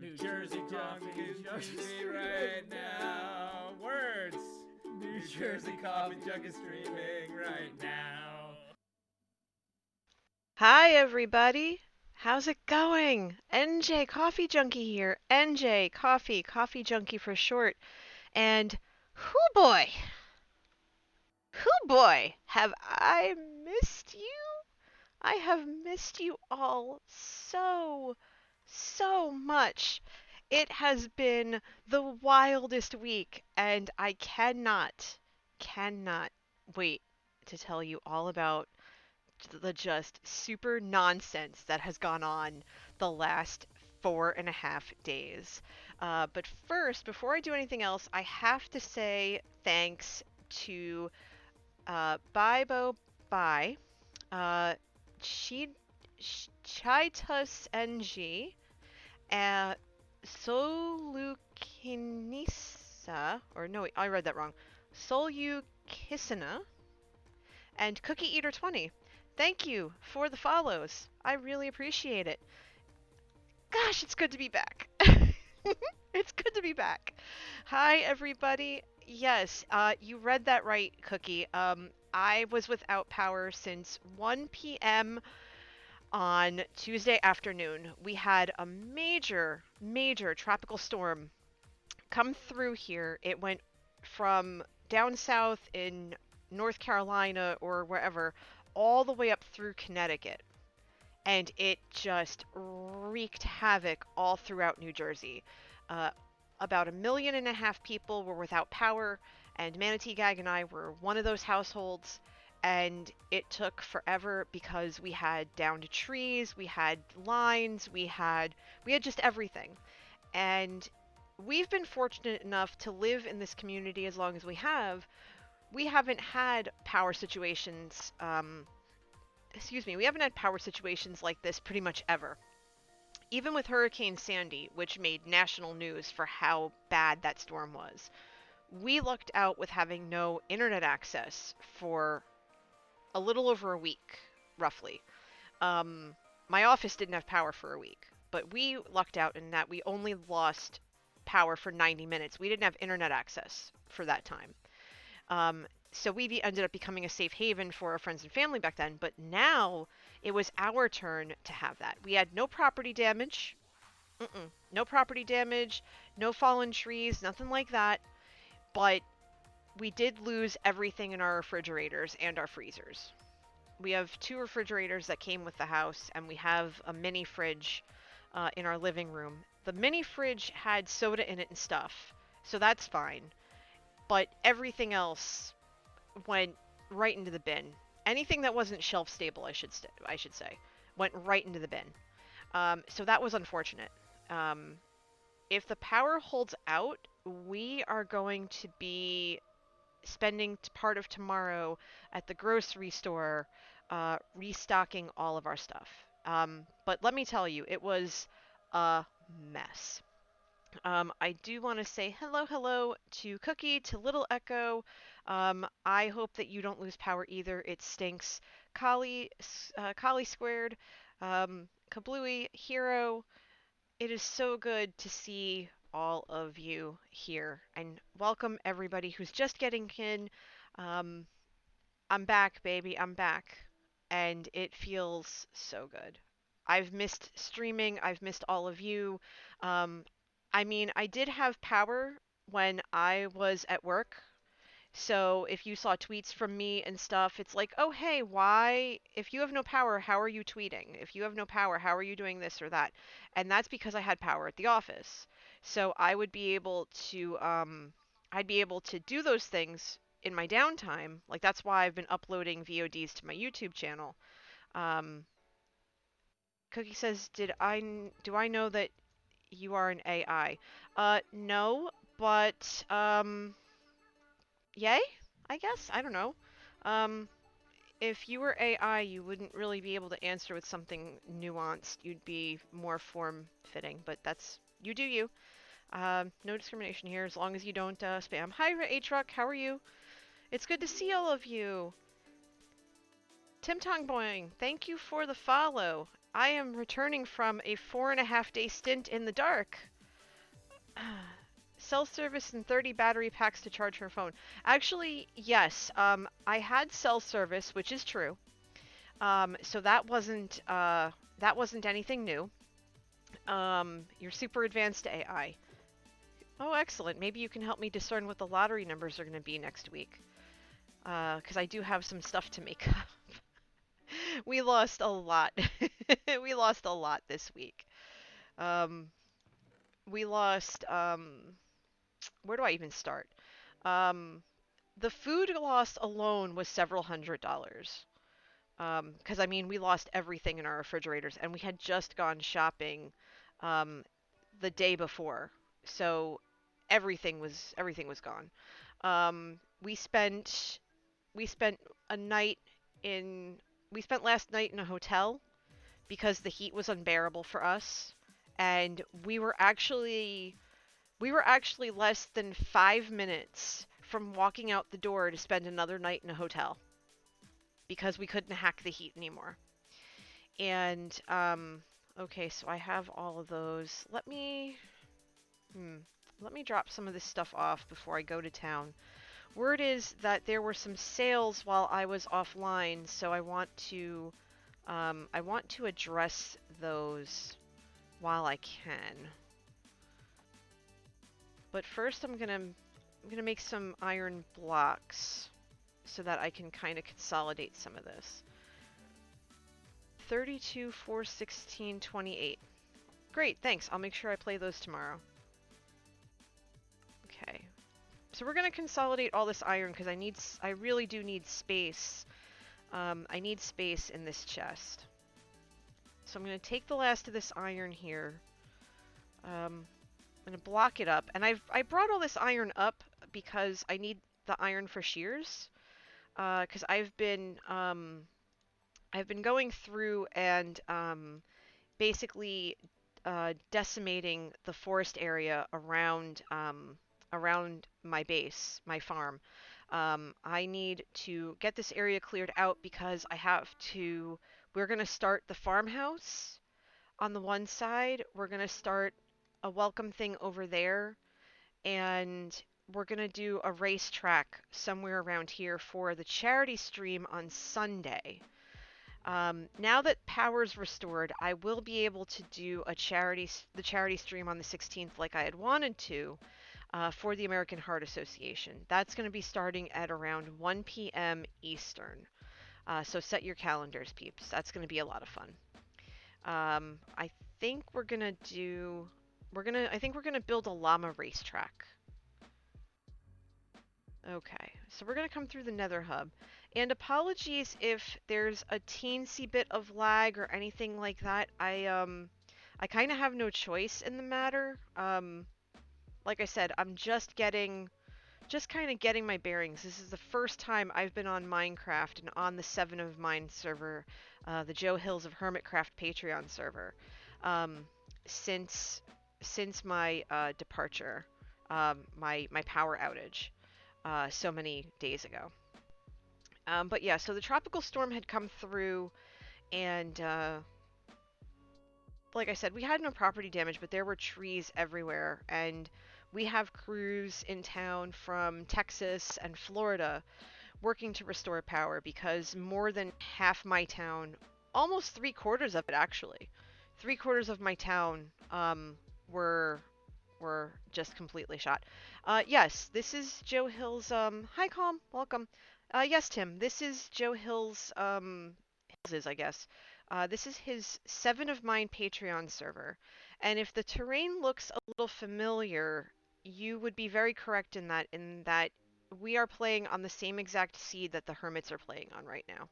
New Jersey coffee jug is streaming right now. Words. New Jersey coffee jug is streaming right now. Hi, everybody. How's it going? NJ Coffee Junkie here. NJ Coffee Junkie for short. And whoo boy, have I missed you? I have missed you all so much. It has been the wildest week, and I cannot wait to tell you all about the just super nonsense that has gone on the last 4.5 days. But first, before I do anything else, I have to say thanks to Bibo Bai, uh, Chi Chaitus NG, uh, Solukinisa, or no, wait, I read that wrong. Solukisina, and Cookie Eater 20. Thank you for the follows. I really appreciate it. Gosh, it's good to be back. It's good to be back. Hi, everybody. Yes, you read that right, Cookie. I was without power since 1 p.m. on Tuesday afternoon. We had a major tropical storm come through here. It went from down south in North Carolina or wherever all the way up through Connecticut. And it just wreaked havoc all throughout New Jersey. Uh, about 1.5 million people were without power, and Manatee Gag and I were one of those households. And it took forever because we had downed trees, we had lines, we had just everything. And we've been fortunate enough to live in this community as long as we have. We haven't had power situations, we haven't had power situations like this pretty much ever. Even with Hurricane Sandy, which made national news for how bad that storm was, we lucked out with having no internet access for a little over a week, roughly. Um, my office didn't have power for a week, but we lucked out in that we only lost power for 90 minutes. We didn't have internet access for that time. So we ended up becoming a safe haven for our friends and family back then. But now it was our turn to have that. We had no property damage. No property damage, no fallen trees, nothing like that. But we did lose everything in our refrigerators and our freezers. We have two refrigerators that came with the house, and we have a mini fridge in our living room. The mini fridge had soda in it and stuff, so that's fine. But everything else went right into the bin. Anything that wasn't shelf stable, I should say, went right into the bin. So that was unfortunate. Um, if the power holds out, we are going to be spending part of tomorrow at the grocery store restocking all of our stuff. But let me tell you, it was a mess. I do want to say hello to Cookie, to Little Echo. I hope that you don't lose power either. It stinks. Kali squared, Kablooey, Hero. It is so good to see all of you here, and welcome everybody who's just getting in. Um, I'm back, baby. I'm back, and it feels so good. I've missed streaming. I've missed all of you. Um, I mean, I did have power when I was at work. So if you saw tweets from me and stuff, it's like, oh, hey, why, if you have no power, how are you tweeting? If you have no power, how are you doing this or that? And that's because I had power at the office. So I would be able to, I'd be able to do those things in my downtime. Like that's why I've been uploading VODs to my YouTube channel. Um, Cookie says, do I know that you are an AI? No, but, yay? I guess? I don't know. Um, if you were AI, you wouldn't really be able to answer with something nuanced. You'd be more form-fitting, but that's... You do you. No discrimination here, as long as you don't spam. Hi, A-Truck, how are you? It's good to see all of you. Tim Tong Boing, thank you for the follow. I am returning from a 4.5 day stint in the dark. Cell service and 30 battery packs to charge her phone. Actually, yes. I had cell service, which is true. So that wasn't anything new. Your super advanced AI. Oh, excellent. Maybe you can help me discern what the lottery numbers are going to be next week. Because I do have some stuff to make up. We lost a lot. We lost a lot this week. Um, we lost. Where do I even start? Um, the food loss alone was several $100s. Because I mean, we lost everything in our refrigerators, and we had just gone shopping um, the day before, so everything was gone. We spent a night in we spent last night in a hotel because the heat was unbearable for us, and we were actually less than 5 minutes from walking out the door to spend another night in a hotel because we couldn't hack the heat anymore. And okay, so I have all of those. Hmm, let me drop some of this stuff off before I go to town. Word is that there were some sales while I was offline, so I want to address those while I can. But first, I'm gonna make some iron blocks so that I can kind of consolidate some of this. 32, 4, 16, 28. Great, thanks. I'll make sure I play those tomorrow. Okay. So we're gonna consolidate all this iron because I really do need space. I need space in this chest. So I'm gonna take the last of this iron here. I'm gonna block it up, and I brought all this iron up because I need the iron for shears. Because I've been going through and basically decimating the forest area around my base, my farm. I need to get this area cleared out because I have to. We're gonna start the farmhouse on the one side. We're gonna start a welcome thing over there, and we're gonna do a racetrack somewhere around here for the charity stream on Sunday. Now that power's restored, I will be able to do the charity stream on the 16th like I had wanted to for the American Heart Association. That's going to be starting at around 1 p.m. Eastern. So set your calendars, peeps. That's going to be a lot of fun. I think we're gonna do. I think we're gonna build a llama racetrack. Okay, so we're gonna come through the Nether Hub. And apologies if there's a teensy bit of lag or anything like that. I kind of have no choice in the matter. Like I said, I'm just kind of getting my bearings. This is the first time I've been on Minecraft and on the Seven of Mine server, the Joe Hills of Hermitcraft Patreon server, um, since my departure, my power outage, so many days ago. But yeah, so the tropical storm had come through, and like I said, we had no property damage, but there were trees everywhere, and we have crews in town from Texas and Florida working to restore power because more than half my town, almost three-quarters of it actually, three-quarters of my town were just completely shot. Yes, this is Joe Hill's. Hi, Calm, welcome. Yes, Tim, this is Joe Hill's. Hill's, I guess. This is his Seven of Mine Patreon server, and if the terrain looks a little familiar, you would be very correct in that. We are playing on the same exact seed that the hermits are playing on right now.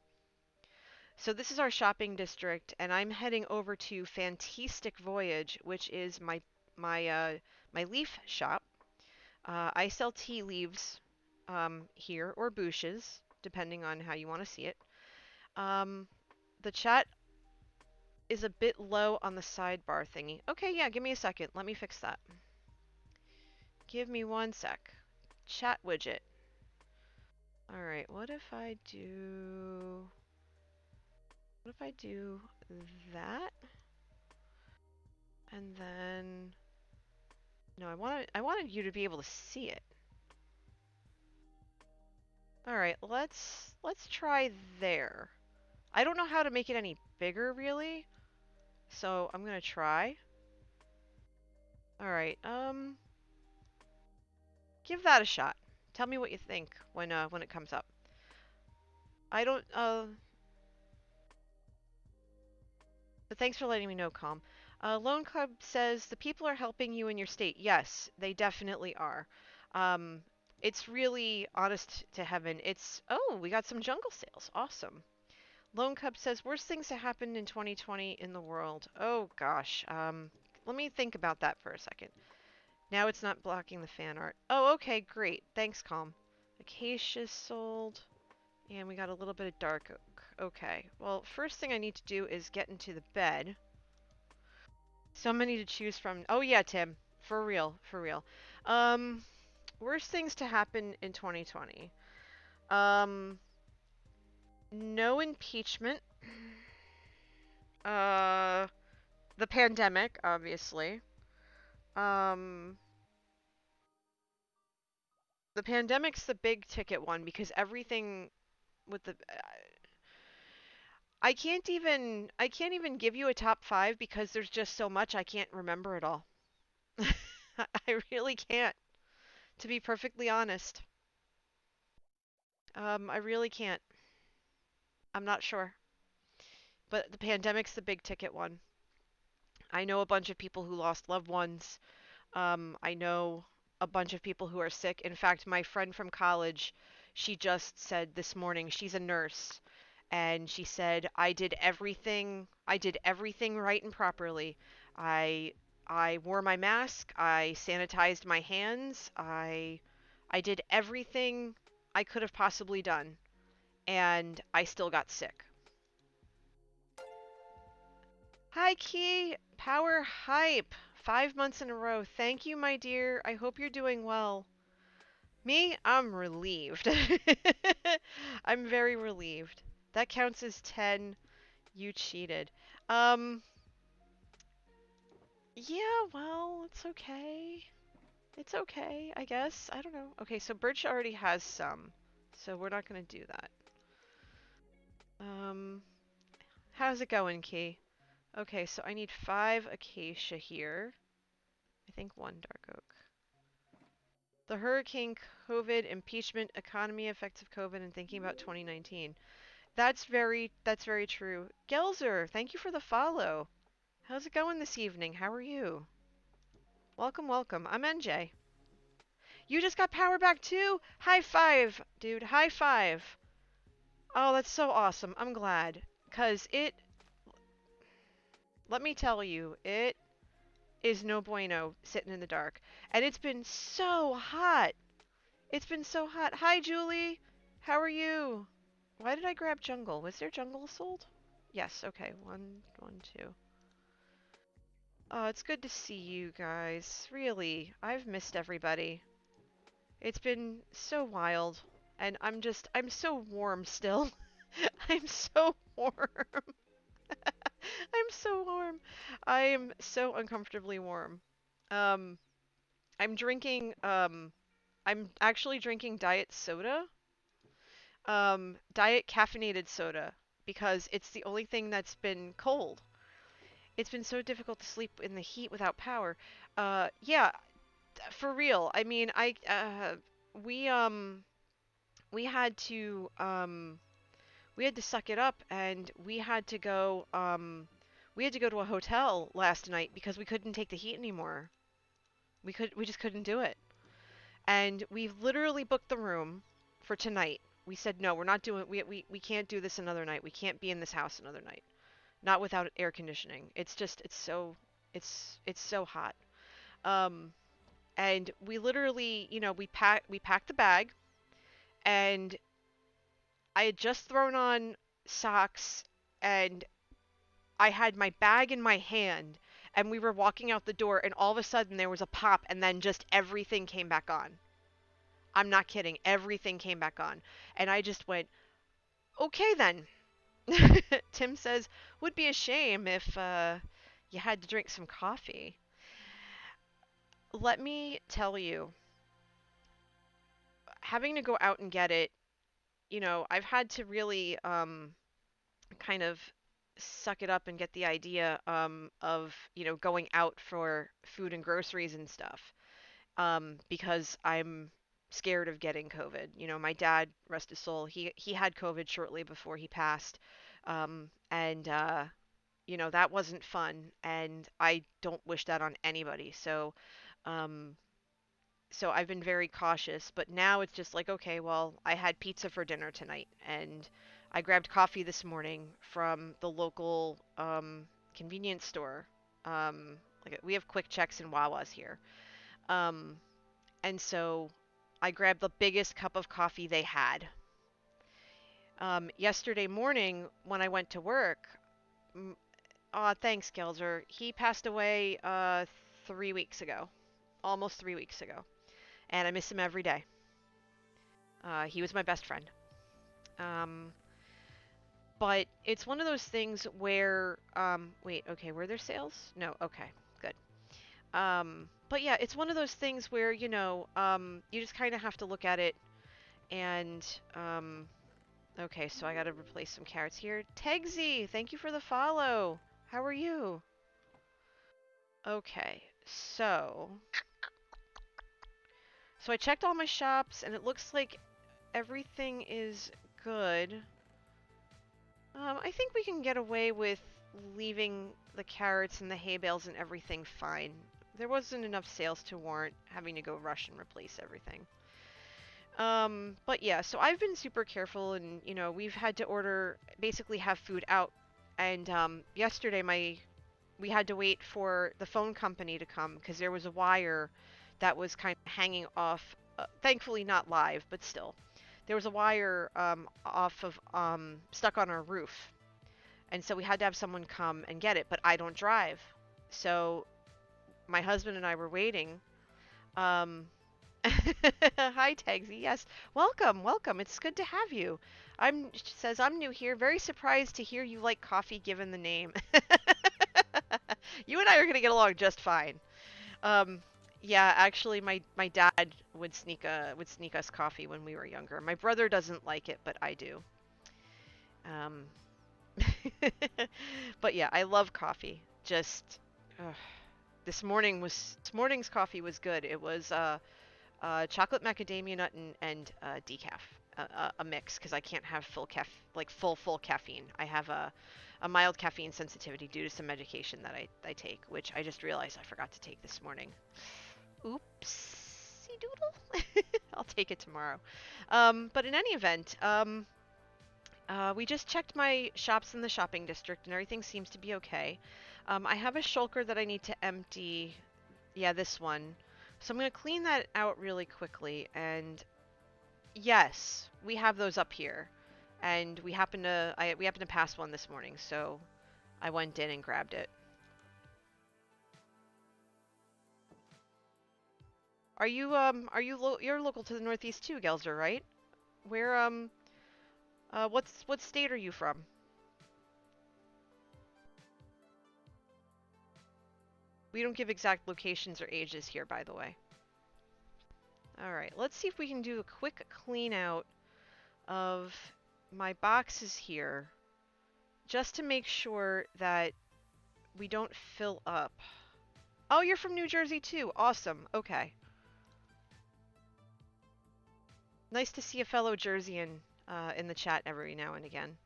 So this is our shopping district, and I'm heading over to Fantastic Voyage, which is my leaf shop. I sell tea leaves here, or bushes, depending on how you want to see it. Um, the chat is a bit low on the sidebar thingy. Okay, yeah, give me a second. Let me fix that. Give me one sec. Chat widget. Alright, what if I do... What if I do that? And then no, I wanted you to be able to see it. All right, let's try there. I don't know how to make it any bigger really, so I'm gonna try. All right, give that a shot. Tell me what you think when it comes up. I don't but thanks for letting me know, Calm. Lone Club says the people are helping you in your state. Yes, they definitely are. Um, it's really honest to heaven. Oh, we got some jungle sales. Awesome. Lone Cub says worst things to happen in 2020 in the world. Oh gosh. Let me think about that for a second. Now it's not blocking the fan art. Oh, okay, great. Thanks, Calm. Acacia sold. And we got a little bit of dark oak. Okay. Well, first thing I need to do is get into the bed. So many to choose from. Oh yeah, Tim. For real, for real. Um, worst things to happen in 2020. Um, no impeachment. Uh, the pandemic, obviously. Um, the pandemic's the big ticket one because everything with the I can't even give you a top 5 because there's just so much I can't remember it all. I really can't, to be perfectly honest. I really can't. I'm not sure. But the pandemic's the big ticket one. I know a bunch of people who lost loved ones. I know a bunch of people who are sick. In fact, my friend from college, she just said this morning, she's a nurse, and she said, I did everything right and properly. I I wore my mask, I sanitized my hands, I did everything I could have possibly done, and I still got sick. Hi, Key. Power hype. 5 months in a row. Thank you, my dear. I hope you're doing well. Me, I'm relieved. I'm very relieved. That counts as 10. You cheated. Um, yeah, well, it's okay. It's okay, I guess. I don't know. Okay, so Birch already has some, so we're not gonna do that. Um, how's it going, Key? Okay, so I need 5 acacia here. I think 1 dark oak. The hurricane, COVID, impeachment, economy effects of COVID, and thinking about 2019. That's very true. Gelzer, thank you for the follow. How's it going this evening? How are you? Welcome, welcome. I'm NJ. You just got power back too? High five, dude. High five. Oh, that's so awesome. I'm glad. Let me tell you, it is no bueno sitting in the dark. And it's been so hot. It's been so hot. Hi, Julie. How are you? Why did I grab jungle? Was there jungle sold? Yes, okay. One, two. Oh, it's good to see you guys. Really, I've missed everybody. It's been so wild. And I'm so warm still. I'm so warm. I'm so warm. I am so uncomfortably warm. Um, I'm actually drinking diet soda. Diet caffeinated soda because it's the only thing that's been cold. It's been so difficult to sleep in the heat without power. Yeah, for real. I mean, we we had to we had to suck it up and we had to go to a hotel last night because we couldn't take the heat anymore. We just couldn't do it. And we literally booked the room for tonight. We said no, we're not doing we can't do this another night. We can't be in this house another night. Not without air conditioning. It's so hot. Um and we literally, we packed the bag and I had just thrown on socks and I had my bag in my hand and we were walking out the door and all of a sudden there was a pop and then just everything came back on. I'm not kidding. Everything came back on. And I just went, okay then. Tim says, would be a shame if you had to drink some coffee. Let me tell you, having to go out and get it, I've had to really kind of suck it up and get the idea of, going out for food and groceries and stuff because I'm scared of getting COVID. My dad, rest his soul, he had COVID shortly before he passed. And that wasn't fun, and I don't wish that on anybody. Um, so I've been very cautious, but now it's just like, okay, well, I had pizza for dinner tonight, and I grabbed coffee this morning from the local convenience store. Like we have quick checks and Wawas here. Um, and so I grabbed the biggest cup of coffee they had. Yesterday morning when I went to work, thanks, Gelzer. He passed away 3 weeks ago, almost 3 weeks ago, and I miss him every day. He was my best friend. Um, but it's one of those things where, wait, okay, were there sales? No, okay, good. But yeah, it's one of those things where, you just kind of have to look at it and, okay, so I gotta replace some carrots here. Tegsy, thank you for the follow. How are you? Okay, so I checked all my shops and it looks like everything is good. I think we can get away with leaving the carrots and the hay bales and everything fine. There wasn't enough sales to warrant having to go rush and replace everything. But yeah, so I've been super careful and, we've had to order, basically have food out. And yesterday we had to wait for the phone company to come because there was a wire that was kind of hanging off, thankfully not live, but still. There was a wire off of stuck on our roof. And so we had to have someone come and get it, but I don't drive. So my husband and I were waiting. Um, Hi, Tagsy. Yes, welcome, welcome. It's good to have you. She says I'm new here. Very surprised to hear you like coffee, given the name. You and I are gonna get along just fine. Um, yeah, actually, my dad would sneak us coffee when we were younger. My brother doesn't like it, but I do. Um, but yeah, I love coffee. Just this morning's coffee was good. It was chocolate macadamia nut and decaf, a mix because I can't have full caffeine. I have a mild caffeine sensitivity due to some medication that I take, which I just realized I forgot to take this morning. Oopsie doodle. I'll take it tomorrow. But in any event, we just checked my shops in the shopping district and everything seems to be okay. I have a shulker that I need to empty. Yeah, this one. So I'm going to clean that out really quickly. And yes, we have those up here. And we happened to pass one this morning, so I went in and grabbed it. You're local to the Northeast too, Gelzer, right? Where what state are you from? We don't give exact locations or ages here, by the way. Alright, let's see if we can do a quick clean out of my boxes here, just to make sure that we don't fill up. Oh, you're from New Jersey too. Awesome. Okay. Nice to see a fellow Jerseyan in the chat every now and again.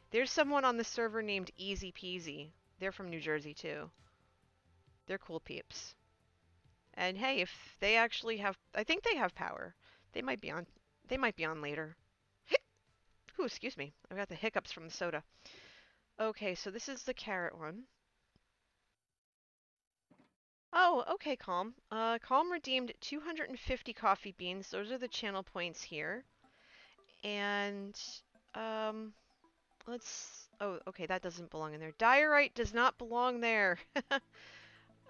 There's someone on the server named Easy Peasy. They're from New Jersey too. They're cool peeps. And hey, if they actually have, I think they have power. They might be on. They might be on later. Ooh, excuse me. I've got the hiccups from the soda. Okay, so this is the carrot one. Oh, okay, Calm. Calm redeemed 250 coffee beans. Those are the channel points here. And, um, oh, okay, that doesn't belong in there. Diorite does not belong there.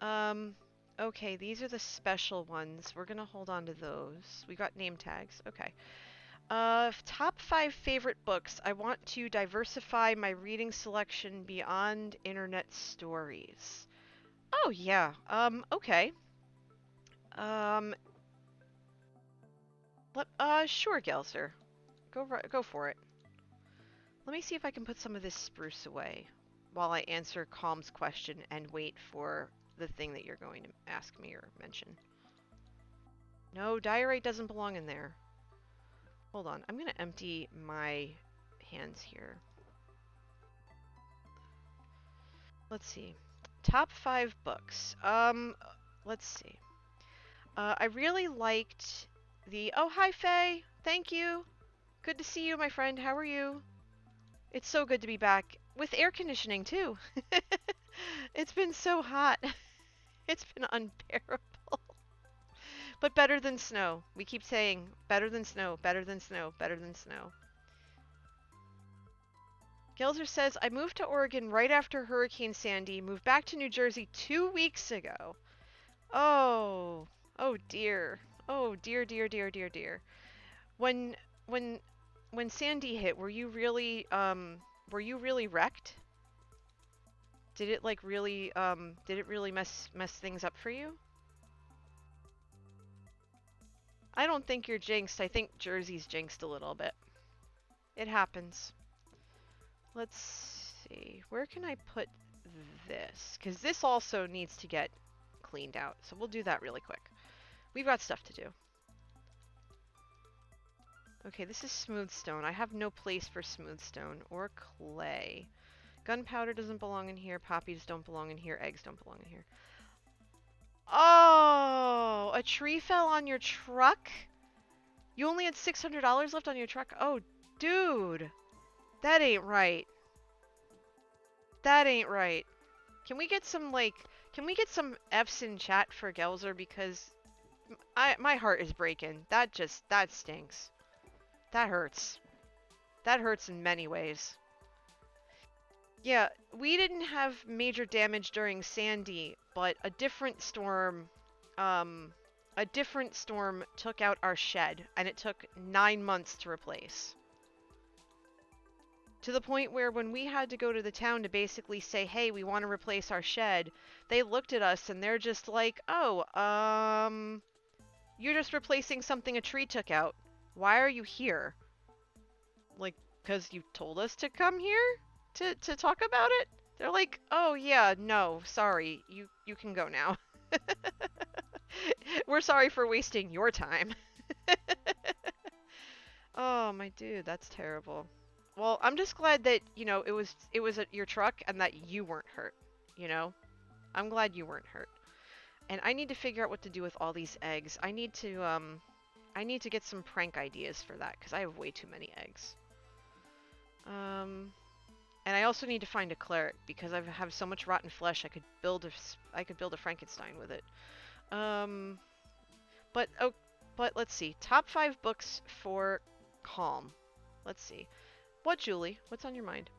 Um, okay, these are the special ones. We're gonna hold on to those. We got name tags. Okay. Top 5 favorite books. I want to diversify my reading selection beyond internet stories. Oh yeah. Okay. Um, sure, Gelser. Go for it. Let me see if I can put some of this spruce away while I answer Calm's question and wait for the thing that you're going to ask me or mention. No, diorite doesn't belong in there. Hold on. I'm gonna empty my hands here. Let's see. Top 5 books. Let's see. I really liked the. Oh, hi, Faye. Thank you. Good to see you, my friend. How are you? It's so good to be back with air conditioning too. It's been so hot. It's been unbearable. But better than snow. We keep saying better than snow, better than snow, better than snow. Gelser says, I moved to Oregon right after Hurricane Sandy, moved back to New Jersey 2 weeks ago. Oh, oh dear. Oh dear, dear, dear, dear, dear. When when when Sandy hit, were you really wrecked? Did it like really did it really mess things up for you? I don't think you're jinxed. I think Jersey's jinxed a little bit. It happens. Let's see. Where can I put this? Because this also needs to get cleaned out. So we'll do that really quick. We've got stuff to do. Okay, this is smooth stone. I have no place for smooth stone or clay. Gunpowder doesn't belong in here. Poppies don't belong in here. Eggs don't belong in here. Oh, a tree fell on your truck? You only had $600 left on your truck? Oh, dude. That ain't right. That ain't right. Can we get some, like, can we get some F's in chat for Gelser? Because my heart is breaking. That stinks. That hurts. That hurts in many ways. Yeah, we didn't have major damage during Sandy, but a different storm took out our shed, and it took 9 months to replace. To the point where when we had to go to the town to basically say, hey, we want to replace our shed, they looked at us and they're just like, oh, you're just replacing something a tree took out. Why are you here? Like, because you told us to come here to talk about it? They're like, oh yeah, no, sorry, you can go now. We're sorry for wasting your time. Oh, my dude, that's terrible. Well, I'm just glad that, you know, it was your truck and that you weren't hurt, you know? I'm glad you weren't hurt. And I need to figure out what to do with all these eggs. I need to get some prank ideas for that because I have way too many eggs. And I also need to find a cleric because I have so much rotten flesh. I could build a Frankenstein with it. But let's see. Top 5 books for Calm. Let's see. What, Julie? What's on your mind?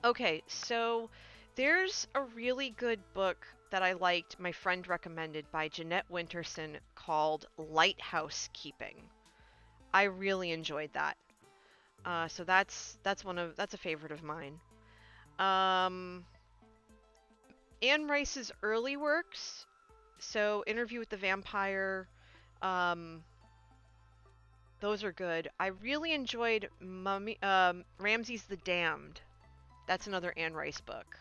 Okay, so there's a really good book that I liked, my friend recommended by Jeanette Winterson called Lighthouse Keeping. I really enjoyed that. So that's a favorite of mine. Anne Rice's early works, so Interview with the Vampire, those are good. I really enjoyed Ramses the Damned. That's another Anne Rice book.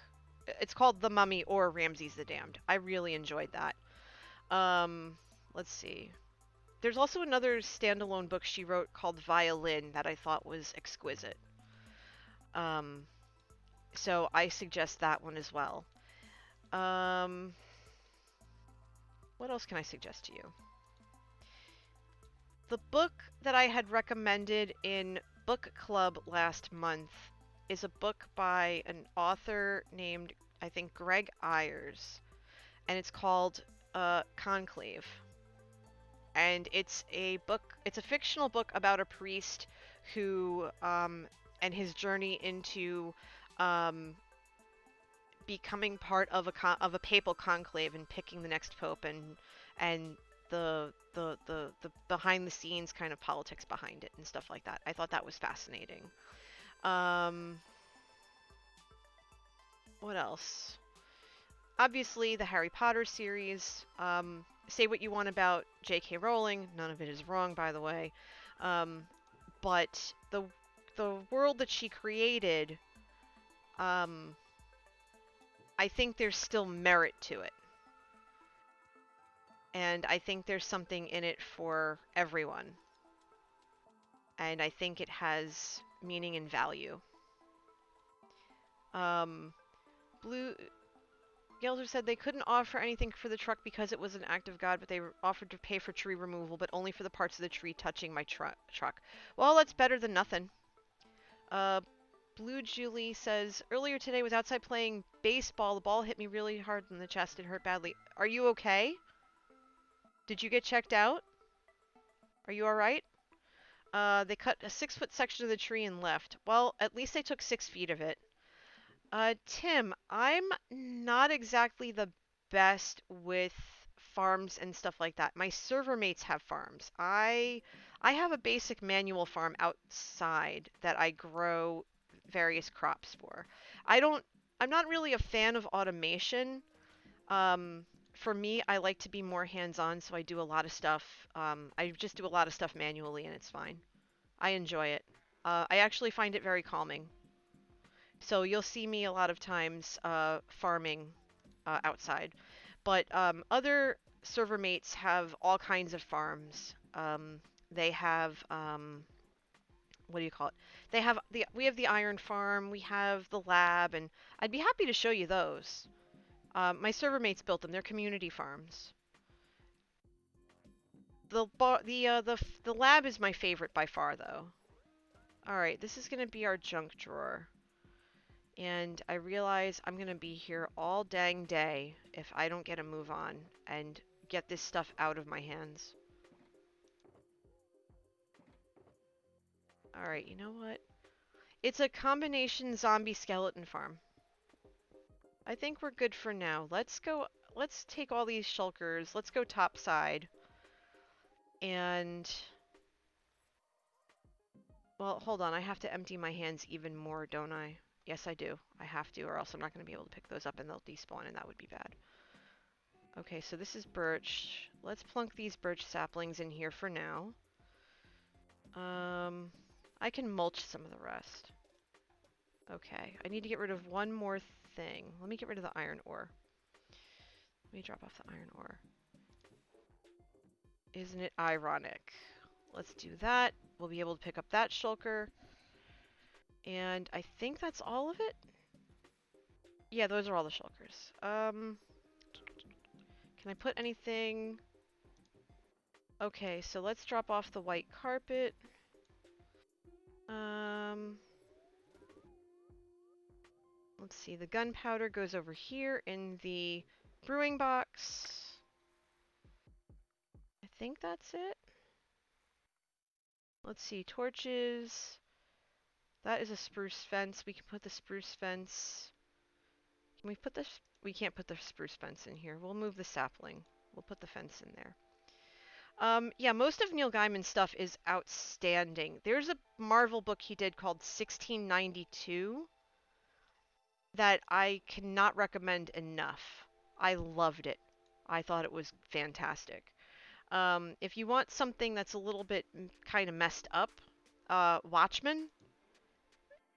It's called The Mummy or Ramses the Damned. I really enjoyed that. Let's see. There's also another standalone book she wrote called Violin that I thought was exquisite. So I suggest that one as well. What else can I suggest to you? The book that I had recommended in book club last month is a book by an author named, I think, Greg Ayers, and it's called Conclave. And it's a fictional book about a priest who and his journey into becoming part of a papal conclave and picking the next pope and the behind the scenes kind of politics behind it and stuff like that. I thought that was fascinating. Um, what else? Obviously, the Harry Potter series. Say what you want about J.K. Rowling. None of it is wrong, by the way. Um, but the world that she created, um, I think there's still merit to it, and I think there's something in it for everyone, and I think it has meaning and value. Um, Blue Gelder said they couldn't offer anything for the truck because it was an act of God, but they offered to pay for tree removal, but only for the parts of the tree touching my truck. Well, that's better than nothing. Uh, Blue Julie says, earlier today was outside playing baseball. The ball hit me really hard in the chest and hurt badly. Are you okay? Did you get checked out? Are you alright? They cut a 6-foot section of the tree and left. Well, at least they took 6 feet of it. Tim, I'm not exactly the best with farms and stuff like that. My server mates have farms. I have a basic manual farm outside that I grow various crops for. I don't I'm not really a fan of automation. Um, for me, I like to be more hands-on, so I do a lot of stuff. I just do a lot of stuff manually, and it's fine. I enjoy it. I actually find it very calming. So you'll see me a lot of times farming outside. But other server mates have all kinds of farms. They have what do you call it? They have we have the iron farm, we have the lab, and I'd be happy to show you those. My server mates built them. They're community farms. The lab is my favorite by far, though. All right, this is gonna be our junk drawer. And I realize I'm gonna be here all dang day if I don't get a move on and get this stuff out of my hands. Alright, you know what? It's a combination zombie skeleton farm. I think we're good for now. Let's take all these shulkers, let's go topside. And, well, hold on, I have to empty my hands even more, don't I? Yes, I do. I have to, or else I'm not going to be able to pick those up and they'll despawn, and that would be bad. Okay, so this is birch. Let's plunk these birch saplings in here for now. I can mulch some of the rest. Okay, I need to get rid of one more thing. Let me get rid of the iron ore. Let me drop off the iron ore. Isn't it ironic? Let's do that. We'll be able to pick up that shulker. And I think that's all of it? Yeah, those are all the shulkers. Can I put anything? Okay, so let's drop off the white carpet. Let's see, the gunpowder goes over here in the brewing box. I think that's it. Let's see, torches. That is a spruce fence. We can put the spruce fence. Can we put this? We can't put the spruce fence in here. We'll move the sapling. We'll put the fence in there. Yeah, most of Neil Gaiman's stuff is outstanding. There's a Marvel book he did called 1692 that I cannot recommend enough. I loved it. I thought it was fantastic. If you want something that's a little bit kind of messed up, Watchmen.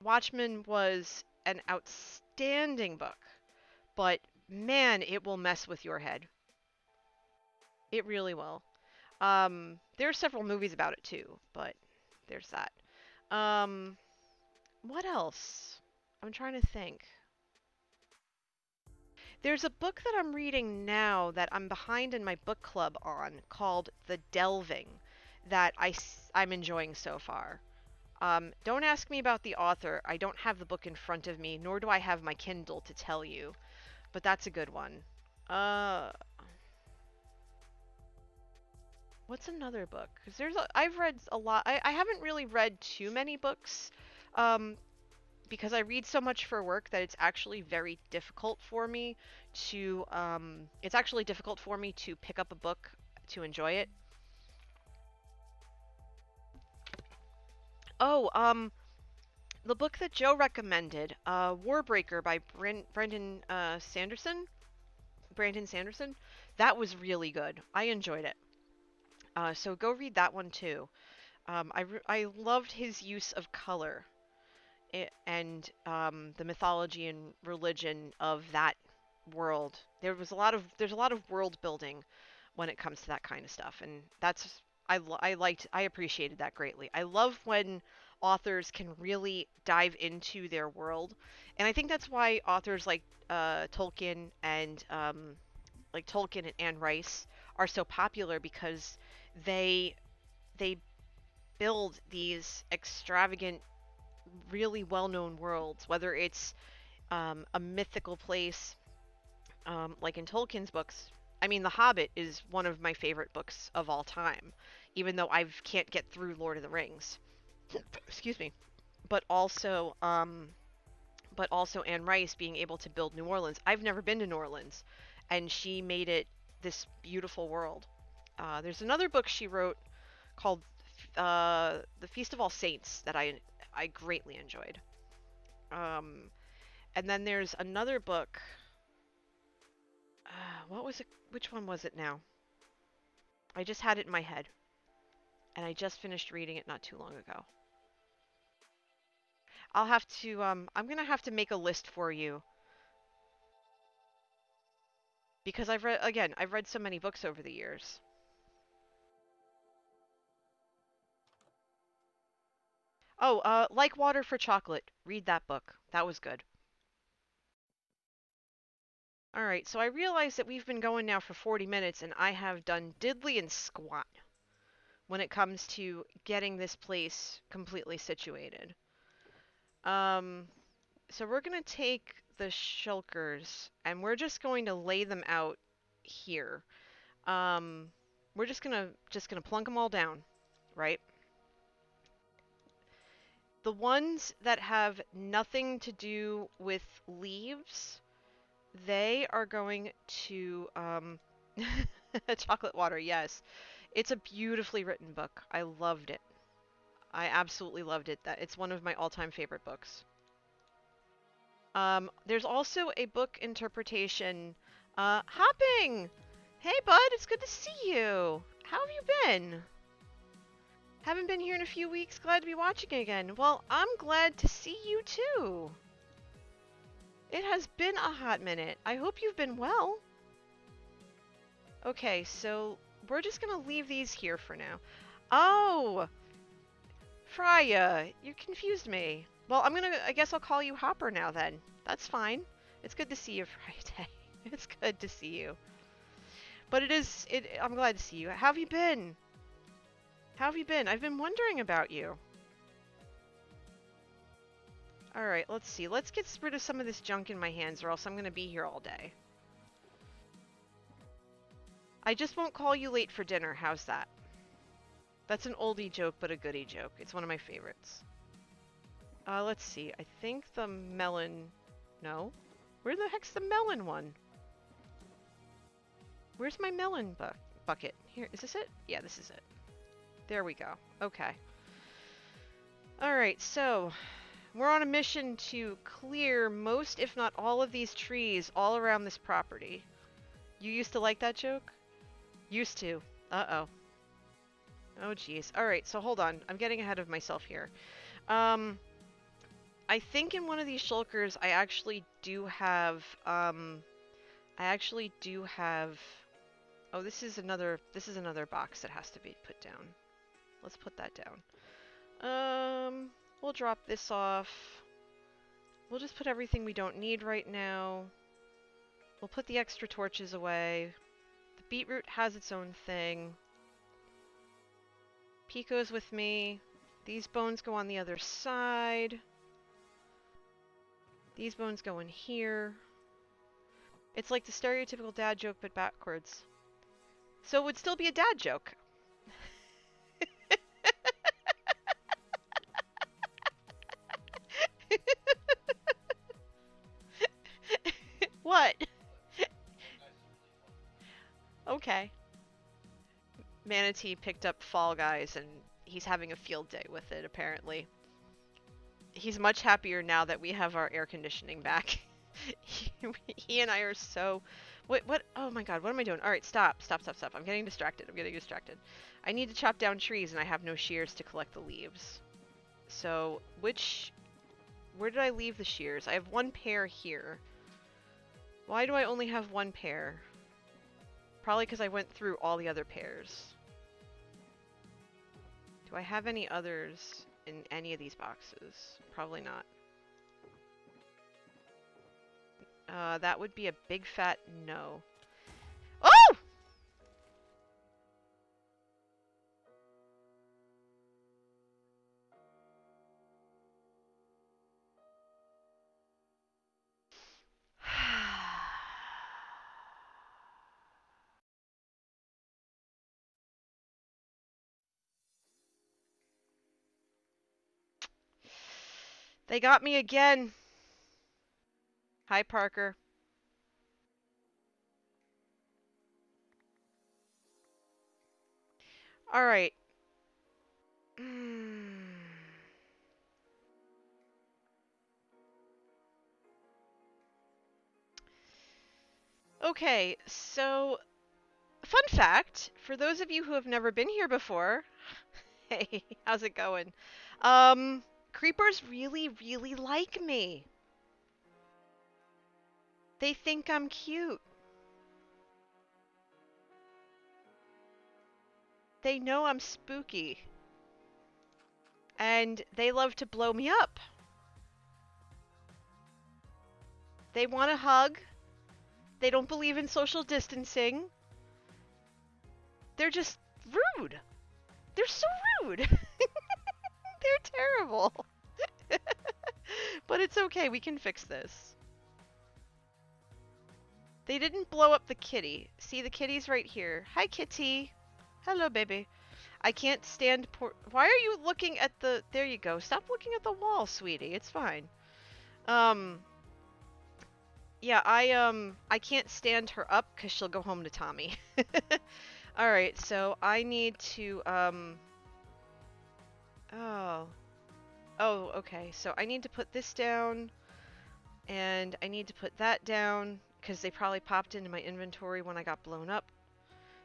Watchmen was an outstanding book, but man, it will mess with your head. It really will. There are several movies about it too, but there's that. Um, what else? I'm trying to think. There's a book that I'm reading now that I'm behind in my book club on called The Delving that I'm enjoying so far. Don't ask me about the author. I don't have the book in front of me, nor do I have my Kindle to tell you. But that's a good one. What's another book? Because I've read a lot. I haven't really read too many books, um, because I read so much for work that it's actually very difficult for me to, it's actually difficult for me to pick up a book to enjoy it. Oh, the book that Joe recommended, Warbreaker by Brandon Sanderson, that was really good. I enjoyed it. So go read that one too. I loved his use of color and the mythology and religion of that world. There's a lot of world building when it comes to that kind of stuff, and I appreciated that greatly. I love when authors can really dive into their world, and I think that's why authors like Tolkien and Anne Rice are so popular because they they build these extravagant, really well-known worlds, whether it's a mythical place, like in Tolkien's books. I mean, The Hobbit is one of my favorite books of all time, even though I can't get through Lord of the Rings. Excuse me. But also, but also Anne Rice being able to build New Orleans. I've never been to New Orleans, and she made it this beautiful world. There's another book she wrote called The Feast of All Saints that I greatly enjoyed. Um, and then there's another book. What was it? Which one was it now? I just had it in my head, and I just finished reading it not too long ago. I'll have to. I'm gonna have to make a list for you because I've read so many books over the years. Oh, Like Water for Chocolate. Read that book. That was good. All right, so I realize that we've been going now for 40 minutes, and I have done diddly and squat when it comes to getting this place completely situated. Um, so we're gonna take the shulkers and we're just going to lay them out here. Um, we're just gonna plunk them all down, right? The ones that have nothing to do with leaves, they are going to chocolate water, yes. It's a beautifully written book. I loved it. I absolutely loved it. That it's one of my all-time favorite books. There's also a book interpretation. Hopping! Hey, bud, it's good to see you. How have you been? Haven't been here in a few weeks. Glad to be watching again. Well, I'm glad to see you too. It has been a hot minute. I hope you've been well. Okay, so we're just gonna leave these here for now. Oh, Freya, you confused me. Well, I guess I'll call you Hopper now then. That's fine. It's good to see you, Friday. It's good to see you. But I'm glad to see you. How have you been? How have you been? I've been wondering about you. Alright, let's see. Let's get rid of some of this junk in my hands or else I'm gonna be here all day. I just won't call you late for dinner. How's that? That's an oldie joke, but a goodie joke. It's one of my favorites. Let's see. I think the melon... No? Where the heck's the melon one? Where's my melon bucket? Here, is this it? Yeah, this is it. There we go. Okay. Alright, so... We're on a mission to clear most, if not all, of these trees all around this property. You used to like that joke? Used to. Uh-oh. Oh, geez. Alright, so hold on. I'm getting ahead of myself here. I think in one of these shulkers, I actually do have, oh, this is another box that has to be put down. Let's put that down. We'll drop this off. We'll just put everything we don't need right now. We'll put the extra torches away. The beetroot has its own thing. Pico's with me. These bones go on the other side. These bones go in here. It's like the stereotypical dad joke, but backwards. So it would still be a dad joke. What? Okay. Manatee picked up Fall Guys and he's having a field day with it, apparently. He's much happier now that we have our air conditioning back. he, he and I are so... What? Oh my god, what am I doing? Alright, stop. I'm getting distracted. I need to chop down trees and I have no shears to collect the leaves. So, where did I leave the shears? I have one pair here. Why do I only have one pair? Probably because I went through all the other pairs. Do I have any others in any of these boxes? Probably not. That would be a big fat no. Oh! They got me again. Hi, Parker. All right. Okay, so fun fact, for those of you who have never been here before, hey, how's it going? Creepers really, really like me. They think I'm cute. They know I'm spooky. And they love to blow me up. They want a hug. They don't believe in social distancing. They're just rude. They're so rude. They're terrible. But it's okay, we can fix this. They didn't blow up the kitty. See, the kitty's right here. Hi, kitty. Hello, baby. I can't stand Why are you looking at the... There you go. Stop looking at the wall, sweetie. It's fine. Yeah, I can't stand her up because she'll go home to Tommy. Alright, so I need to, Oh. Oh, okay. So I need to put this down, and I need to put that down, because they probably popped into my inventory when I got blown up.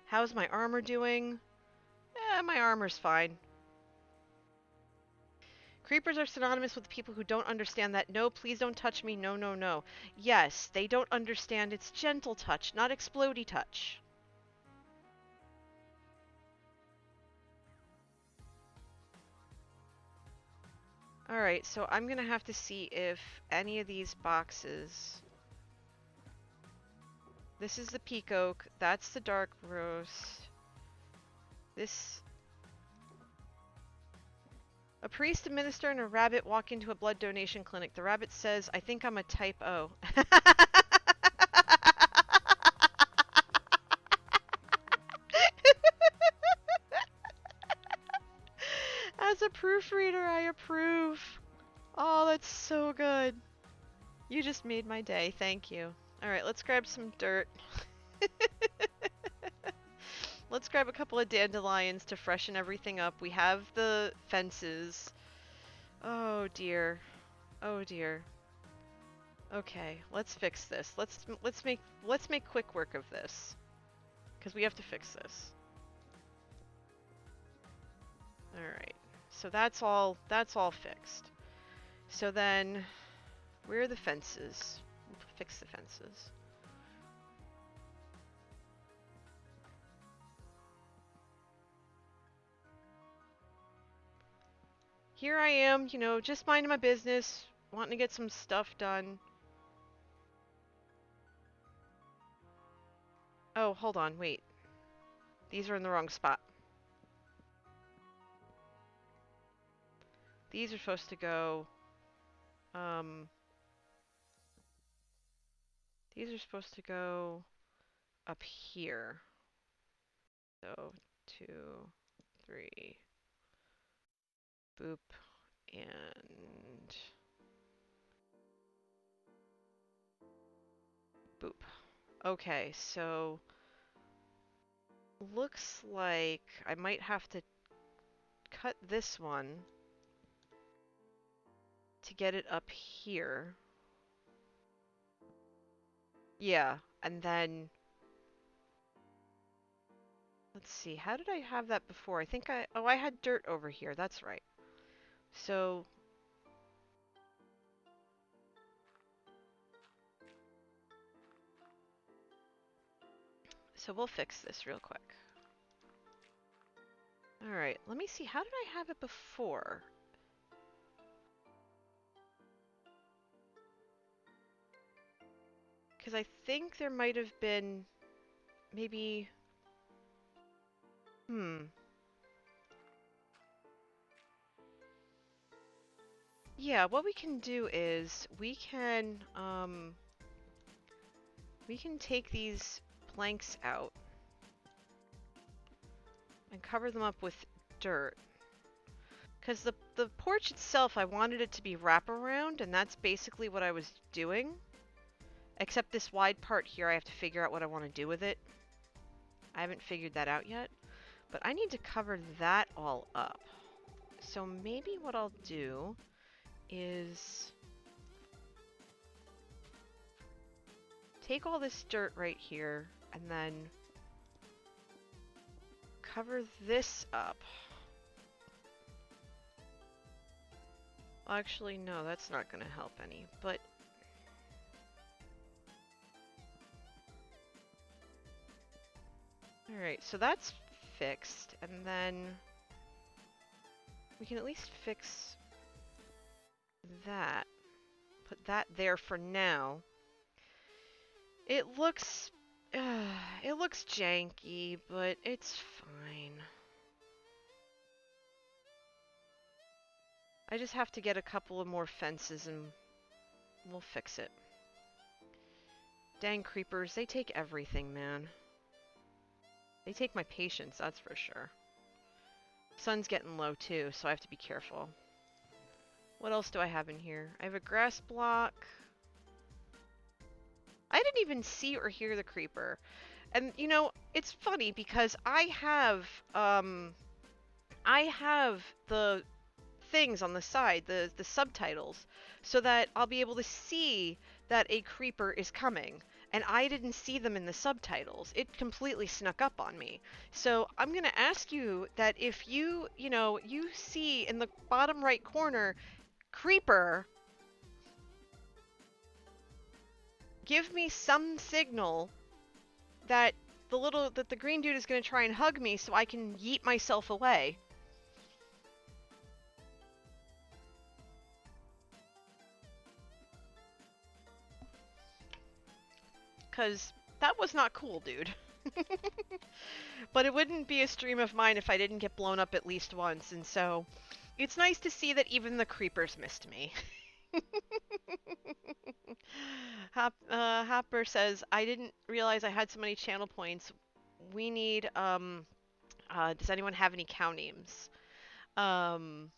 How's my armor doing? My armor's fine. Creepers are synonymous with people who don't understand that. No, please don't touch me. No, no, no. Yes, they don't understand it's gentle touch, not explodey touch. Alright, so I'm gonna have to see if any of these boxes... This is the peak oak, that's the dark roast. This... A priest, a minister, and a rabbit walk into a blood donation clinic. The rabbit says, I think I'm a type O. As a proofreader, I approve. Oh, that's so good. You just made my day. Thank you. Alright, let's grab some dirt. Let's grab a couple of dandelions to freshen everything up. We have the fences. Oh dear. Oh dear. Okay, let's fix this. Let's make quick work of this. Cuz we have to fix this. All right. So that's all fixed. So then where are the fences? We'll fix the fences. Here I am, you know, just minding my business, wanting to get some stuff done. Oh, hold on, wait. These are in the wrong spot. These are supposed to go, these are supposed to go up here. So, 2, 3, boop, and boop. Okay, so looks like I might have to cut this one to get it up here. Yeah, and then let's see, how did I have that before? I think I had dirt over here. That's right. So we'll fix this real quick. All right, let me see. How did I have it before? Because I think there might have been maybe. Yeah, what we can do is we can take these planks out and cover them up with dirt. Because the porch itself, I wanted it to be wraparound, and that's basically what I was doing. Except this wide part here, I have to figure out what I want to do with it. I haven't figured that out yet. But I need to cover that all up. So maybe what I'll do is take all this dirt right here and then cover this up. Actually, no, that's not going to help any, but alright, so that's fixed, and then we can at least fix that. Put that there for now. It looks janky, but it's fine. I just have to get a couple of more fences and we'll fix it. Dang creepers, they take everything, man. They take my patience, that's for sure. Sun's getting low too, so I have to be careful. What else do I have in here? I have a grass block. I didn't even see or hear the creeper. And you know, it's funny because I have the things on the side, the subtitles, so that I'll be able to see that a creeper is coming. And I didn't see them in the subtitles. It completely snuck up on me. So I'm going to ask you that if you see in the bottom right corner, creeper, give me some signal that the green dude is going to try and hug me so I can yeet myself away. Because that was not cool, dude. But it wouldn't be a stream of mine if I didn't get blown up at least once, and so it's nice to see that even the creepers missed me. Hopper says, I didn't realize I had so many channel points. We need, does anyone have any cow names? My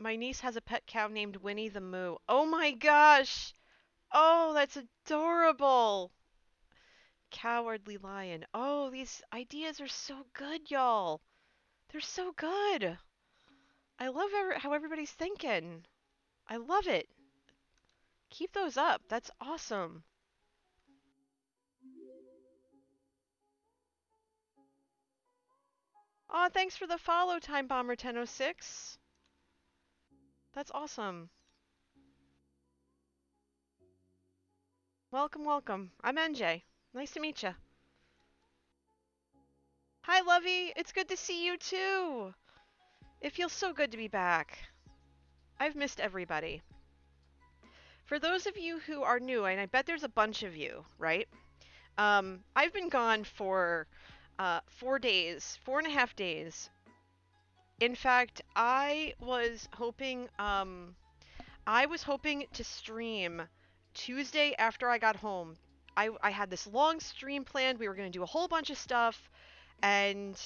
niece has a pet cow named Winnie the Moo. Oh my gosh! Oh, that's adorable! Cowardly Lion. Oh, these ideas are so good, y'all. They're so good. I love how everybody's thinking. I love it. Keep those up. That's awesome. Aw, thanks for the follow, Time Bomber 1006. That's awesome. Welcome, welcome. I'm NJ. Nice to meet you. Hi, Lovey. It's good to see you too. It feels so good to be back. I've missed everybody. For those of you who are new, and I bet there's a bunch of you, right? I've been gone for 4 days, 4.5 days. In fact, I was hoping to stream Tuesday after I got home. I had this long stream planned. We were going to do a whole bunch of stuff, and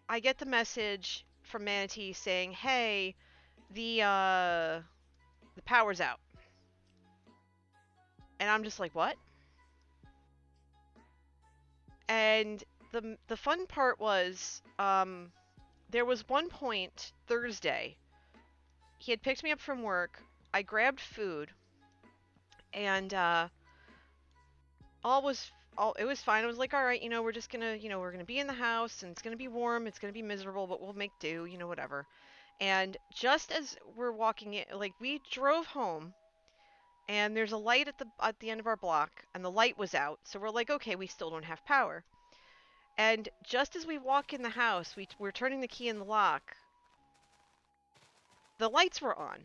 I get the message from Manatee saying, "Hey, the power's out." And I'm just like, "What?" And the fun part was, there was one point Thursday. He had picked me up from work. I grabbed food, and all was all it was fine. I was like, all right, we're just gonna, we're gonna be in the house, and it's gonna be warm. It's gonna be miserable, but we'll make do, whatever. And just as we're walking in, like we drove home, and there's a light at the end of our block, and the light was out. So we're like, okay, we still don't have power. And just as we walk in the house, we're turning the key in the lock. The lights were on.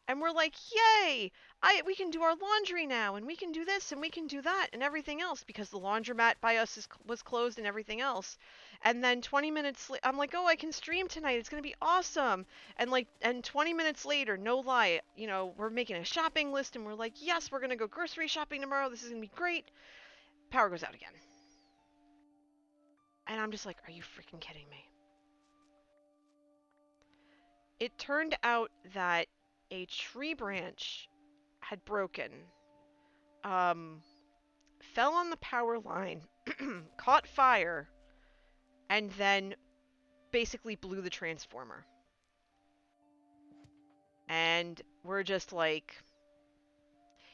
And we're like, yay! We can do our laundry now, and we can do this, and we can do that, and everything else, because the laundromat by us was closed and everything else. And then 20 minutes, I'm like, oh, I can stream tonight. It's gonna be awesome. And 20 minutes later, no lie, we're making a shopping list, and we're like, yes, we're gonna go grocery shopping tomorrow. This is gonna be great. Power goes out again, and I'm just like, are you freaking kidding me? It turned out that a tree branch had broken. Um, Fell on the power line, caught fire, and then basically blew the transformer. And we're just like,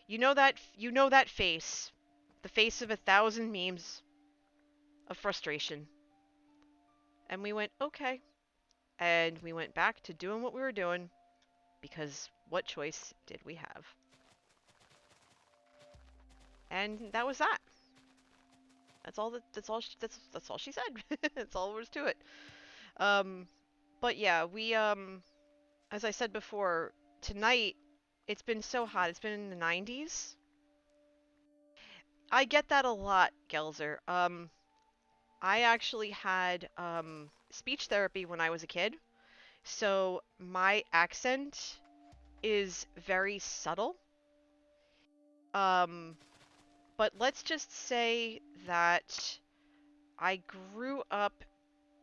that face, the face of 1,000 memes of frustration. And we went, okay. And we went back to doing what we were doing, because what choice did we have? And that was that. That's all she said. That's all there was to it. Um, but yeah, we as I said before, tonight it's been so hot. It's been in the 90s. I get that a lot, Gelzer. I actually had speech therapy when I was a kid, so my accent is very subtle. Um, but let's just say that I grew up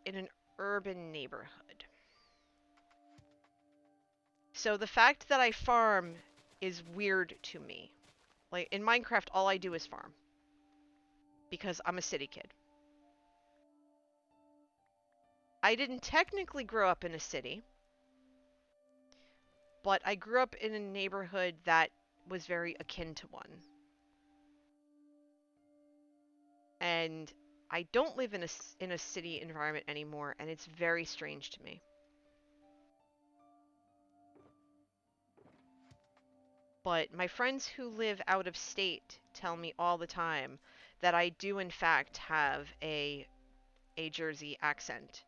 in an urban neighborhood. So the fact that I farm is weird to me. Like in Minecraft, all I do is farm because I'm a city kid. I didn't technically grow up in a city, but I grew up in a neighborhood that was very akin to one. And I don't live in a city environment anymore, and it's very strange to me. But my friends who live out of state tell me all the time that I do in fact have a Jersey accent.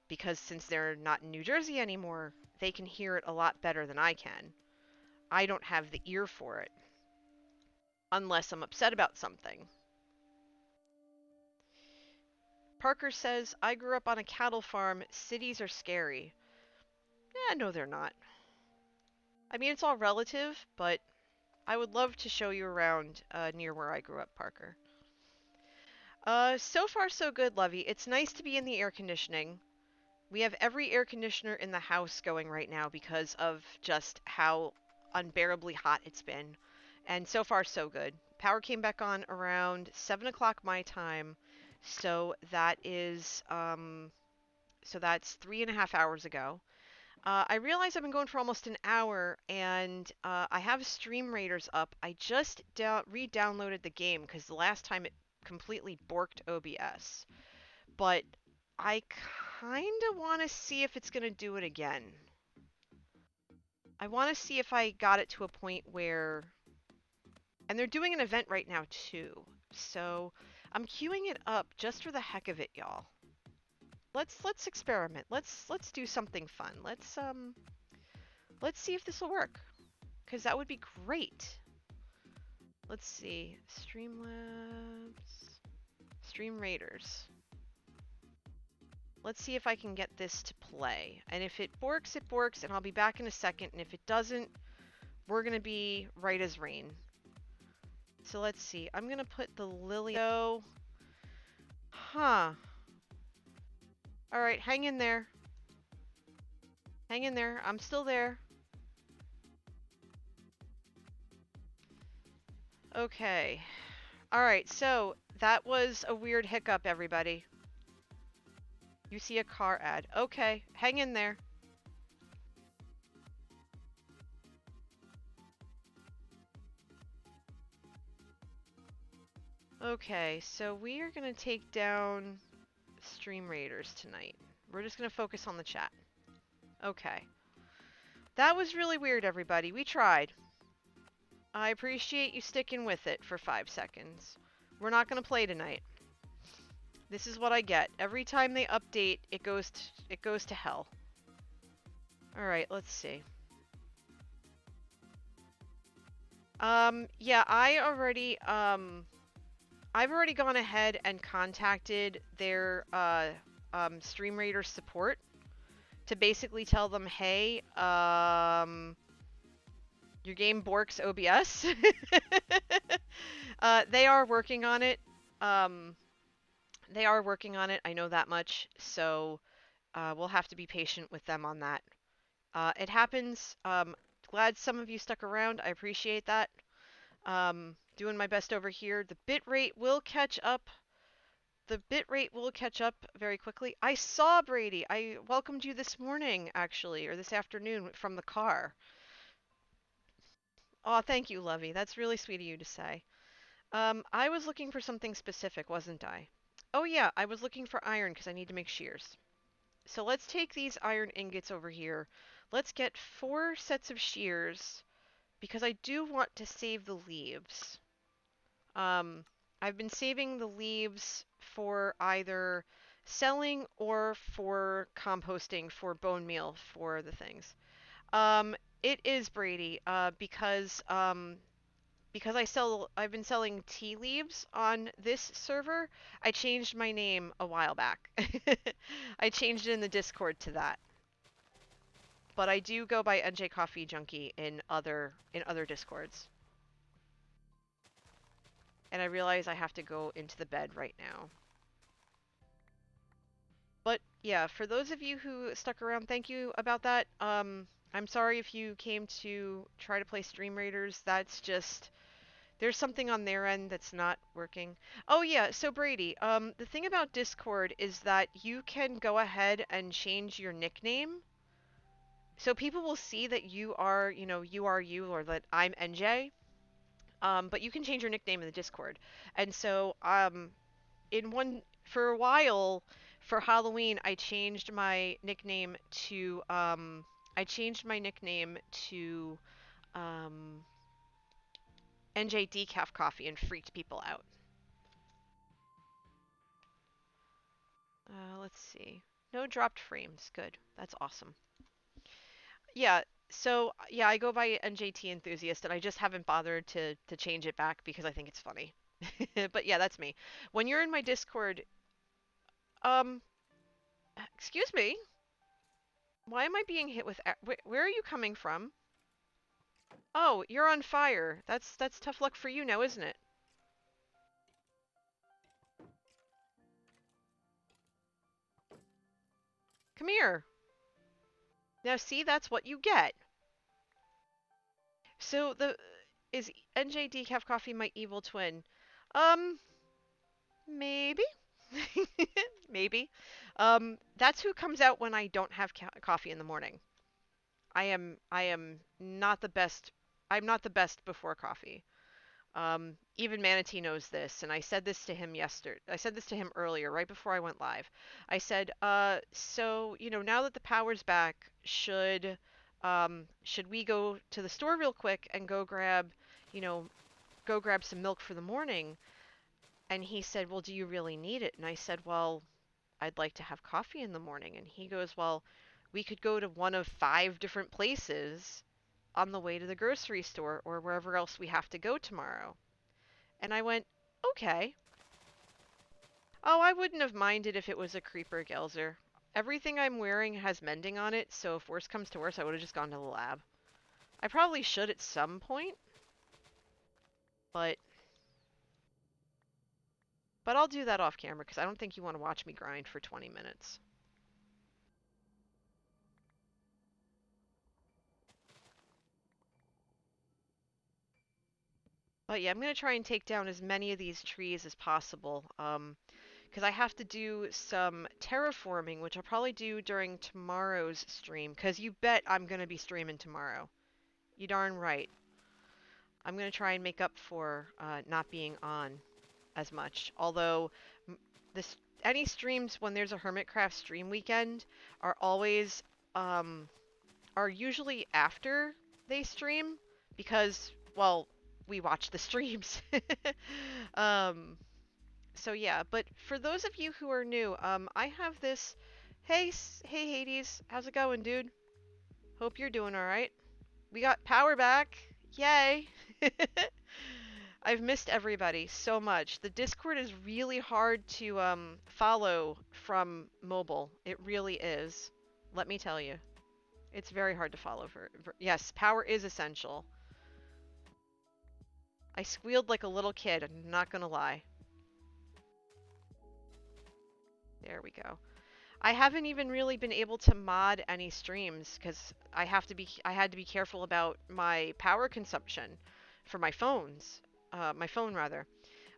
Because since they're not in New Jersey anymore, they can hear it a lot better than I can. I don't have the ear for it unless I'm upset about something. Parker says, I grew up on a cattle farm. Cities are scary. Yeah, no, they're not. I mean, it's all relative, but I would love to show you around near where I grew up, Parker. So far so good, Lovey. It's nice to be in the air conditioning. We have every air conditioner in the house going right now because of just how unbearably hot it's been. And so far so good. Power came back on around 7 o'clock my time. So that's 3.5 hours ago. I realize I've been going for almost an hour, and I have Stream Raiders up. I just re-downloaded the game because the last time it completely borked OBS. But I kind of want to see if it's going to do it again. I want to see if I got it to a point where... And they're doing an event right now, too. So I'm queuing it up just for the heck of it, y'all. Let's experiment. Let's do something fun. Let's see if this will work, because that would be great. Let's see. Streamlabs. Stream Raiders. Let's see if I can get this to play. And if it works, it works, and I'll be back in a second. And if it doesn't, we're going to be right as rain. So let's see. I'm going to put the Lilio. Huh. Alright, hang in there. Hang in there. I'm still there. Okay. Alright, so That was a weird hiccup, everybody. You see a car ad. Okay, hang in there. Okay, so we are gonna take down Stream Raiders tonight. We're just gonna focus on the chat. Okay. That was really weird, everybody. We tried. I appreciate you sticking with it for 5 seconds. We're not gonna play tonight. This is what I get. Every time they update, it goes to hell. All right, let's see. Yeah, I've already gone ahead and contacted their Stream Raider support to basically tell them, hey, your game borks OBS. They are working on it. They are working on it. I know that much. So we'll have to be patient with them on that. It happens. Glad some of you stuck around. I appreciate that. Doing my best over here. The bitrate will catch up. The bitrate will catch up very quickly. I saw Brady. I welcomed you this morning, actually, or this afternoon from the car. Oh, thank you, Lovey. That's really sweet of you to say. I was looking for something specific, wasn't I? Oh yeah, I was looking for iron because I need to make shears. So let's take these iron ingots over here. Let's get 4 sets of shears because I do want to save the leaves. I've been saving the leaves for either selling or for composting for bone meal for the things. It is Brady, because I've been selling tea leaves on this server. I changed my name a while back. I changed it in the Discord to that. But I do go by NJ Coffee Junkie in other Discords. And I realize I have to go into the bed right now. But yeah, for those of you who stuck around, thank you about that. I'm sorry if you came to try to play Stream Raiders. That's just there's something on their end that's not working. Oh yeah, so Brady, the thing about Discord is that you can go ahead and change your nickname. So people will see that you are, you are you, or that I'm NJ. But you can change your nickname in the Discord. And so, for a while, for Halloween, I changed my nickname to, um, NJ Decaf Coffee and freaked people out. Let's see. No dropped frames. Good. That's awesome. Yeah. So yeah, I go by NJT Enthusiast, and I just haven't bothered to change it back because I think it's funny. But yeah, that's me. When you're in my Discord, um, excuse me, why am I being hit with? Where are you coming from? Oh, you're on fire. That's tough luck for you now, isn't it? Come here. Now see, that's what you get. So the is NJ Decaf Coffee my evil twin? Um, maybe. Maybe. That's who comes out when I don't have coffee in the morning. I am not the best. I'm not the best before coffee. Even Manatee knows this, and I said this to him yesterday. I said this to him earlier, right before I went live. I said, so now that the power's back, should we go to the store real quick and you know, go grab some milk for the morning? And he said, well, do you really need it? And I said, well, I'd like to have coffee in the morning. And he goes, well, we could go to one of 5 different places on the way to the grocery store or wherever else we have to go tomorrow. And I went, okay. Oh, I wouldn't have minded if it was a creeper Gelzer. Everything I'm wearing has mending on it, so if worse comes to worse, I would have just gone to the lab. I probably should at some point, but I'll do that off camera because I don't think you want to watch me grind for 20 minutes. But yeah, I'm gonna try and take down as many of these trees as possible. Because I have to do some terraforming, which I'll probably do during tomorrow's stream. Because you bet I'm gonna be streaming tomorrow. You darn right. I'm gonna try and make up for not being on as much. Although this any streams when there's a Hermitcraft stream weekend are always um are usually after they stream because well we watch the streams. um so yeah, but for those of you who are new, I have this. Hey Hades, how's it going, dude? Hope you're doing all right. We got power back. Yay. I've missed everybody so much. The Discord is really hard to follow from mobile. It really is. Let me tell you. It's very hard to follow for yes, power is essential. I squealed like a little kid, I'm not gonna lie. There we go. I haven't even really been able to mod any streams because I had to be careful about my power consumption for my phones. My phone rather.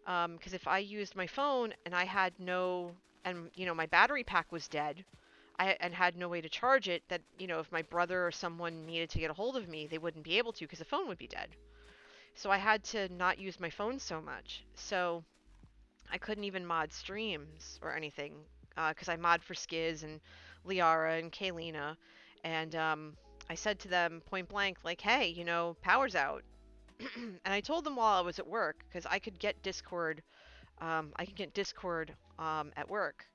Because if I used my phone and I had no, and you know, my battery pack was dead, and had no way to charge it, that, you know, if my brother or someone needed to get a hold of me, they wouldn't be able to because the phone would be dead. So I had to not use my phone so much. So I couldn't even mod streams or anything because I mod for Skiz and Liara and Kaylina. And I said to them point blank, like, hey, you know, power's out. And I told them while I was at work because I could get Discord. I can get Discord at work.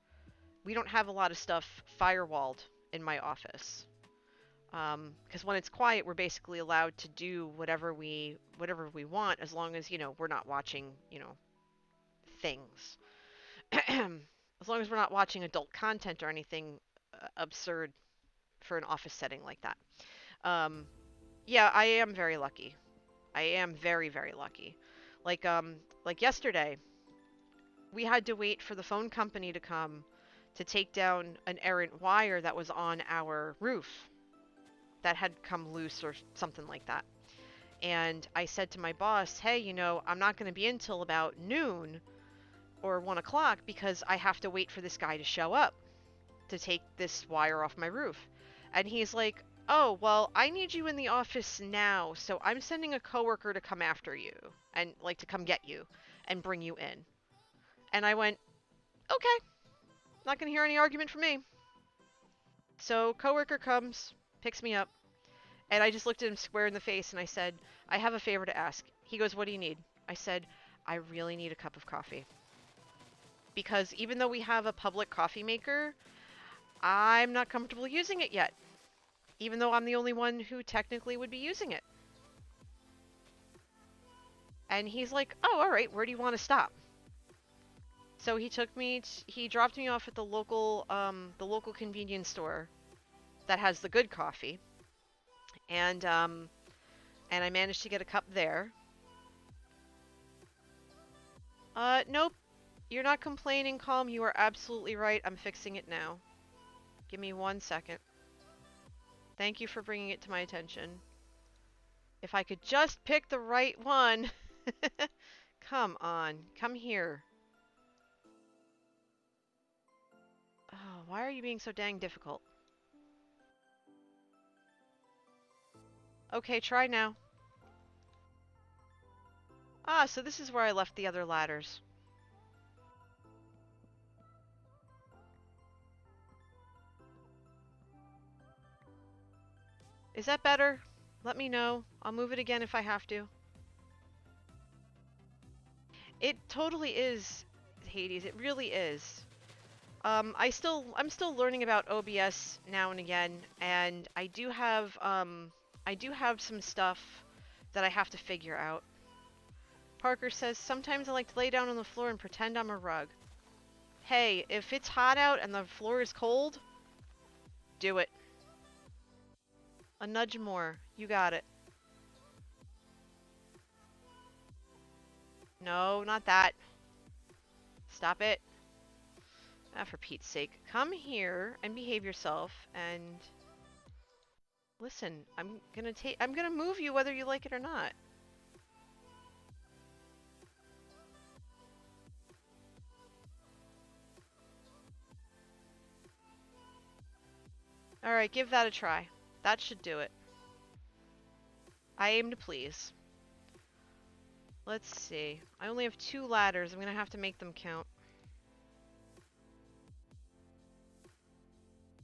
We don't have a lot of stuff firewalled in my office. Because when it's quiet, we're basically allowed to do whatever we want as long as, you know, we're not watching, you know, things. As long as we're not watching adult content or anything absurd for an office setting like that. Um, yeah, I am very lucky. I am very, very lucky. Like like yesterday, we had to wait for the phone company to come to take down an errant wire that was on our roof that had come loose or something like that. And I said to my boss, hey, you know, I'm not going to be in till about noon or 1 o'clock because I have to wait for this guy to show up to take this wire off my roof. And he's like, oh, well, I need you in the office now, so I'm sending a coworker to come after you and like to come get you and bring you in. And I went, okay, not going to hear any argument from me. So coworker comes, picks me up, and I just looked at him square in the face and I said, I have a favor to ask. He goes, what do you need? I said, I really need a cup of coffee. Because even though we have a public coffee maker, I'm not comfortable using it yet. Even though I'm the only one who technically would be using it. And he's like, oh, all right, where do you want to stop? So he dropped me off at the local convenience store that has the good coffee. And I managed to get a cup there. Nope. You're not complaining, Calm. You are absolutely right. I'm fixing it now. Give me 1 second. Thank you for bringing it to my attention. If I could just pick the right one. Come on. Come here. Oh, why are you being so dang difficult? Okay, try now. Ah, so this is where I left the other ladders. Is that better? Let me know. I'll move it again if I have to. It totally is, Hades. It really is. I'm still learning about OBS now and again, and I do have some stuff that I have to figure out. Parker says, sometimes I like to lay down on the floor and pretend I'm a rug. Hey, if it's hot out and the floor is cold, do it. A nudge more. You got it. No, not that. Stop it. Ah, for Pete's sake. Come here and behave yourself and listen. I'm gonna move you whether you like it or not. Alright, give that a try. That should do it. I aim to please. Let's see. I only have 2 ladders. I'm gonna have to make them count.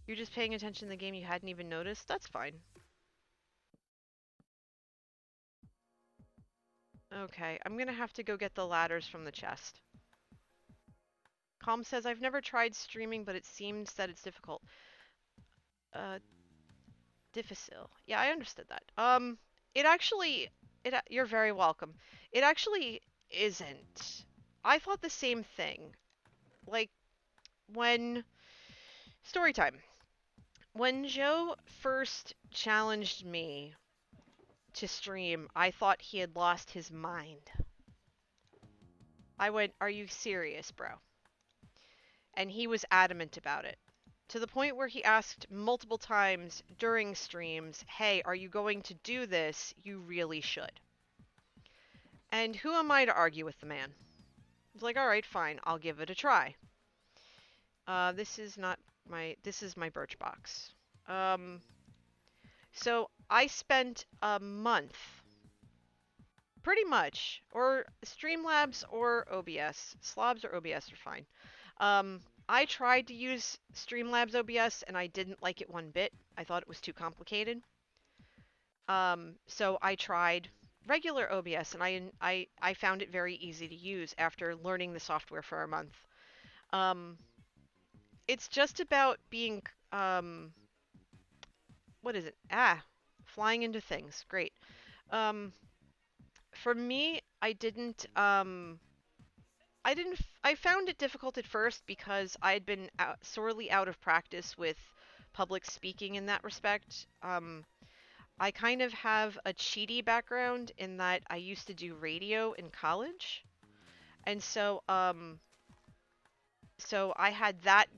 You're just paying attention to the game you hadn't even noticed? That's fine. Okay, I'm gonna have to go get the ladders from the chest. Calm says, I've never tried streaming, but it seems that it's difficult. Uh, difficile. Yeah, I understood that. It actually, you're very welcome. It actually isn't. I thought the same thing. Like, when, story time. When Joe first challenged me to stream, I thought he had lost his mind. I went, are you serious, bro? And he was adamant about it. To the point where he asked multiple times during streams, hey, are you going to do this? You really should. And who am I to argue with the man? He's like, alright, fine, I'll give it a try. This is my birch box. So I spent a month, pretty much, or Streamlabs or OBS. Slobs or OBS are fine. I tried to use Streamlabs OBS and I didn't like it one bit. I thought it was too complicated. So I tried regular OBS and I found it very easy to use after learning the software for a month. It's just about being, what is it? Flying into things. Great. For me, I found it difficult at first because I had been sorely out of practice with public speaking in that respect. I kind of have a cheaty background in that I used to do radio in college. And so I had that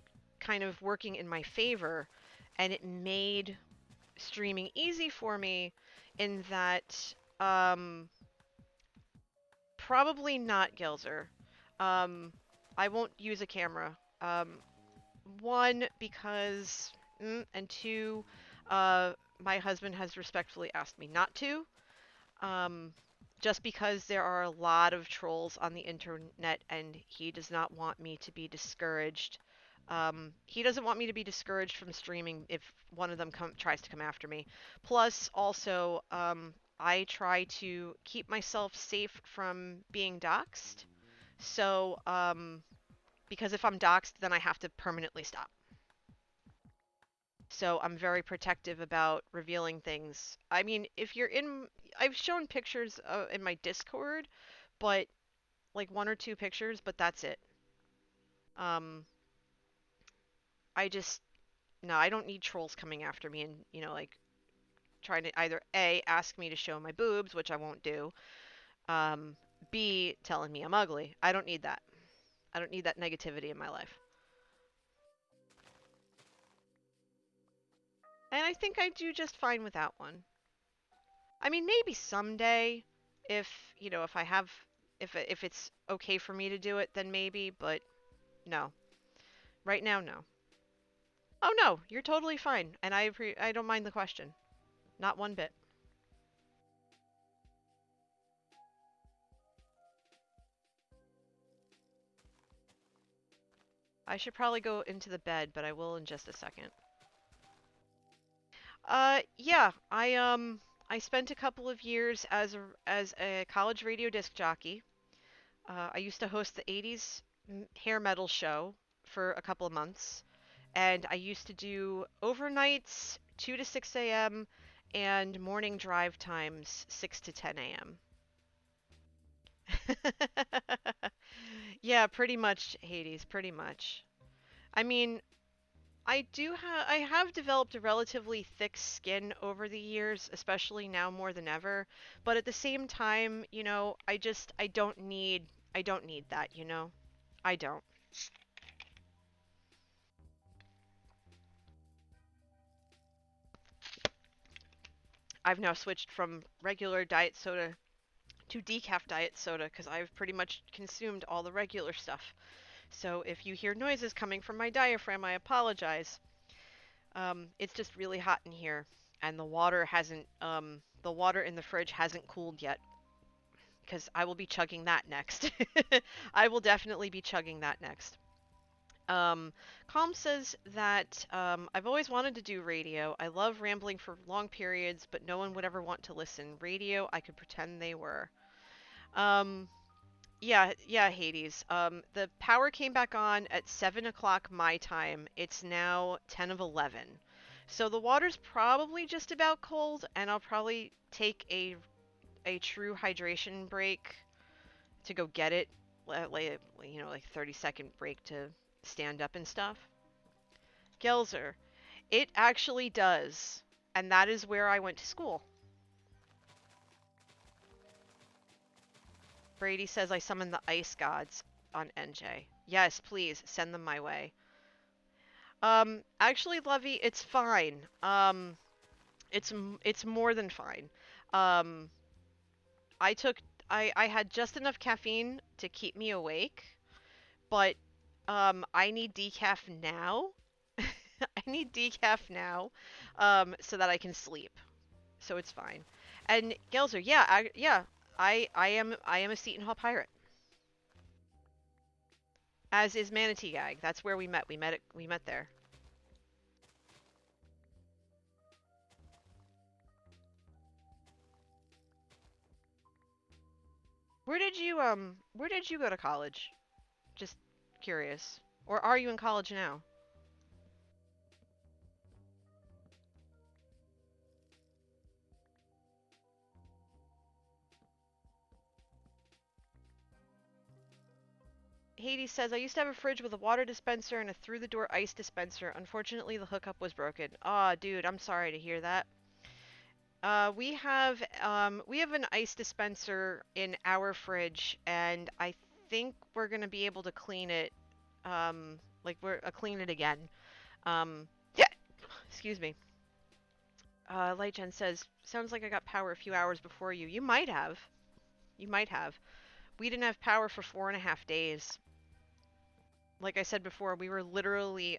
kind of working in my favor, and it made streaming easy for me in that, probably not Gilzer. I won't use a camera. One, because, and two, my husband has respectfully asked me not to. Um, just because there are a lot of trolls on the internet and he does not want me to be discouraged. He doesn't want me to be discouraged from streaming if one of them tries to come after me. Plus, also, I try to keep myself safe from being doxxed. So, because if I'm doxxed, then I have to permanently stop. So I'm very protective about revealing things. I mean, if you're in, I've shown pictures in my Discord, but like 1 or 2 pictures, but that's it. Um, I just, no, I don't need trolls coming after me and, like trying to either A, ask me to show my boobs, which I won't do, um, B, telling me I'm ugly. I don't need that. I don't need that negativity in my life. And I think I do just fine without one. I mean, maybe someday, if if I have, if it's okay for me to do it, then maybe. But no, right now, no. Oh no, you're totally fine, and I don't mind the question, not one bit. I should probably go into the bed, but I will in just a second. Yeah, I spent a couple of years as a college radio disc jockey. I used to host the 80s hair metal show for a couple of months. And I used to do overnights 2 to 6 a.m. and morning drive times 6 to 10 a.m. Yeah, pretty much, Hades, pretty much. I mean, I have developed a relatively thick skin over the years, especially now more than ever, but at the same time, I don't need that, you know? I don't. I've now switched from regular diet soda to decaf diet soda because I've pretty much consumed all the regular stuff. So if you hear noises coming from my diaphragm, I apologize. It's just really hot in here, and the water in the fridge hasn't cooled yet, because I will be chugging that next. I will definitely be chugging that next. Calm says that I've always wanted to do radio. I love rambling for long periods, but no one would ever want to listen. Radio, I could pretend they were. Um, yeah, Hades. The power came back on at 7 o'clock my time. It's now 10 of 11. So the water's probably just about cold, and I'll probably take a true hydration break to go get it, like 30-second break to stand up and stuff. Gelzer, it actually does, and that is where I went to school. Brady says I summon the ice gods on NJ. Yes, please send them my way. Actually, Lovey, it's fine. It's more than fine. Um, I took I had just enough caffeine to keep me awake, but I need decaf now. I need decaf now, so that I can sleep. So it's fine. And Gelzer, I am a Seton Hall pirate. As is Manatee Gag. That's where we met. We met there. Where did you go to college? Just curious. Or are you in college now? Hades says, I used to have a fridge with a water dispenser and a through the door ice dispenser. Unfortunately, the hookup was broken. Aw, dude, I'm sorry to hear that. We have an ice dispenser in our fridge, and I think we're gonna be able to clean it. Like we're clean it again. Yeah, excuse me. Lightgen says, sounds like I got power a few hours before you. You might have. You might have. We didn't have power for 4.5 days. Like I said before, we were literally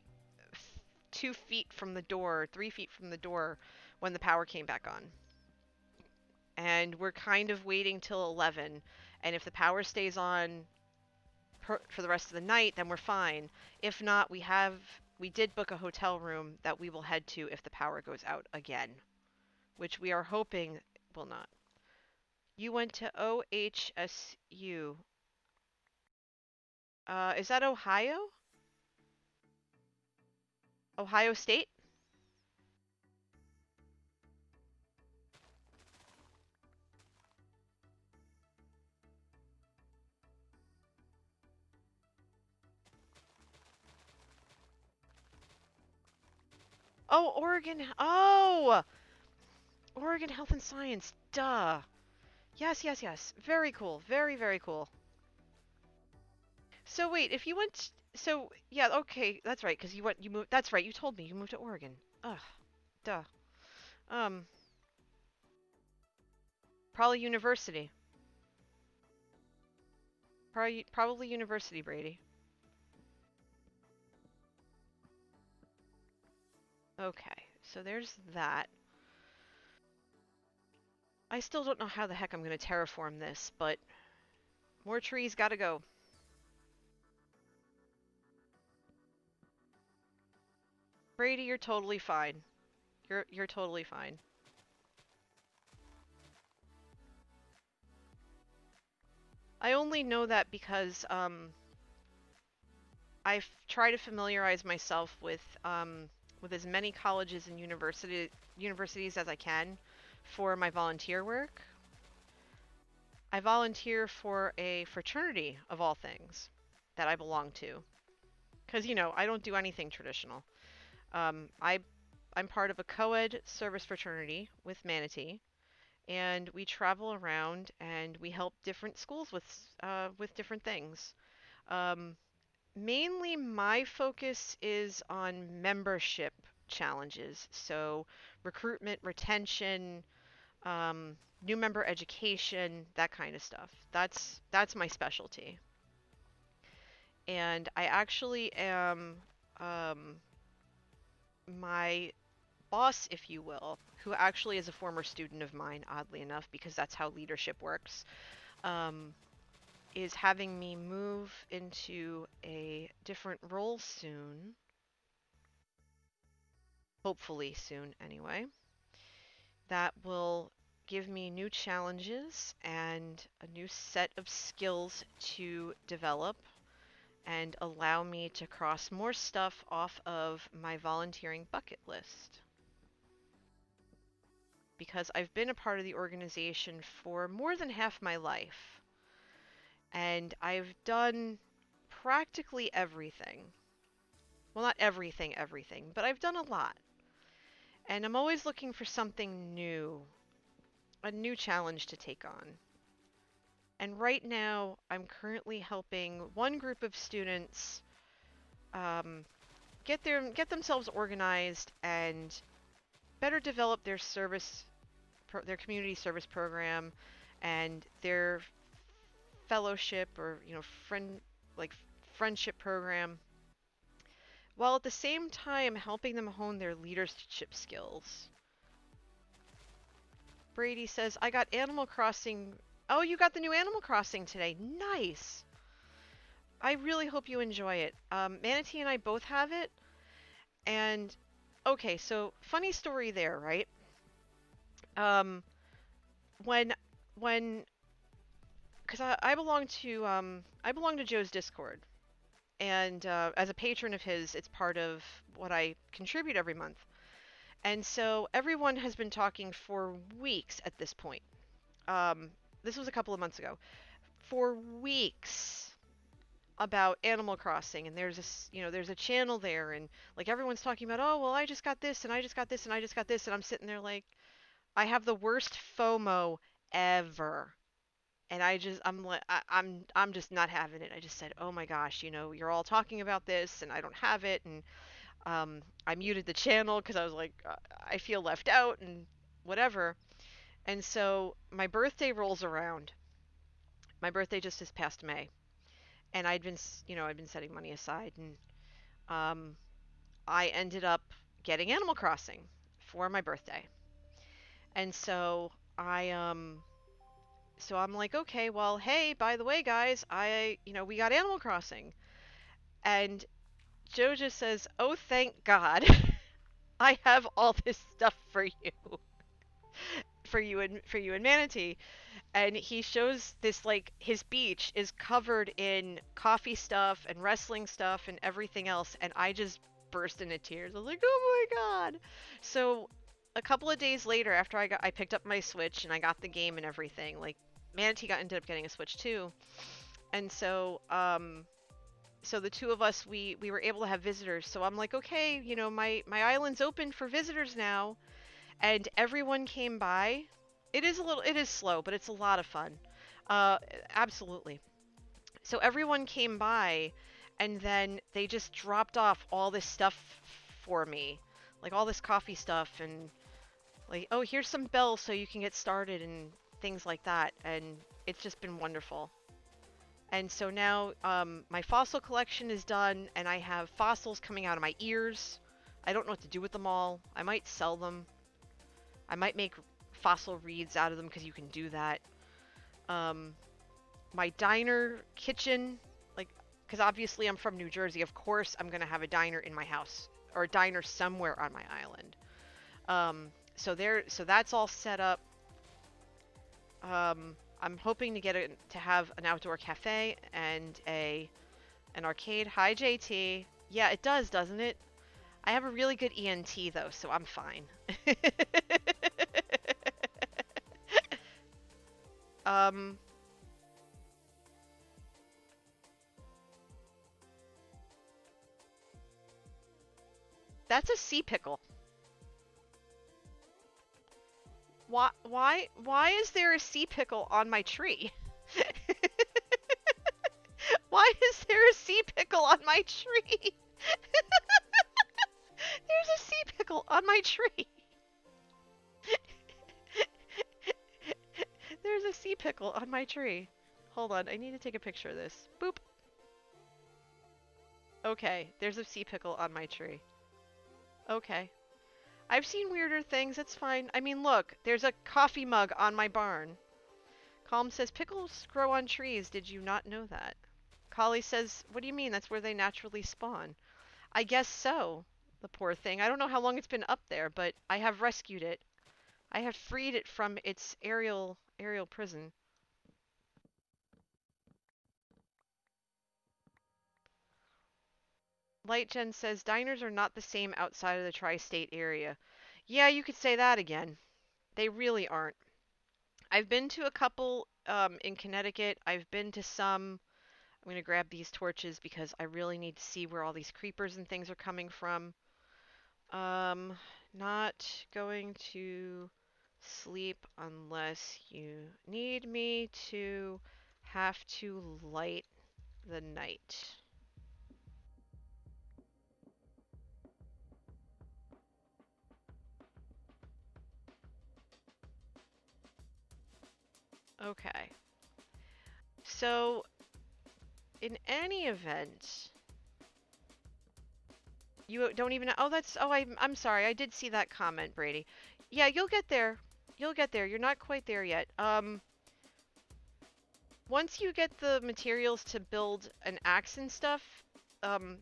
2 feet from the door, 3 feet from the door when the power came back on. And we're kind of waiting till 11. And if the power stays on for the rest of the night, then we're fine. If not, we did book a hotel room that we will head to if the power goes out again, which we are hoping will not. You went to OHSU. Is that Ohio? Ohio State? Oh, Oregon. Oh, Oregon Health and Science. Duh. Yes, yes, yes. Very cool. Very, very cool. So wait, if you went, so yeah, okay, that's right, because you moved. That's right, you told me you moved to Oregon. Ugh, duh. Um, probably university. Probably university, Brady. Okay, so there's that. I still don't know how the heck I'm gonna terraform this, but more trees gotta go. Brady, you're totally fine. You're totally fine. I only know that because I've tried to familiarize myself with as many colleges and universities as I can for my volunteer work. I volunteer for a fraternity of all things that I belong to. Because, I don't do anything traditional. Um, I, I'm part of a co-ed service fraternity with Manatee, and we travel around and we help different schools with different things. Um, Mainly, my focus is on membership challenges, so recruitment, retention, new member education, that kind of stuff. That's my specialty. And I actually am, um, my boss, if you will, who actually is a former student of mine, oddly enough, because that's how leadership works, um, is having me move into a different role soon. Hopefully soon, anyway. That will give me new challenges and a new set of skills to develop and allow me to cross more stuff off of my volunteering bucket list. Because I've been a part of the organization for more than half my life, and I've done practically everything. Well, not everything, everything, but I've done a lot. And I'm always looking for something new, a new challenge to take on. And right now, I'm currently helping one group of students um, get themselves organized and better develop their their community service program, and their fellowship or like friendship program, while at the same time helping them hone their leadership skills. Brady says, "I got Animal Crossing." Oh, you got the new Animal Crossing today. Nice. I really hope you enjoy it. Manatee and I both have it, and okay, so funny story there, right? Um, when when because I belong to Joe's Discord, and as a patron of his, it's part of what I contribute every month. And so everyone has been talking for weeks at this point. Um, this was a couple of months ago. For weeks about Animal Crossing, and there's a channel there, and like everyone's talking about, oh well, I just got this, and I just got this, and I just got this, and I'm sitting there like, I have the worst FOMO ever. And I'm just not having it. I just said, oh my gosh, you're all talking about this, and I don't have it, and I muted the channel because I was like, I feel left out and whatever. And so my birthday rolls around. My birthday just this past May, and I'd been setting money aside, and um, I ended up getting Animal Crossing for my birthday. And so I'm like, okay, well, hey, by the way, guys, we got Animal Crossing. And Joe just says, oh, thank God. I have all this stuff for you. For you and Manatee. And he shows this, like, his beach is covered in coffee stuff and wrestling stuff and everything else, and I just burst into tears. I was like, oh my God. So a couple of days later, after I picked up my Switch and I got the game and everything, like, Manatee ended up getting a Switch too. And so the two of us, we were able to have visitors. So I'm like, okay, my island's open for visitors now, and everyone came by. It is slow, but it's a lot of fun. Uh, Absolutely. So everyone came by, and then they just dropped off all this stuff for me, like all this coffee stuff, and like, oh, here's some bells so you can get started and things like that. And it's just been wonderful. And so now my fossil collection is done, and I have fossils coming out of my ears. I don't know what to do with them all. I might sell them. I might make fossil reeds out of them because you can do that. Um, my diner kitchen, like, because obviously I'm from New Jersey. Of course, I'm gonna have a diner in my house or a diner somewhere on my island. So that's all set up. I'm hoping to have an outdoor cafe and an arcade. Hi, JT. Yeah, it does, doesn't it? I have a really good ENT though, so I'm fine. um, that's a sea pickle. Why is there a sea pickle on my tree? Why is there a sea pickle on my tree? There's a sea pickle on my tree. There's a sea pickle on my tree. Hold on, I need to take a picture of this. Boop. Okay, there's a sea pickle on my tree. Okay. I've seen weirder things. It's fine. I mean, look, there's a coffee mug on my barn. Calm says pickles grow on trees. Did you not know that? Kali says, what do you mean? That's where they naturally spawn. I guess so. The poor thing. I don't know how long it's been up there, but I have rescued it. I have freed it from its aerial prison. Lightgen says diners are not the same outside of the tri-state area. Yeah, you could say that again. They really aren't. I've been to a couple in Connecticut. I've been to some. I'm going to grab these torches because I really need to see where all these creepers and things are coming from. Um, Not going to sleep unless you need me to have to light the night. Okay. So, in any event, you don't even. Oh, that's. Oh, I'm sorry. I did see that comment, Brady. Yeah, you'll get there. You'll get there. You're not quite there yet. Once you get the materials to build an axe and stuff,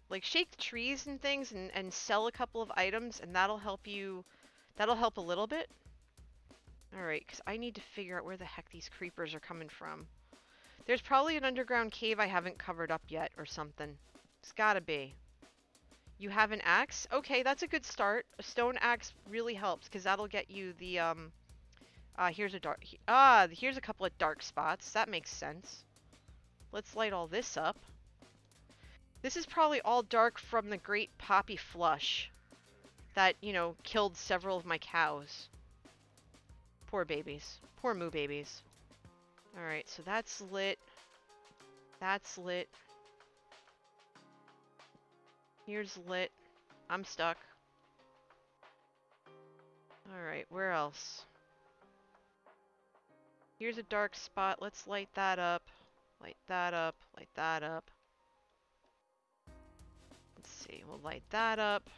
like shake the trees and things and sell a couple of items, and that'll help you. That'll help a little bit. Alright, because I need to figure out where the heck these creepers are coming from. There's probably an underground cave I haven't covered up yet or something. It's gotta be. You have an axe? Okay, that's a good start. A stone axe really helps, because that'll get you the, here's a here's a couple of dark spots. That makes sense. Let's light all this up. This is probably all dark from the Great Poppy Flush that, killed several of my cows. Poor babies. Poor moo babies. Alright, so that's lit. That's lit. Here's lit. I'm stuck. Alright, where else? Here's a dark spot. Let's light that up. Light that up. Light that up. Let's see. We'll light that up.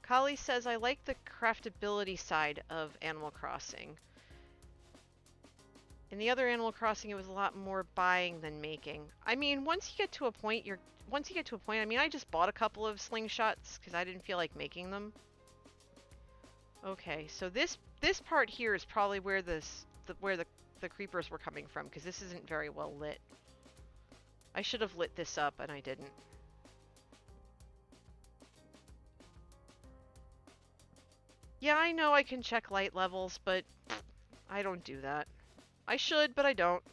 Kali says, I like the craftability side of Animal Crossing. In the other Animal Crossing, it was a lot more buying than making. I mean, once you get to a point, I mean, I just bought a couple of slingshots because I didn't feel like making them. Okay, so this part here is probably where the creepers were coming from, because this isn't very well lit. I should have lit this up, and I didn't. Yeah, I know I can check light levels, but I don't do that. I should, but I don't.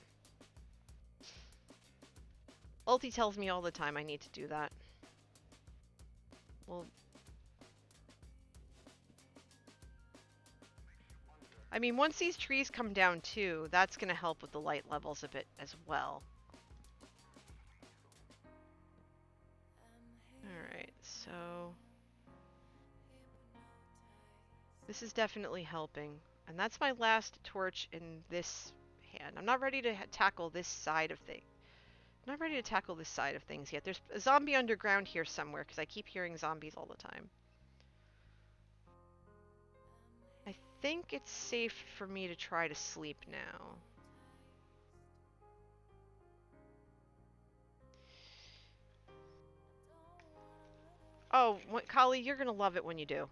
Ulti tells me all the time I need to do that. Well, I mean, once these trees come down too, that's going to help with the light levels a bit as well. Alright, so... this is definitely helping. And that's my last torch in this hand. I'm not ready to tackle this side of things. I'm not ready to tackle this side of things yet. There's a zombie underground here somewhere, because I keep hearing zombies all the time. I think it's safe for me to try to sleep now. Oh, Kali, you're gonna love it when you do.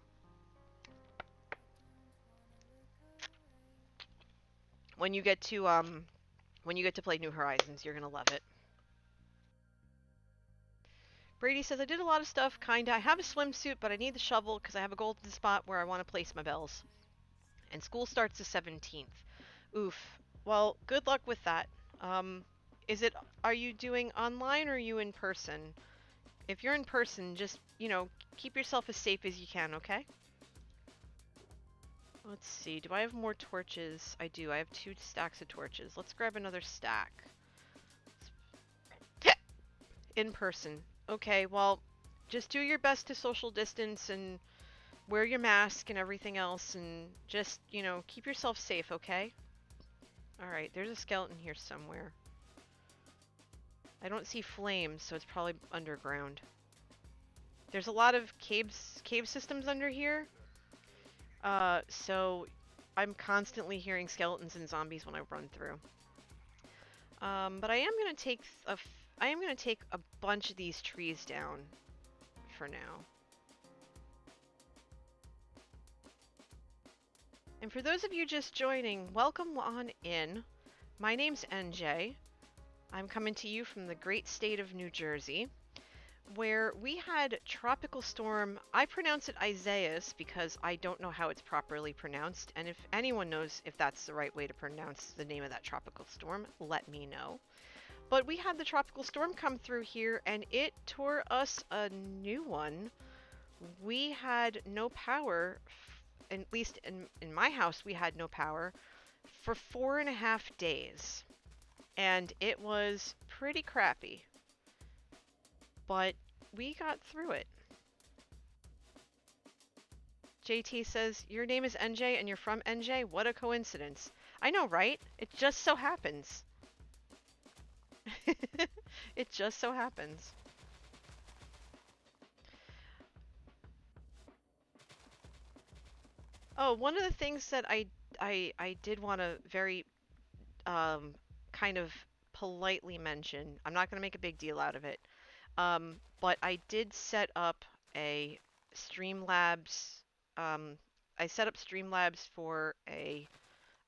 When you get to play New Horizons, you're gonna love it. Brady says, I did a lot of stuff, kinda. I have a swimsuit, but I need the shovel because I have a golden spot where I want to place my bells. And school starts the 17th. Oof. Well, good luck with that. Um, are you doing online or are you in person? If you're in person, just, keep yourself as safe as you can, okay? Let's see, do I have more torches? I do, I have 2 stacks of torches. Let's grab another stack. In person. Okay, well, just do your best to social distance and wear your mask and everything else and just, keep yourself safe, okay? Alright, there's a skeleton here somewhere. I don't see flames, so it's probably underground. There's a lot of cave systems under here. So I'm constantly hearing skeletons and zombies when I run through. But I am gonna take a bunch of these trees down for now. And for those of you just joining, welcome on in. My name's NJ. I'm coming to you from the great state of New Jersey, where we had tropical storm. I pronounce it Isaias because I don't know how it's properly pronounced, and if anyone knows if that's the right way to pronounce the name of that tropical storm, let me know. But we had the tropical storm come through here, and it tore us a new one. We had no power, at least in my house, we had no power for 4.5 days. And it was pretty crappy. But we got through it. JT says, your name is NJ and you're from NJ? What a coincidence. I know, right? It just so happens. It just so happens. Oh, one of the things that I did want to very um, kind of politely mention, I'm not going to make a big deal out of it, but I did set up a Streamlabs, um, I set up Streamlabs for a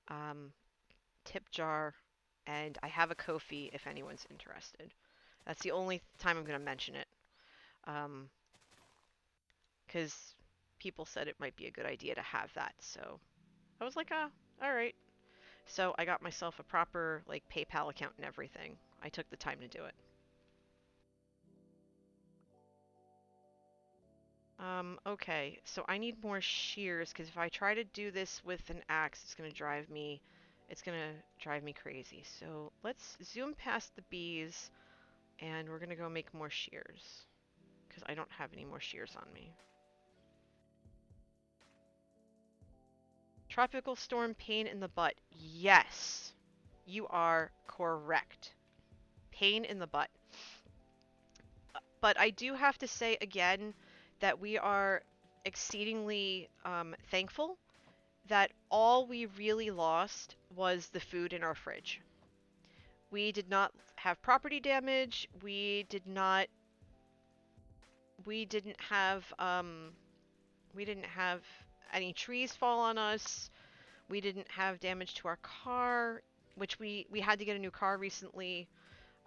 um, tip jar, and I have a Ko-fi if anyone's interested. That's the only time I'm going to mention it, because people said it might be a good idea to have that, so I was like, ah, all right. So I got myself a proper like PayPal account and everything. I took the time to do it. Okay, so I need more shears because if I try to do this with an axe, it's gonna drive me crazy. So let's zoom past the bees and we're gonna go make more shears because I don't have any more shears on me. Tropical storm pain in the butt. Yes, you are correct. Pain in the butt. But I do have to say again that we are exceedingly thankful that all we really lost was the food in our fridge. We did not have property damage. We didn't have we didn't have any trees fall on us. We didn't have damage to our car, which we had to get a new car recently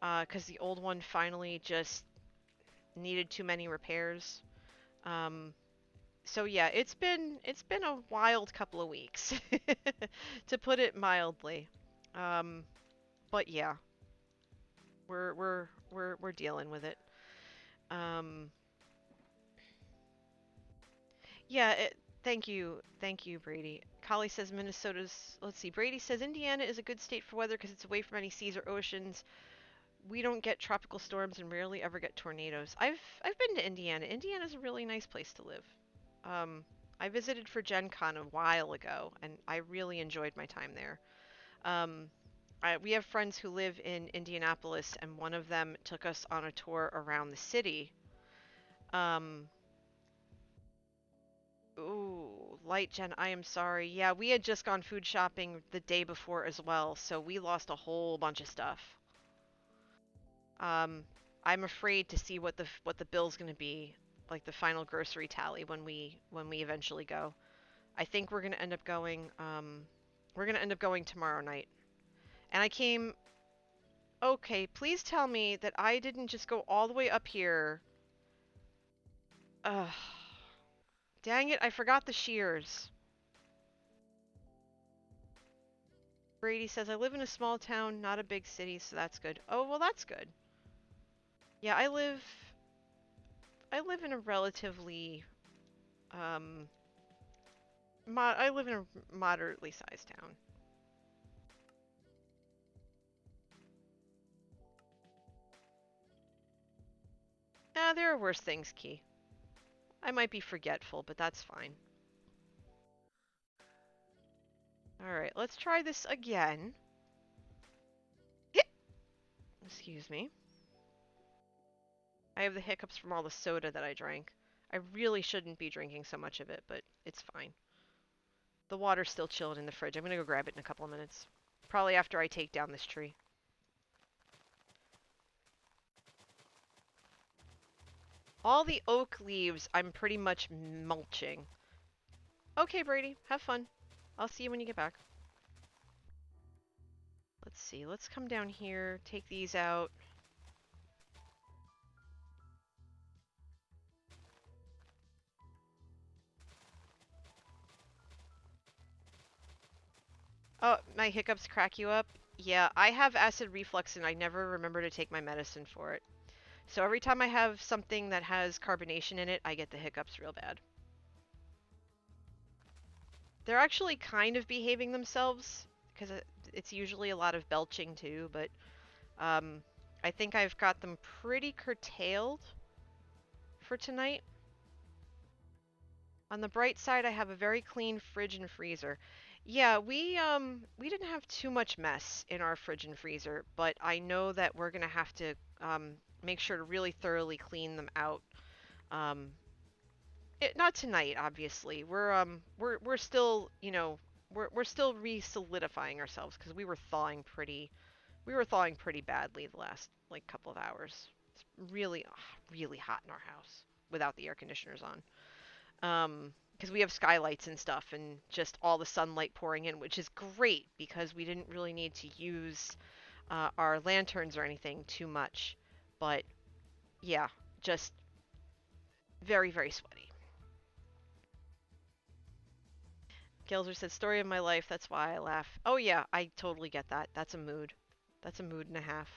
because the old one finally just needed too many repairs. Um, so yeah, it's been a wild couple of weeks, to put it mildly. Um, but yeah, we're dealing with it. Um, yeah, thank you, Brady. Kali says Minnesota's. Let's see. Brady says Indiana is a good state for weather because it's away from any seas or oceans. We don't get tropical storms and rarely ever get tornadoes. I've been to Indiana. Indiana's a really nice place to live. Um, I visited for Gen Con a while ago, and I really enjoyed my time there. Um, we have friends who live in Indianapolis, and one of them took us on a tour around the city. Um, ooh, Light Gen, I am sorry. Yeah, we had just gone food shopping the day before as well, so we lost a whole bunch of stuff. Um, I'm afraid to see what the bill's going to be, like the final grocery tally when we eventually go. I think we're gonna end up going tomorrow night. And I came. Okay, please tell me that I didn't just go all the way up here. Ugh. Dang it, I forgot the shears. Brady says, I live in a small town, not a big city, so that's good. Oh, well, that's good. Yeah, I live in a relatively, um, I live in a moderately sized town. There are worse things, Key. I might be forgetful, but that's fine. Alright, let's try this again. Excuse me. I have the hiccups from all the soda that I drank. I really shouldn't be drinking so much of it, but it's fine. The water's still chilling in the fridge. I'm gonna go grab it in a couple of minutes. Probably after I take down this tree. All the oak leaves I'm pretty much mulching. Okay, Brady, have fun. I'll see you when you get back. Let's see, let's come down here, take these out. Oh, my hiccups crack you up? Yeah, I have acid reflux and I never remember to take my medicine for it. So every time I have something that has carbonation in it, I get the hiccups real bad. They're actually kind of behaving themselves because it's usually a lot of belching too, but um, I think I've got them pretty curtailed for tonight. On the bright side, I have a very clean fridge and freezer. Yeah, we didn't have too much mess in our fridge and freezer, but I know that we're gonna have to make sure to really thoroughly clean them out. Um, not tonight, obviously. We're still, we're still re-solidifying ourselves because we were thawing pretty badly the last like couple of hours. It's really really hot in our house without the air conditioners on. Because we have skylights and stuff and just all the sunlight pouring in, which is great because we didn't really need to use our lanterns or anything too much. But yeah, just very, very sweaty. Gilzer said, story of my life, that's why I laugh. Oh yeah, I totally get that. That's a mood. That's a mood and a half.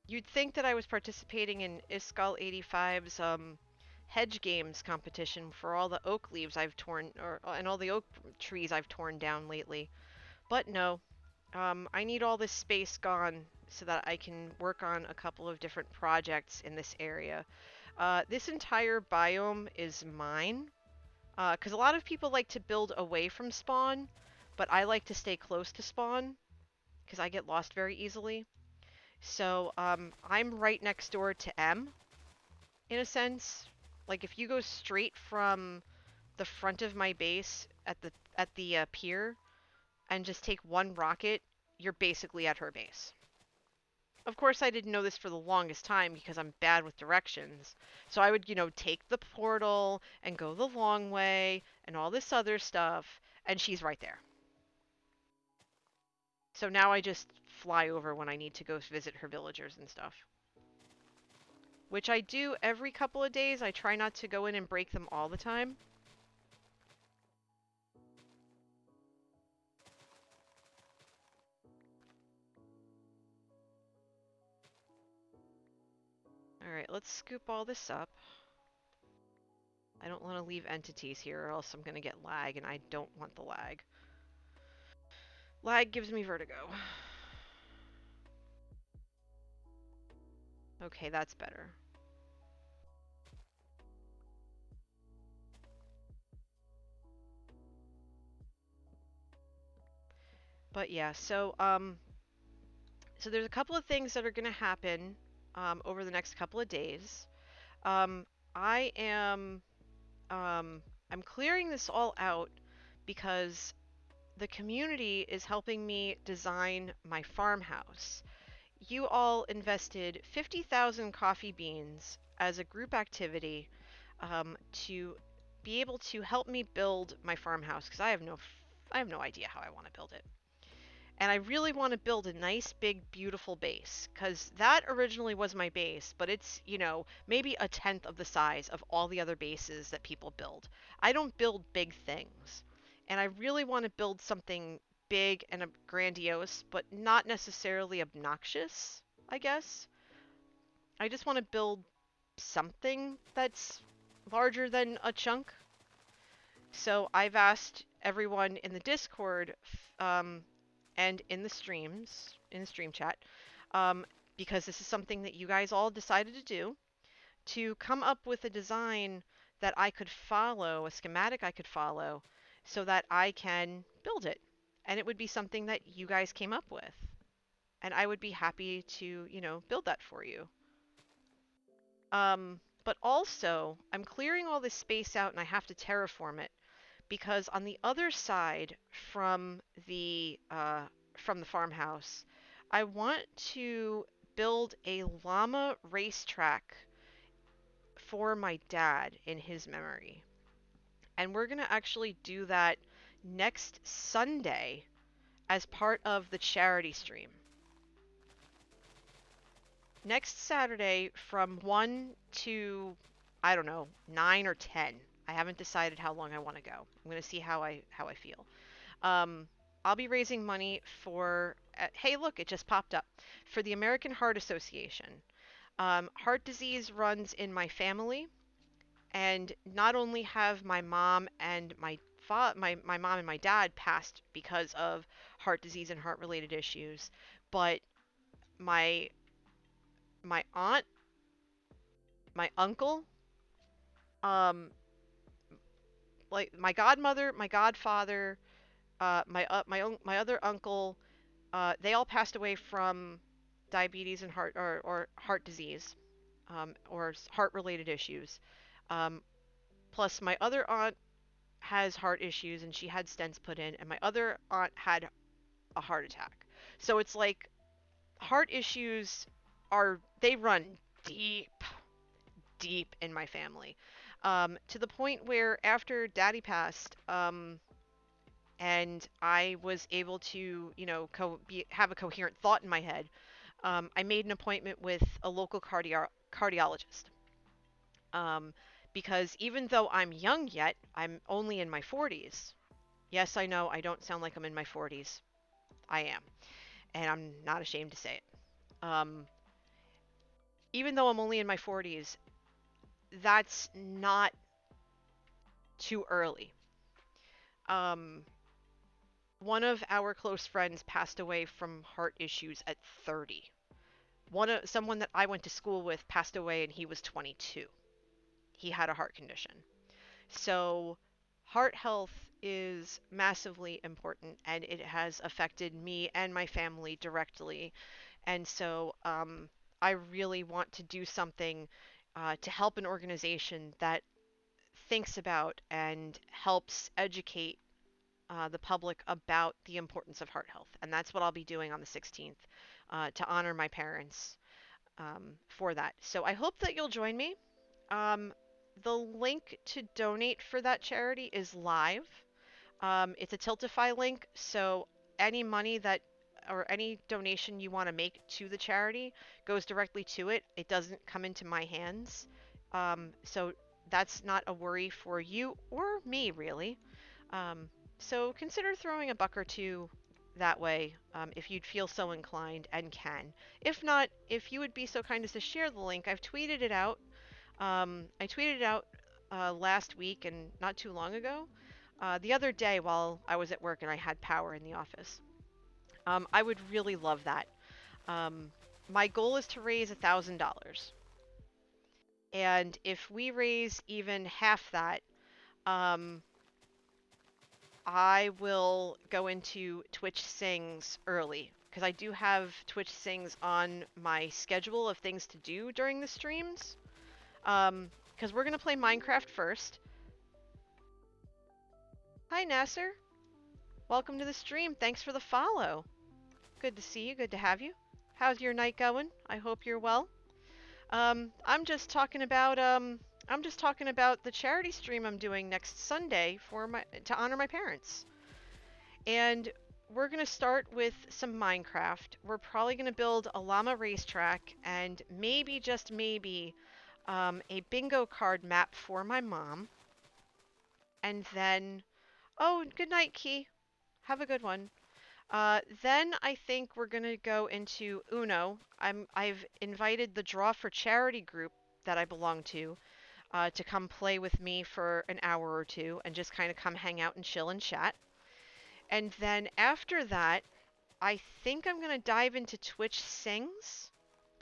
You'd think that I was participating in Iskal 85's hedge games competition for all the oak leaves I've torn, or and all the oak trees I've torn down lately. But no, I need all this space gone so that I can work on a couple of different projects in this area. This entire biome is mine, because a lot of people like to build away from spawn, but I like to stay close to spawn because I get lost very easily. So I'm right next door to M, in a sense. Like if you go straight from the front of my base at the pier and just take one rocket, you're basically at her base. Of course, I didn't know this for the longest time because I'm bad with directions. So I would, take the portal and go the long way and all this other stuff, and she's right there. So now I just fly over when I need to go visit her villagers and stuff. Which I do every couple of days. I try not to go in and break them all the time. Alright, let's scoop all this up. I don't want to leave entities here or else I'm going to get lag, and I don't want the lag. Lag gives me vertigo. Okay, that's better. But yeah, so there's a couple of things that are going to happen over the next couple of days. Um, I am I'm clearing this all out because the community is helping me design my farmhouse. You all invested 50,000 coffee beans as a group activity to be able to help me build my farmhouse because I have no idea how I want to build it. And I really want to build a nice, big, beautiful base because that originally was my base, but it's, maybe a tenth of the size of all the other bases that people build. I don't build big things. And I really want to build something big and grandiose, but not necessarily obnoxious, I guess. I just want to build something that's larger than a chunk. So I've asked everyone in the Discord and in the stream chat, um, because this is something that you guys all decided to do, to come up with a design that I could follow, a schematic I could follow, so that I can build it. And it would be something that you guys came up with. And I would be happy to, build that for you. But also, I'm clearing all this space out and I have to terraform it because on the other side the from the farmhouse, I want to build a llama racetrack for my dad in his memory. And we're going to actually do that next Sunday as part of the charity stream. Next Saturday from 1 to, I don't know, 9 or 10. I haven't decided how long I want to go. I'm going to see how I feel. Um, I'll be raising money for, hey, look, it just popped up, for the American Heart Association. Heart disease runs in my family, and not only have my mom and my mom and my dad passed because of heart disease and heart related issues, but my my aunt, my uncle, um, like my godmother, my godfather, my other uncle, they all passed away from diabetes and or heart disease, or heart related issues. Um, Plus, my other aunt has heart issues and she had stents put in, and my other aunt had a heart attack. So it's like heart issues they run deep, deep in my family. To the point where after Daddy passed, and I was able to, have a coherent thought in my head, I made an appointment with a local cardiologist. Um, because even though I'm young yet, I'm only in my 40s. Yes, I know I don't sound like I'm in my 40s. I am, and I'm not ashamed to say it. Even though I'm only in my 40s, that's not too early. Um, One of our close friends passed away from heart issues at 30. Someone that I went to school with passed away and he was 22. He had a heart condition. So, heart health is massively important and it has affected me and my family directly. And so, I really want to do something to help an organization that thinks about and helps educate the public about the importance of heart health. And that's what I'll be doing on the 16th to honor my parents for that. So I hope that you'll join me. Um, the link to donate for that charity is live. It's a Tiltify link, so any money that or any donation you want to make to the charity goes directly to it. It doesn't come into my hands. So that's not a worry for you or me, really. Um, so consider throwing a buck or two that way, if you'd feel so inclined and can. If not, if you would be so kind as to share the link, I've tweeted it out. I tweeted it out last week and not too long ago. The other day while I was at work and I had power in the office. I would really love that. Um, my goal is to raise $1,000. And if we raise even half that, um, I will go into Twitch Sings early because I do have Twitch Sings on my schedule of things to do during the streams. Because we're gonna play Minecraft first. Hi Nasser, welcome to the stream. Thanks for the follow. Good to see you. Good to have you. How's your night going? I hope you're well. I'm just talking about the charity stream I'm doing next Sunday to honor my parents. And we're going to start with some Minecraft. We're probably going to build a llama racetrack and maybe, just maybe, a bingo card map for my mom. And then, oh, good night, Key. Have a good one. Then I think we're going to go into Uno. I've invited the Draw for Charity group that I belong to come play with me for an hour or two and just kind of come hang out and chill and chat. And then after that, I think I'm going to dive into Twitch Sings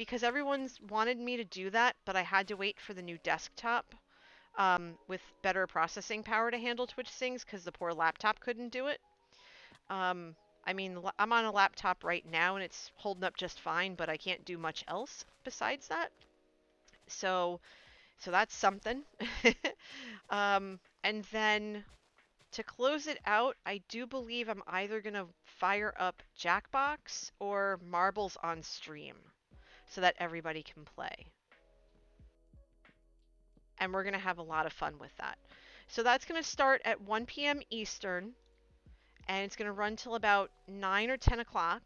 because everyone's wanted me to do that, but I had to wait for the new desktop with better processing power to handle Twitch things because the poor laptop couldn't do it. Um, I mean, I'm on a laptop right now and it's holding up just fine, but I can't do much else besides that. So, so that's something. And then to close it out, I do believe I'm either gonna fire up Jackbox or Marbles on stream so that everybody can play. And we're gonna have a lot of fun with that. So that's gonna start at 1 p.m. Eastern, and it's gonna run till about 9 or 10 o'clock.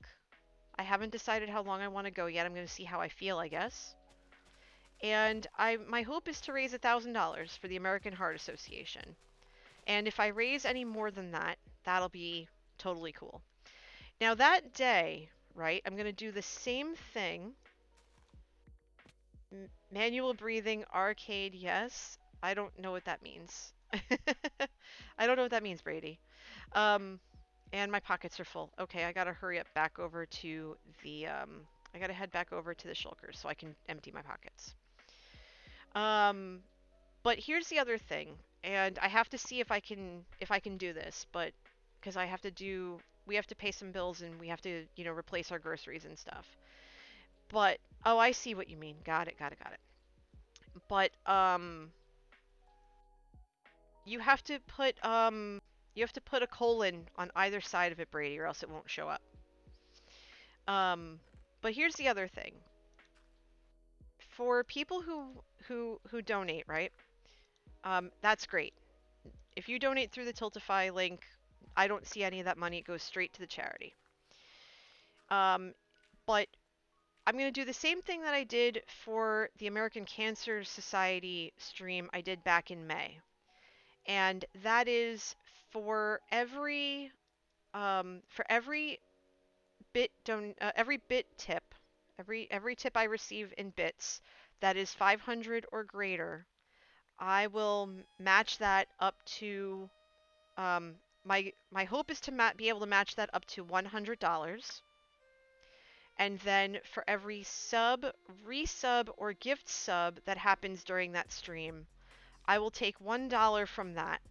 I haven't decided how long I want to go yet. I'm gonna see how I feel, I guess. And my hope is to raise $1,000 for the American Heart Association. And if I raise any more than that, that'll be totally cool. Now that day, right, I'm going to do the same thing. Manual breathing, arcade, yes. I don't know what that means. I don't know what that means, Brady. Um, and my pockets are full. Okay, I gotta hurry up back over to the, I gotta head back over to the shulkers so I can empty my pockets. Um, but here's the other thing, and I have to see if I can do this, but because I have to do we have to pay some bills and we have to, replace our groceries and stuff. But oh, I see what you mean. Got it, got it, got it. But you have to put a colon on either side of it, Brady, or else it won't show up. Um but here's the other thing. For people who donate, right? That's great. If you donate through the Tiltify link, I don't see any of that money. It goes straight to the charity. Um, but I'm going to do the same thing that I did for the American Cancer Society stream I did back in May. And that is for every every bit tip, every tip I receive in bits that is 500 or greater, I will match that up to my hope is to be able to match that up to $100. And then for every sub, resub, or gift sub that happens during that stream, I will take $1 from that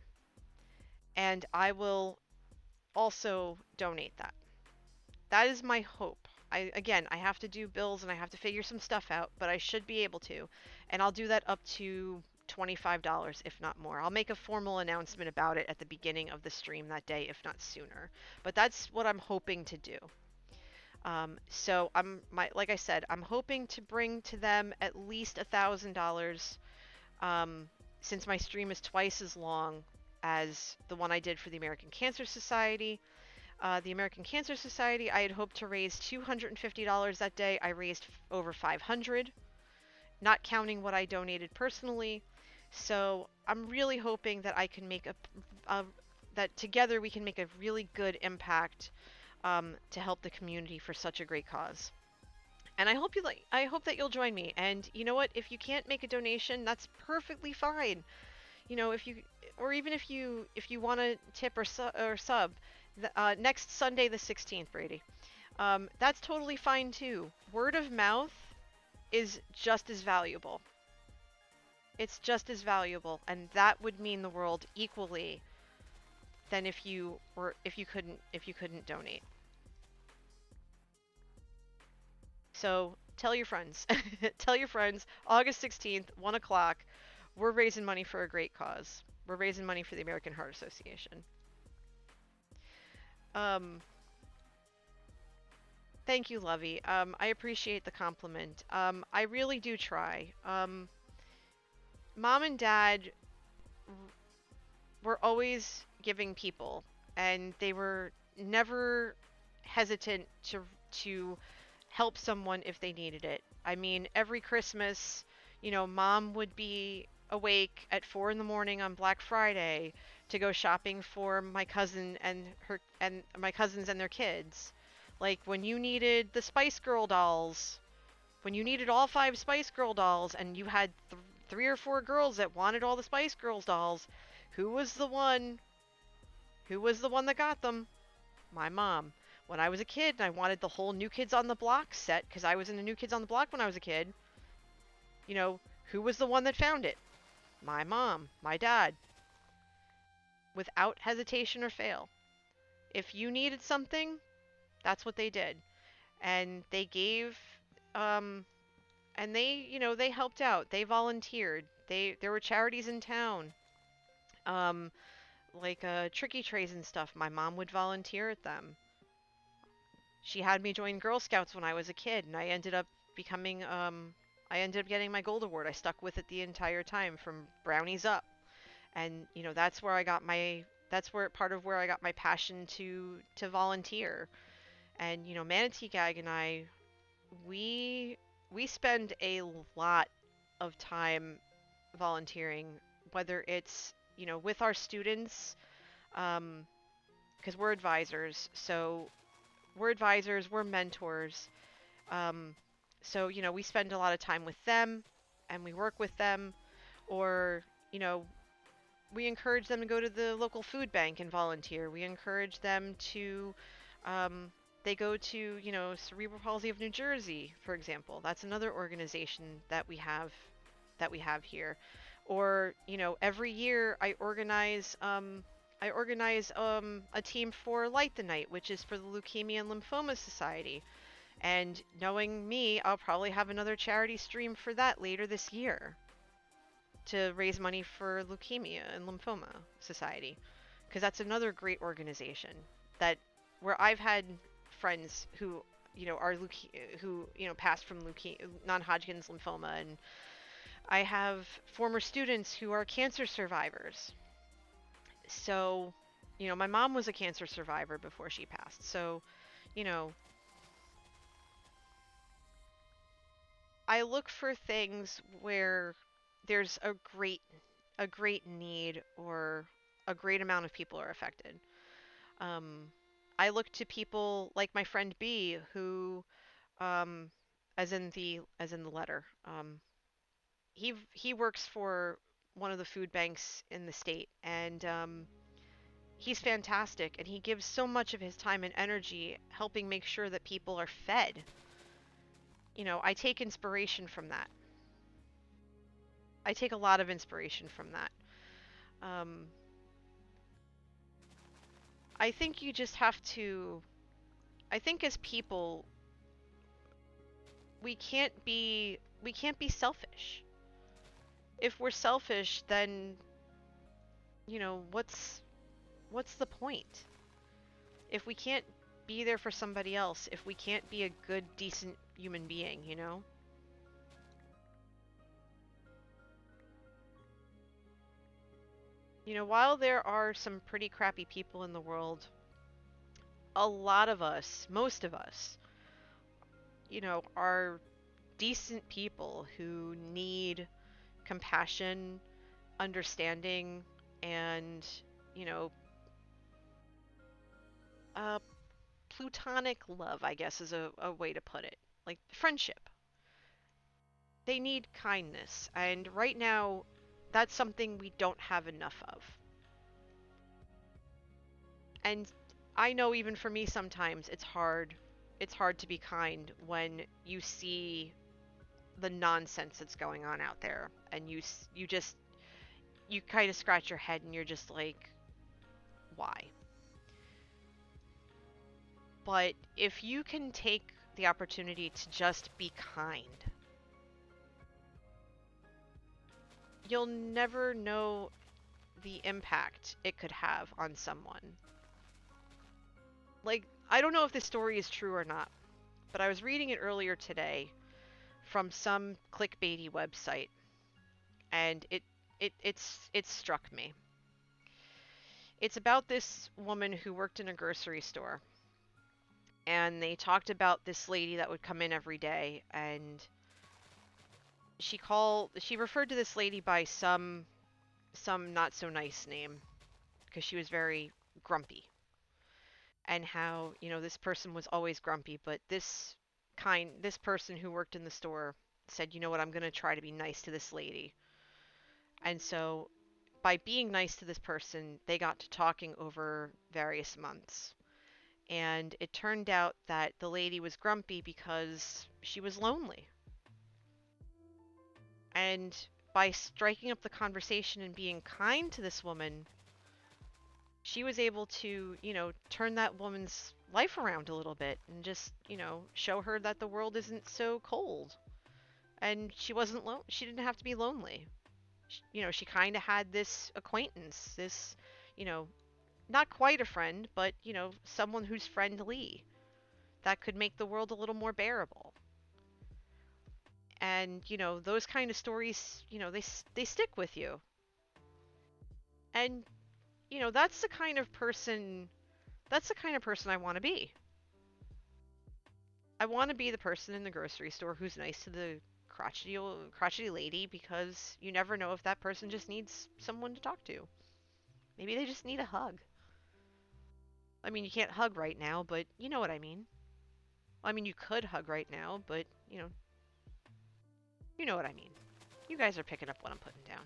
and I will also donate that. That is my hope. I have to do bills and I have to figure some stuff out, but I should be able to. And I'll do that up to $25, if not more. I'll make a formal announcement about it at the beginning of the stream that day, if not sooner. But that's what I'm hoping to do. So like I said, I'm hoping to bring to them at least $1,000. Since my stream is twice as long as the one I did for the American Cancer Society. The American Cancer Society, I had hoped to raise $250 that day. I raised over $500, not counting what I donated personally. So I'm really hoping that I can make that together we can make a really good impact to help the community for such a great cause. And I hope that you'll join me. And you know what? If you can't make a donation, that's perfectly fine. If you or even if you want to tip or sub, next Sunday the 16th, Brady. That's totally fine too. Word of mouth is just as valuable. It's just as valuable, and that would mean the world equally than if you couldn't donate. So tell your friends. Tell your friends. August 16th, 1 o'clock. We're raising money for a great cause. We're raising money for the American Heart Association. Thank you, Lovey. I appreciate the compliment. I really do try. Mom and Dad were always giving people, and they were never hesitant to help someone if they needed it. I mean, every Christmas, Mom would be awake at 4 in the morning on Black Friday to go shopping for my cousin and my cousins and their kids. Like when you needed the Spice Girl dolls, when you needed all 5 Spice Girl dolls and you had 3 or 4 girls that wanted all the Spice Girls dolls, who was the one that got them? My mom. When I was a kid and I wanted the whole New Kids on the Block set because I was in the New Kids on the Block when I was a kid, you know, who was the one that found it? My mom, my dad, without hesitation or fail. If you needed something, that's what they did. And they gave um and they helped out. They volunteered. There were charities in town. Um like tricky trays and stuff. My mom would volunteer at them. She had me join Girl Scouts when I was a kid, and I ended up getting my gold award. I stuck with it the entire time from brownies up. And that's where part of where I got my passion to volunteer. And Manatee Gag and I, we we spend a lot of time volunteering, whether it's with our students, um, because we're advisors, we're mentors. Um, so we spend a lot of time with them, and we work with them, or you know we encourage them to go to the local food bank and volunteer. We encourage them to, um, they go to, Cerebral Palsy of New Jersey, for example. That's another organization that we have here. Or, every year I organize a team for Light the Night, which is for the Leukemia and Lymphoma Society. And knowing me, I'll probably have another charity stream for that later this year to raise money for Leukemia and Lymphoma Society, because that's another great organization that where I've had friends who are who passed from leukemia, non-Hodgkin's lymphoma, and I have former students who are cancer survivors. So, my mom was a cancer survivor before she passed. So, you know, I look for things where there's a great need or a great amount of people are affected. Um, I look to people like my friend B, who, um, as in the letter, he works for one of the food banks in the state, and he's fantastic, and he gives so much of his time and energy helping make sure that people are fed. I take inspiration from that. I take a lot of inspiration from that. Um, I think you just have to. I think as people, we can't be selfish. If we're selfish, then what's the point? If we can't be there for somebody else, if we can't be a good, decent human being, while there are some pretty crappy people in the world, a lot of us, most of us, are decent people who need compassion, understanding, and, you know, uh, plutonic love, I guess is a way to put it. Like friendship. They need kindness. And right now, that's something we don't have enough of. And I know even for me sometimes it's hard. It's hard to be kind when you see the nonsense that's going on out there and you kind of scratch your head and you're just like, why? But if you can take the opportunity to just be kind, you'll never know the impact it could have on someone. Like, I don't know if this story is true or not, but I was reading it earlier today from some clickbaity website, and it struck me. It's about this woman who worked in a grocery store, and they talked about this lady that would come in every day, and she referred to this lady by some not so nice name because she was very grumpy, and how this person was always grumpy, but this person who worked in the store said, you know what, I'm going to try to be nice to this lady. And so by being nice to this person, they got to talking over various months. And it turned out that the lady was grumpy because she was lonely. And by striking up the conversation and being kind to this woman, she was able to, turn that woman's life around a little bit and just, show her that the world isn't so cold. And she didn't have to be lonely. She kind of had this acquaintance, this, you know, not quite a friend, but, someone who's friendly that could make the world a little more bearable. And, those kind of stories, they stick with you. And, that's the kind of person I want to be. I want to be the person in the grocery store who's nice to the crotchety lady, because you never know if that person just needs someone to talk to. Maybe they just need a hug. I mean, you can't hug right now, but you know what I mean. I mean, you could hug right now, but you know what I mean. You guys are picking up what I'm putting down.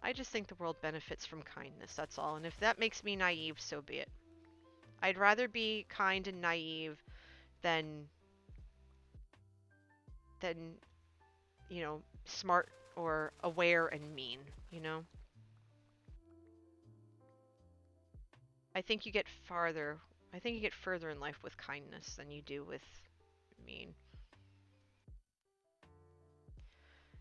I just think the world benefits from kindness, that's all. And if that makes me naive, so be it. I'd rather be kind and naive than than, smart or aware and mean, you know? I think you get farther I think you get further in life with kindness than you do with mean.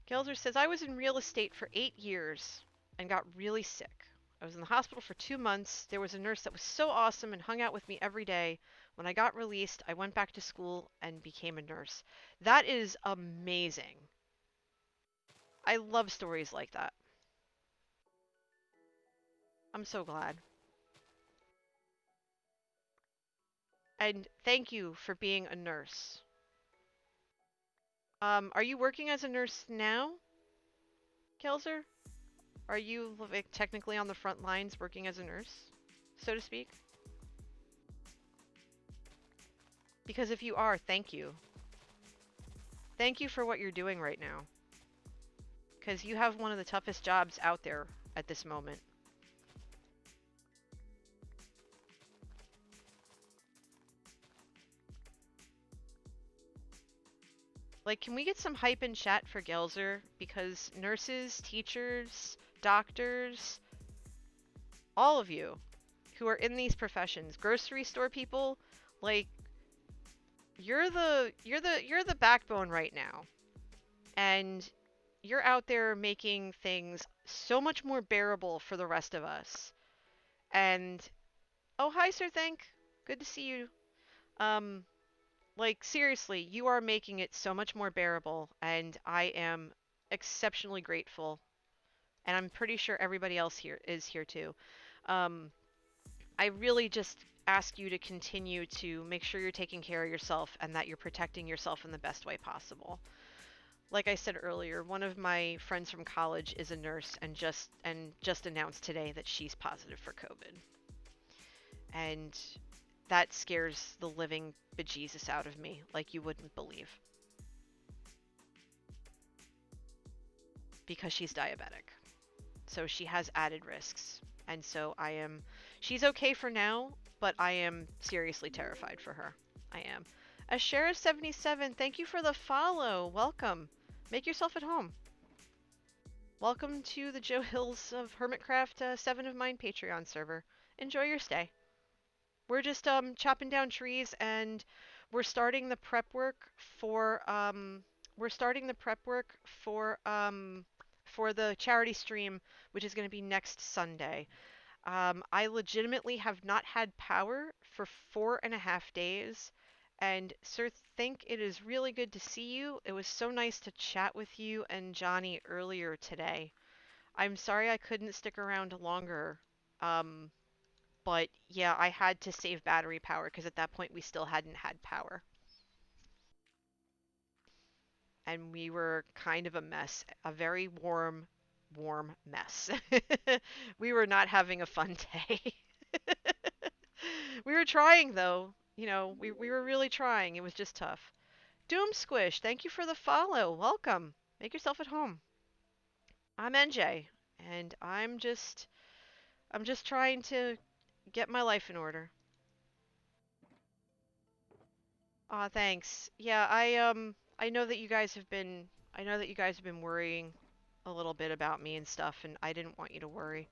Gelder says, I was in real estate for 8 years and got really sick. I was in the hospital for 2 months. There was a nurse that was so awesome and hung out with me every day. When I got released, I went back to school and became a nurse. That is amazing. I love stories like that. I'm so glad. And thank you for being a nurse. Are you working as a nurse now, Kelzer? Are you like, technically on the front lines working as a nurse, so to speak? Because if you are, thank you. Thank you for what you're doing right now. Because you have one of the toughest jobs out there at this moment. Like, can we get some hype in chat for Gelzer? Because nurses, teachers, doctors, all of you who are in these professions, grocery store people, like, you're the backbone right now. And you're out there making things so much more bearable for the rest of us. And oh, hi, Sir Thank. Good to see you. Um, like seriously, you are making it so much more bearable, and I am exceptionally grateful. And I'm pretty sure everybody else here is here too. Um, I really just ask you to continue to make sure you're taking care of yourself and that you're protecting yourself in the best way possible. Like I said earlier, one of my friends from college is a nurse and just announced today that she's positive for COVID. And that scares the living bejesus out of me, like you wouldn't believe. Because she's diabetic. So she has added risks. And so she's okay for now, but I am seriously terrified for her. I am. Ashera77, thank you for the follow. Welcome. Make yourself at home. Welcome to the Joe Hills of Hermitcraft 7 of Mine Patreon server. Enjoy your stay. We're just chopping down trees, and we're starting the prep work for for the charity stream, which is going to be next Sunday. I legitimately have not had power for 4.5 days, and Sir, think it is really good to see you. It was so nice to chat with you and Johnny earlier today. I'm sorry I couldn't stick around longer. Um, but yeah, I had to save battery power because at that point we still hadn't had power. And we were kind of a mess, a very warm mess. We were not having a fun day. We were trying though. We were really trying. It was just tough. Doom Squish, thank you for the follow. Welcome. Make yourself at home. I'm NJ, and I'm just I'm just trying to get my life in order. Aw, thanks. Yeah, I know that you guys have been I know that you guys have been worrying a little bit about me and stuff, and I didn't want you to worry.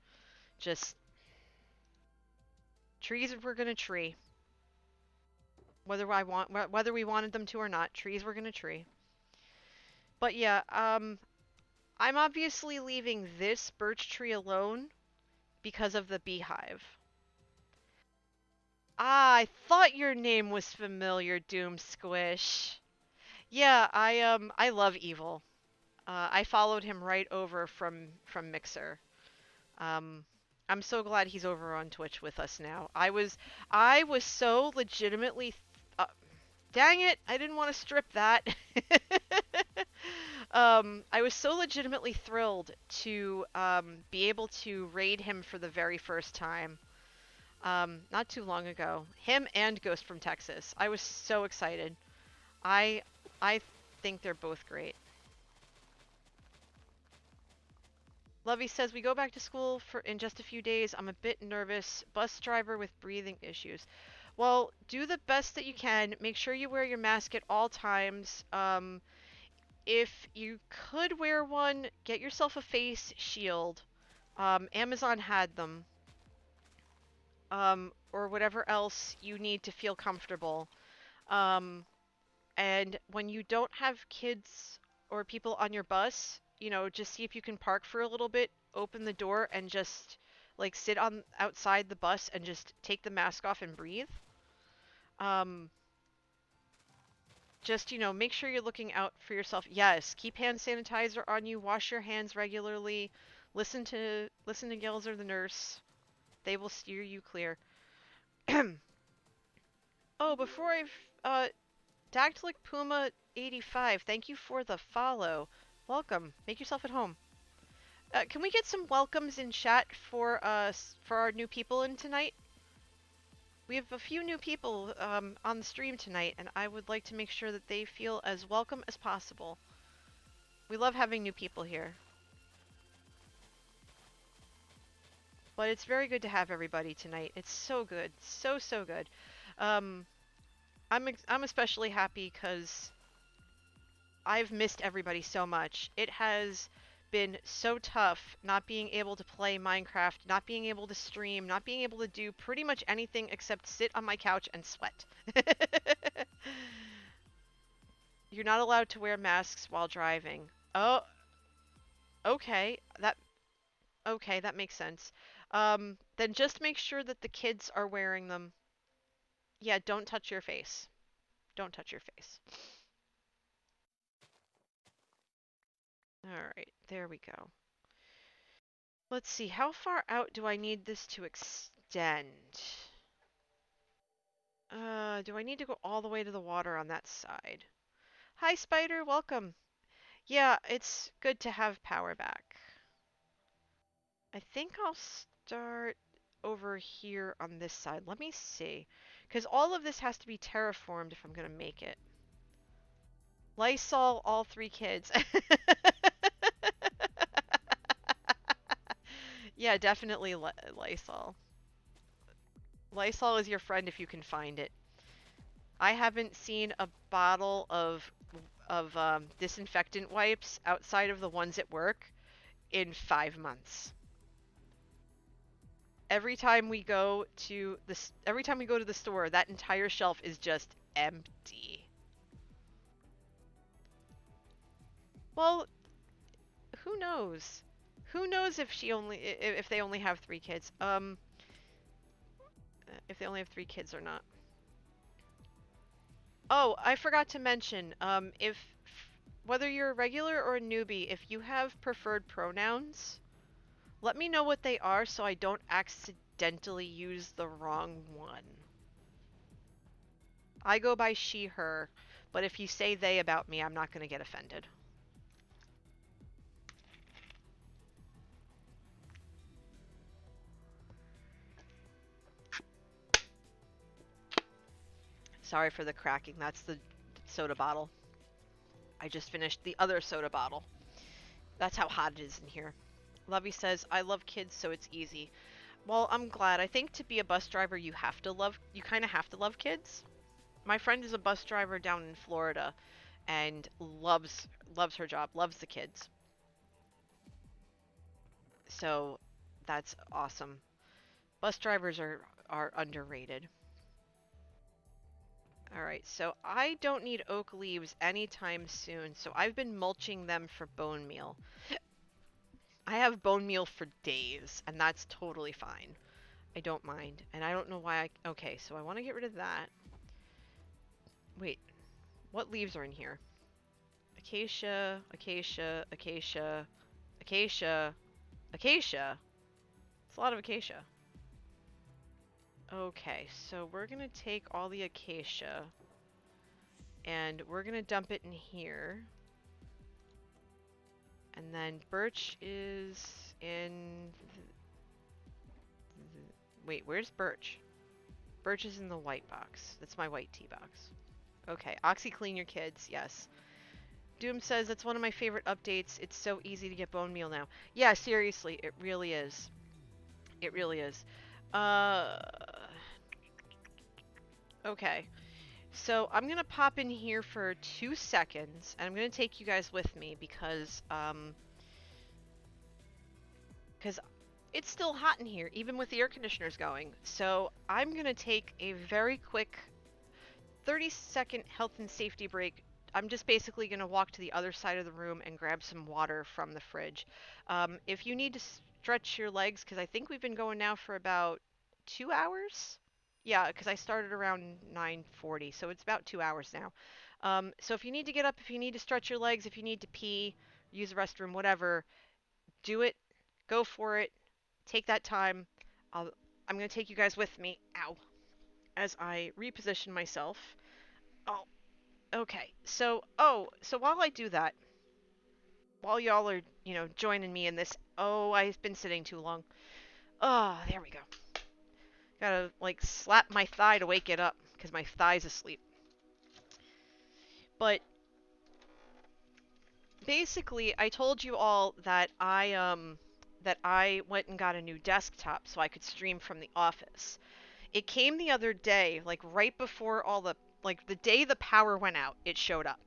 Just trees were gonna tree. Whether we wanted them to or not, trees were gonna tree. But yeah, I'm obviously leaving this birch tree alone because of the beehive. Ah, I thought your name was familiar, Doom Squish. Yeah, I love Evil. I followed him right over from Mixer. Um, I'm so glad he's over on Twitch with us now. I was so legitimately dang it, I didn't want to strip that. I was so legitimately thrilled to be able to raid him for the very first time. Not too long ago. Him and Ghost from Texas. I was so excited. I I think they're both great. Lovey says we go back to school for in just a few days. I'm a bit nervous. Bus driver with breathing issues. Well, do the best that you can. Make sure you wear your mask at all times. If you could wear one, get yourself a face shield. Amazon had them. Or whatever else you need to feel comfortable. Um, and when you don't have kids or people on your bus, just see if you can park for a little bit, open the door, and just like sit on outside the bus and just take the mask off and breathe. Um, just make sure you're looking out for yourself. Yes, keep hand sanitizer on you. Wash your hands regularly. Listen to Yells or the nurse. They will steer you clear. Oh, before Dactylic Puma 85, thank you for the follow. Welcome. Make yourself at home. Can we get some welcomes in chat for for our new people in tonight? We have a few new people on the stream tonight, and I would like to make sure that they feel as welcome as possible. We love having new people here. But it's very good to have everybody tonight. It's so good. So good. Um, I'm especially happy because I've missed everybody so much. It has been so tough not being able to play Minecraft, not being able to stream, not being able to do pretty much anything except sit on my couch and sweat. You're not allowed to wear masks while driving. Oh, okay. That makes sense. Then just make sure that the kids are wearing them. Yeah, don't touch your face. Don't touch your face. All right, there we go. Let's see, how far out do I need this to extend? Do I need to go all the way to the water on that side? Hi, Spider, welcome. Yeah, it's good to have power back. I think I'll start over here on this side. Let me see. Because all of this has to be terraformed if I'm going to make it. Lysol, all 3 kids. Yeah, definitely Lysol. Lysol is your friend if you can find it. I haven't seen a bottle of disinfectant wipes outside of the ones at work in 5 months. Every time we go to the store, that entire shelf is just empty. Well, who knows? Who knows if they only have 3 kids? If they only have 3 kids or not. Oh, I forgot to mention, if whether you're a regular or a newbie, if you have preferred pronouns, let me know what they are so I don't accidentally use the wrong one. I go by she, her, but if you say they about me, I'm not going to get offended. Sorry for the cracking. That's the soda bottle. I just finished the other soda bottle. That's how hot it is in here. Lovey says, I love kids, so it's easy. Well, I'm glad. I think to be a bus driver, you kind of have to love kids. My friend is a bus driver down in Florida and loves her job, loves the kids. So that's awesome. Bus drivers are underrated. All right, so I don't need oak leaves anytime soon, so I've been mulching them for bone meal. I have bone meal for days, and that's totally fine. I don't mind, and I don't know why I... Okay, so I want to get rid of that. Wait, what leaves are in here? Acacia, acacia, acacia, acacia, acacia. It's a lot of acacia. Okay, so we're gonna take all the acacia and we're gonna dump it in here. And then birch is in... Wait, where's birch? Birch is in the white box. That's my white tea box. Okay, OxyClean your kids, yes. Doom says that's one of my favorite updates. It's so easy to get bone meal now. Yeah, seriously, it really is. It really is. Uh, okay. So I'm gonna pop in here for 2 seconds, and I'm gonna take you guys with me because it's still hot in here, even with the air conditioners going. So I'm gonna take a very quick 30-second health and safety break. I'm just basically going to walk to the other side of the room and grab some water from the fridge. If you need to stretch your legs, because I think we've been going now for about 2 hours. Yeah, because I started around 9:40, so it's about 2 hours now. So if you need to get up, if you need to stretch your legs, if you need to pee, use the restroom, whatever, do it. Go for it. Take that time. I'll, I'm going to take you guys with me. Ow. As I reposition myself. Oh, okay. So while I do that, while y'all are, joining me in this, oh, I've been sitting too long. Oh, there we go. Gotta, like, slap my thigh to wake it up, because my thigh's asleep. But, basically, I told you all that I went and got a new desktop so I could stream from the office. It came the other day, like, right before the day the power went out, it showed up.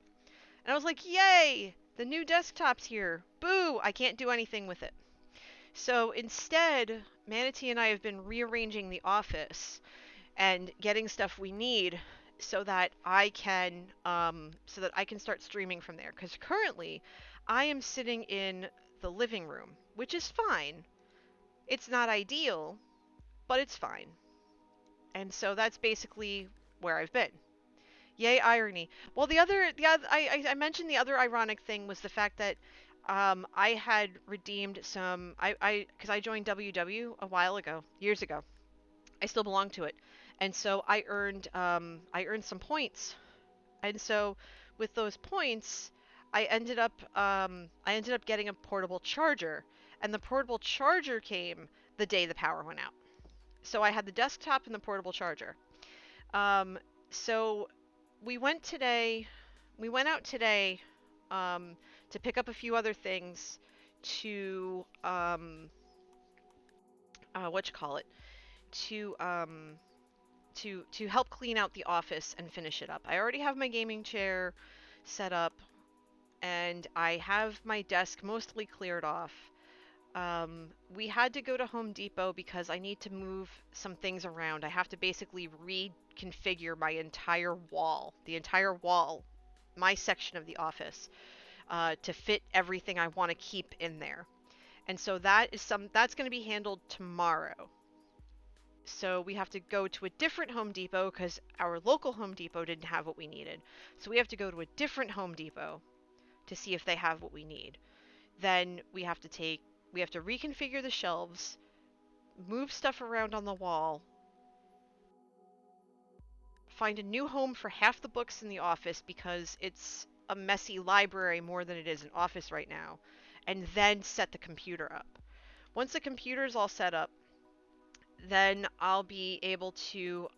And I was like, yay! The new desktop's here. Boo! I can't do anything with it. So instead, Manatee and I have been rearranging the office and getting stuff we need so that I can start streaming from there. Because currently, I am sitting in the living room, which is fine. It's not ideal, but it's fine. And so that's basically where I've been. Yay, irony. Well, I mentioned the other ironic thing was the fact that I had redeemed some, because I joined WW a while ago, years ago. I still belong to it, and so I earned some points, and so with those points, I ended up getting a portable charger, and the portable charger came the day the power went out. So I had the desktop and the portable charger. Um, so we went today. We went out today um, to pick up a few other things to what you call it to to help clean out the office and finish it up. I already have my gaming chair set up, and I have my desk mostly cleared off. We had to go to Home Depot because I need to move some things around. I have to basically reconfigure the entire wall, my section of the office, to fit everything I want to keep in there. And so that's going to be handled tomorrow. So we have to go to a different Home Depot because our local Home Depot didn't have what we needed. So we have to go to a different Home Depot to see if they have what we need. Then we have to reconfigure the shelves, move stuff around on the wall, find a new home for half the books in the office because it's a messy library more than it is an office right now, and then set the computer up. Once the computer is all set up, then I'll be able to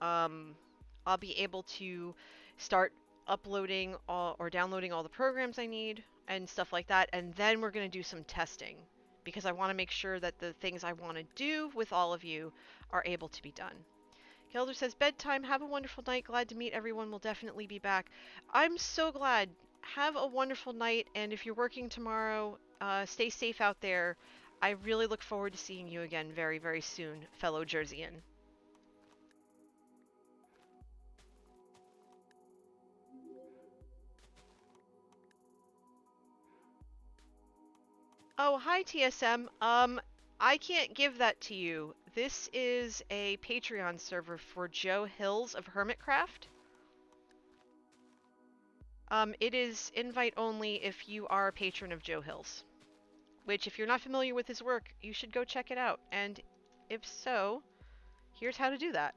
start uploading or downloading all the programs I need and stuff like that, and then we're going to do some testing because I want to make sure that the things I want to do with all of you are able to be done. Kelder says, bedtime, have a wonderful night. Glad to meet everyone. We'll definitely be back. I'm so glad. Have a wonderful night, and if you're working tomorrow, stay safe out there. I really look forward to seeing you again very, very soon, fellow Jerseyan. Oh, hi, TSM. I can't give that to you. This is a Patreon server for Joe Hills of Hermitcraft. It is invite only if you are a patron of Joe Hills. Which, if you're not familiar with his work, you should go check it out. And if so, here's how to do that.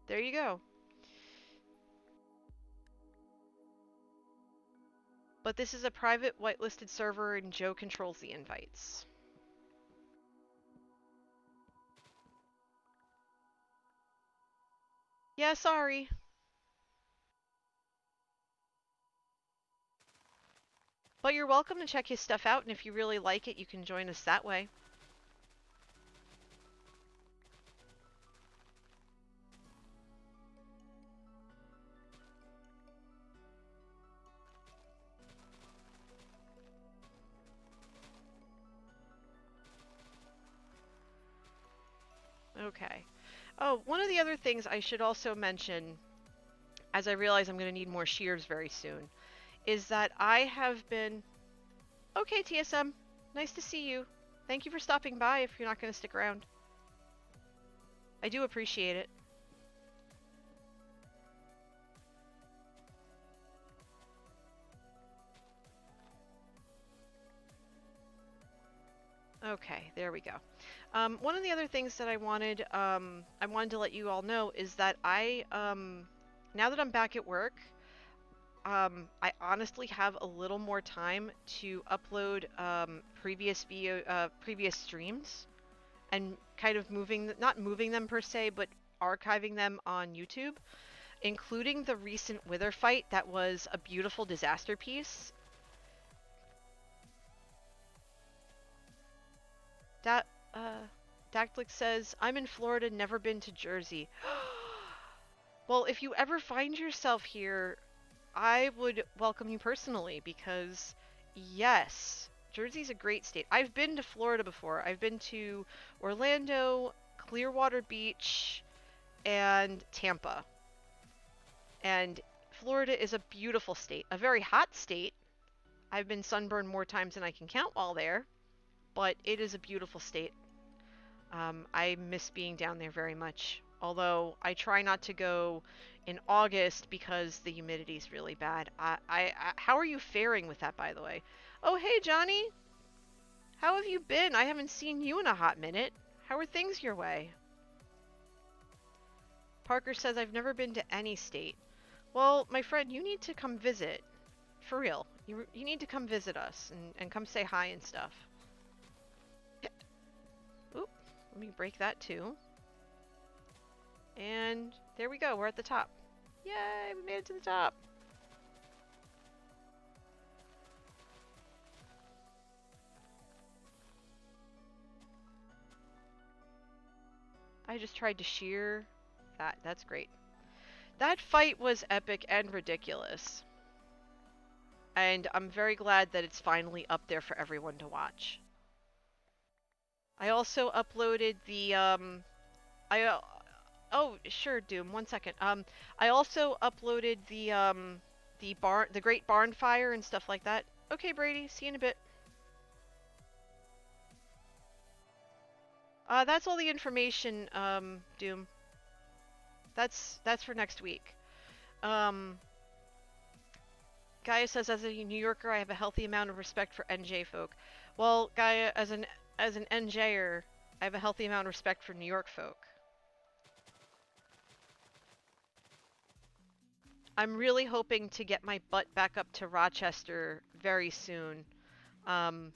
There you go. But this is a private whitelisted server and Joe controls the invites. Yeah, sorry. But you're welcome to check his stuff out, and if you really like it, you can join us that way. Okay. Oh, one of the other things I should also mention, as I realize I'm going to need more shears very soon, is that I have been... Okay, TSM. Nice to see you. Thank you for stopping by if you're not going to stick around. I do appreciate it. Okay, there we go. One of the other things that I wanted to let you all know is that now that I'm back at work, I honestly have a little more time to upload previous streams, and kind of not moving them per se, but archiving them on YouTube, including the recent Wither fight that was a beautiful disaster piece. That Dactylic says, I'm in Florida, never been to Jersey. Well, if you ever find yourself here, I would welcome you personally because, yes, Jersey's a great state. I've been to Florida before. I've been to Orlando, Clearwater Beach, and Tampa. And Florida is a beautiful state, a very hot state. I've been sunburned more times than I can count while there, but it is a beautiful state. I miss being down there very much. Although I try not to go in August because the humidity is really bad. How are you faring with that, by the way? Oh, hey, Johnny. How have you been? I haven't seen you in a hot minute. How are things your way? Parker says, I've never been to any state. Well, my friend, you need to come visit. For real. You need to come visit us and come say hi and stuff. Oop, let me break that too. And there we go, we're at the top. Yay, we made it to the top. I just tried to shear that. That's great. That fight was epic and ridiculous. And I'm very glad that it's finally up there for everyone to watch. I also uploaded the, oh, sure, Doom, 1 second. I also uploaded the Great Barn Fire and stuff like that. Okay, Brady, see you in a bit. That's all the information, Doom. That's for next week. Gaia says, as a New Yorker, I have a healthy amount of respect for NJ folk. Well, Gaia, as an NJer, I have a healthy amount of respect for New York folk. I'm really hoping to get my butt back up to Rochester very soon. I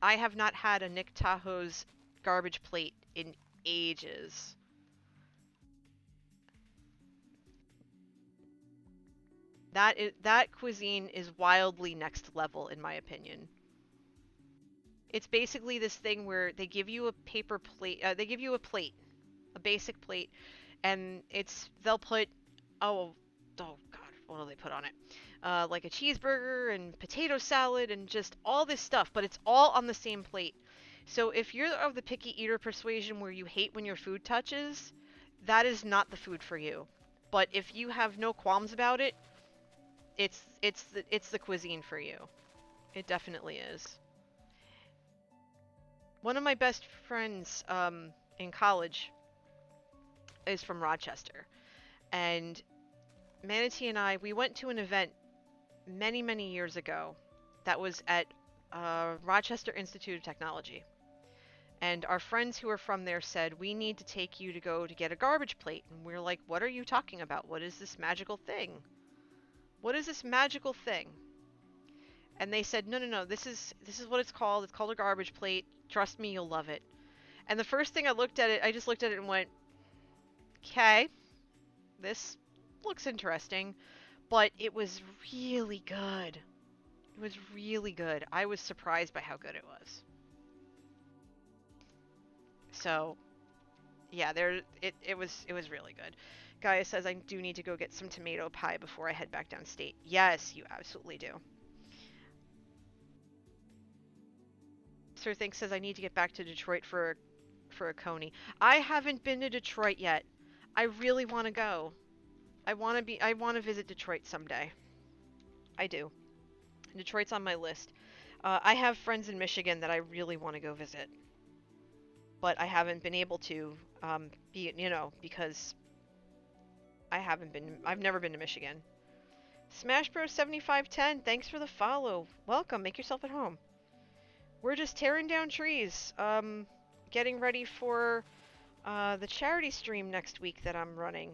have not had a Nick Tahoe's garbage plate in ages. That cuisine is wildly next level in my opinion. It's basically this thing where they give you a paper plate. They give you a plate, a basic plate, and they'll put oh god, what do they put on it? Like a cheeseburger and potato salad and just all this stuff, but it's all on the same plate. So if you're of the picky eater persuasion where you hate when your food touches, that is not the food for you. But if you have no qualms about it, it's the cuisine for you. It definitely is. One of my best friends in college is from Rochester, and Manatee and we went to an event many, many years ago that was at Rochester Institute of Technology. And our friends who are from there said, we need to take you to go to get a garbage plate. And we're like, what are you talking about? What is this magical thing? What is this magical thing? And they said, no, no, no, this is what it's called. It's called a garbage plate. Trust me, you'll love it. And the first thing I just looked at it and went, okay, this looks interesting. But it was really good. It was really good. I was surprised by how good it was. So, yeah, it was really good. Gaia says I do need to go get some tomato pie before I head back downstate. Yes, you absolutely do. Sir Think says I need to get back to Detroit for a coney. I haven't been to Detroit yet. I really want to go. I want to visit Detroit someday. I do. Detroit's on my list. I have friends in Michigan that I really want to go visit, but I haven't been able to, because I've never been to Michigan. Smash Bros 7510, thanks for the follow. Welcome, make yourself at home. We're just tearing down trees, getting ready for the charity stream next week that I'm running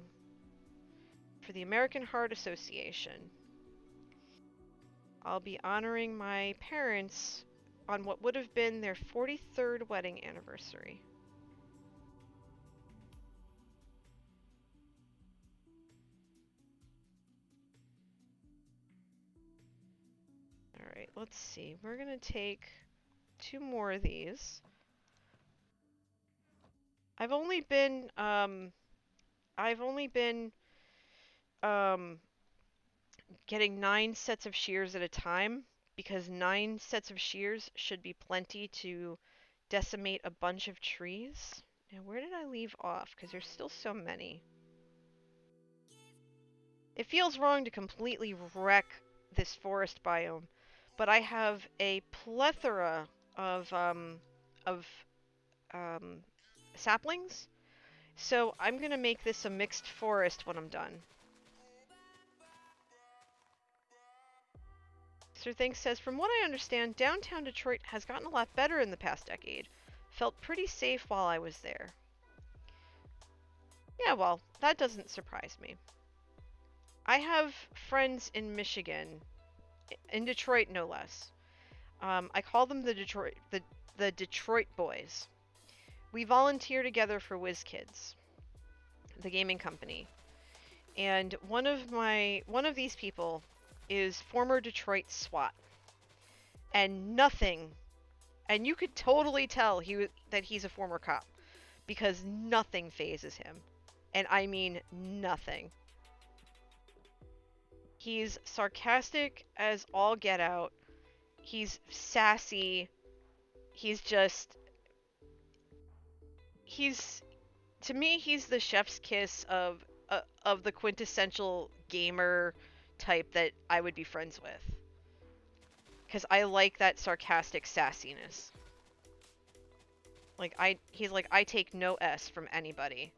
for the American Heart Association. I'll be honoring my parents on what would have been their 43rd wedding anniversary. Alright, let's see. We're gonna take 2 more of these. I've only been getting 9 sets of shears at a time because 9 sets of shears should be plenty to decimate a bunch of trees. Now, where did I leave off? Because there's still so many. It feels wrong to completely wreck this forest biome, but I have a plethora of saplings, so I'm gonna make this a mixed forest when I'm done. Sir Thing says, from what I understand, downtown Detroit has gotten a lot better in the past decade. Felt pretty safe while I was there. Yeah, well, that doesn't surprise me. I have friends in Michigan, in Detroit no less. I call them the Detroit Boys. We volunteer together for WizKids, the gaming company. And one of these people is former Detroit SWAT. And you could totally tell that he's a former cop because nothing phases him. And I mean nothing. He's sarcastic as all get out. He's sassy. He's to me, he's the chef's kiss of the quintessential gamer type that I would be friends with. Because I like that sarcastic sassiness. He's like, I take no S from anybody.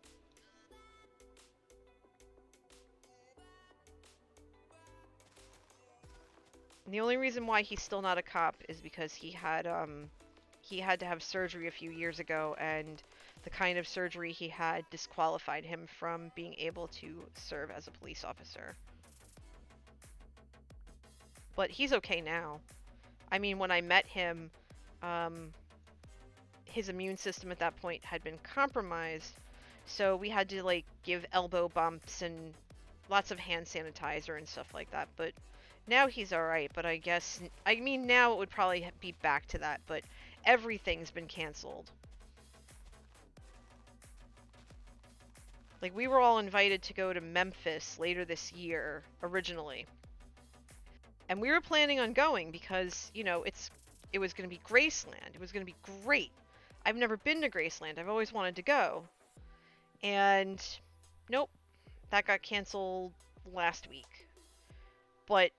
And the only reason why he's still not a cop is because he had to have surgery a few years ago, and the kind of surgery he had disqualified him from being able to serve as a police officer. But he's okay now. I mean, when I met him, his immune system at that point had been compromised, so we had to, like, give elbow bumps and lots of hand sanitizer and stuff like that, but now he's alright. But I mean, now it would probably be back to that, but everything's been canceled. Like, we were all invited to go to Memphis later this year, originally. And we were planning on going because, you know, it was going to be Graceland. It was going to be great. I've never been to Graceland. I've always wanted to go. And nope, that got canceled last week. But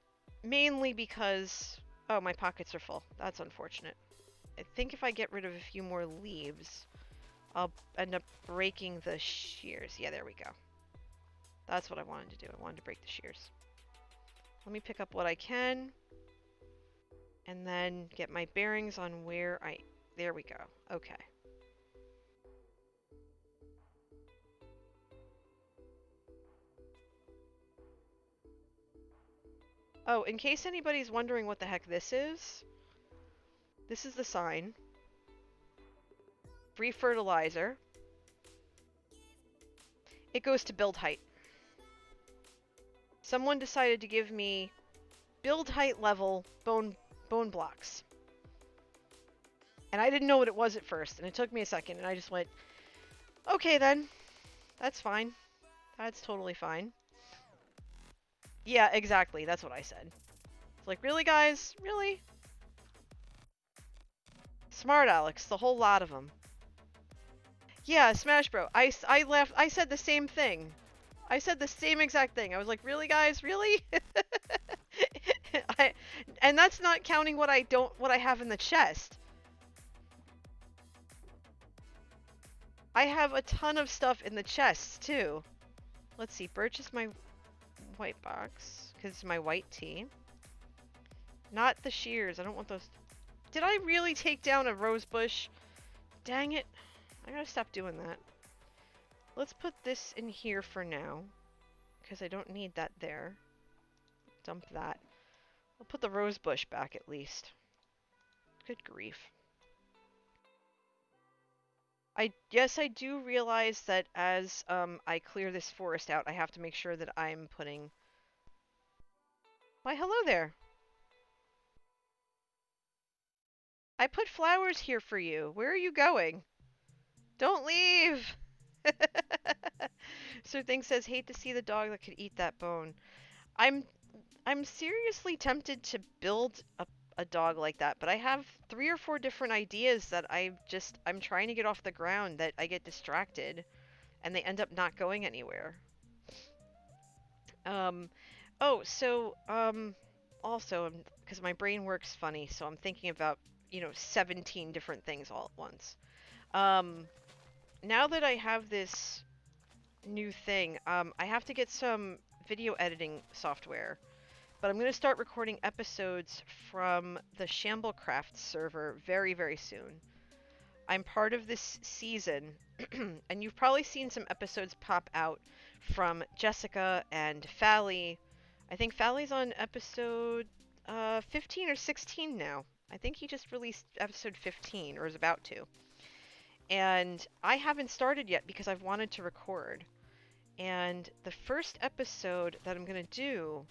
mainly because, oh, my pockets are full. That's unfortunate. I think if I get rid of a few more leaves, I'll end up breaking the shears. Yeah, there we go. That's what I wanted to do. I wanted to break the shears. Let me pick up what I can. And then get my bearings on where I... There we go. Okay. Oh, in case anybody's wondering what the heck this is the sign. Free fertilizer. It goes to build height. Someone decided to give me build height level bone blocks. And I didn't know what it was at first, and it took me a second, and I just went, okay then, that's fine. That's totally fine. Yeah, exactly, that's what I said. It's like, really guys? Really? Smart Alex, the whole lot of them. Yeah, Smash Bro. I left, I said the same thing. I said the same exact thing. I was like, really guys? Really? And that's not counting what I have in the chest. I have a ton of stuff in the chests too. Let's see, Birch is my white box, because it's my white tea. Not the shears, I don't want those. Did I really take down a rose bush? Dang it. I gotta stop doing that. Let's put this in here for now, because I don't need that there. Dump that. I'll put the rose bush back at least. Good grief. Yes, I do realize that as I clear this forest out, I have to make sure that I'm putting... Why, hello there. I put flowers here for you. Where are you going? Don't leave! Sir Thing says, hate to see the dog that could eat that bone. I'm seriously tempted to build a dog like that, but I have 3 or 4 different ideas that I'm trying to get off the ground that I get distracted and they end up not going anywhere. Oh, so, also, because my brain works funny, so I'm thinking about, you know, 17 different things all at once. Now that I have this new thing, I have to get some video editing software, but I'm going to start recording episodes from the Shamblecraft server very, very soon. I'm part of this season, and you've probably seen some episodes pop out from Jessica and Fally. I think Fally's on episode 15 or 16 now. I think he just released episode 15, or is about to. And I haven't started yet because I've wanted to record. And the first episode that I'm going to do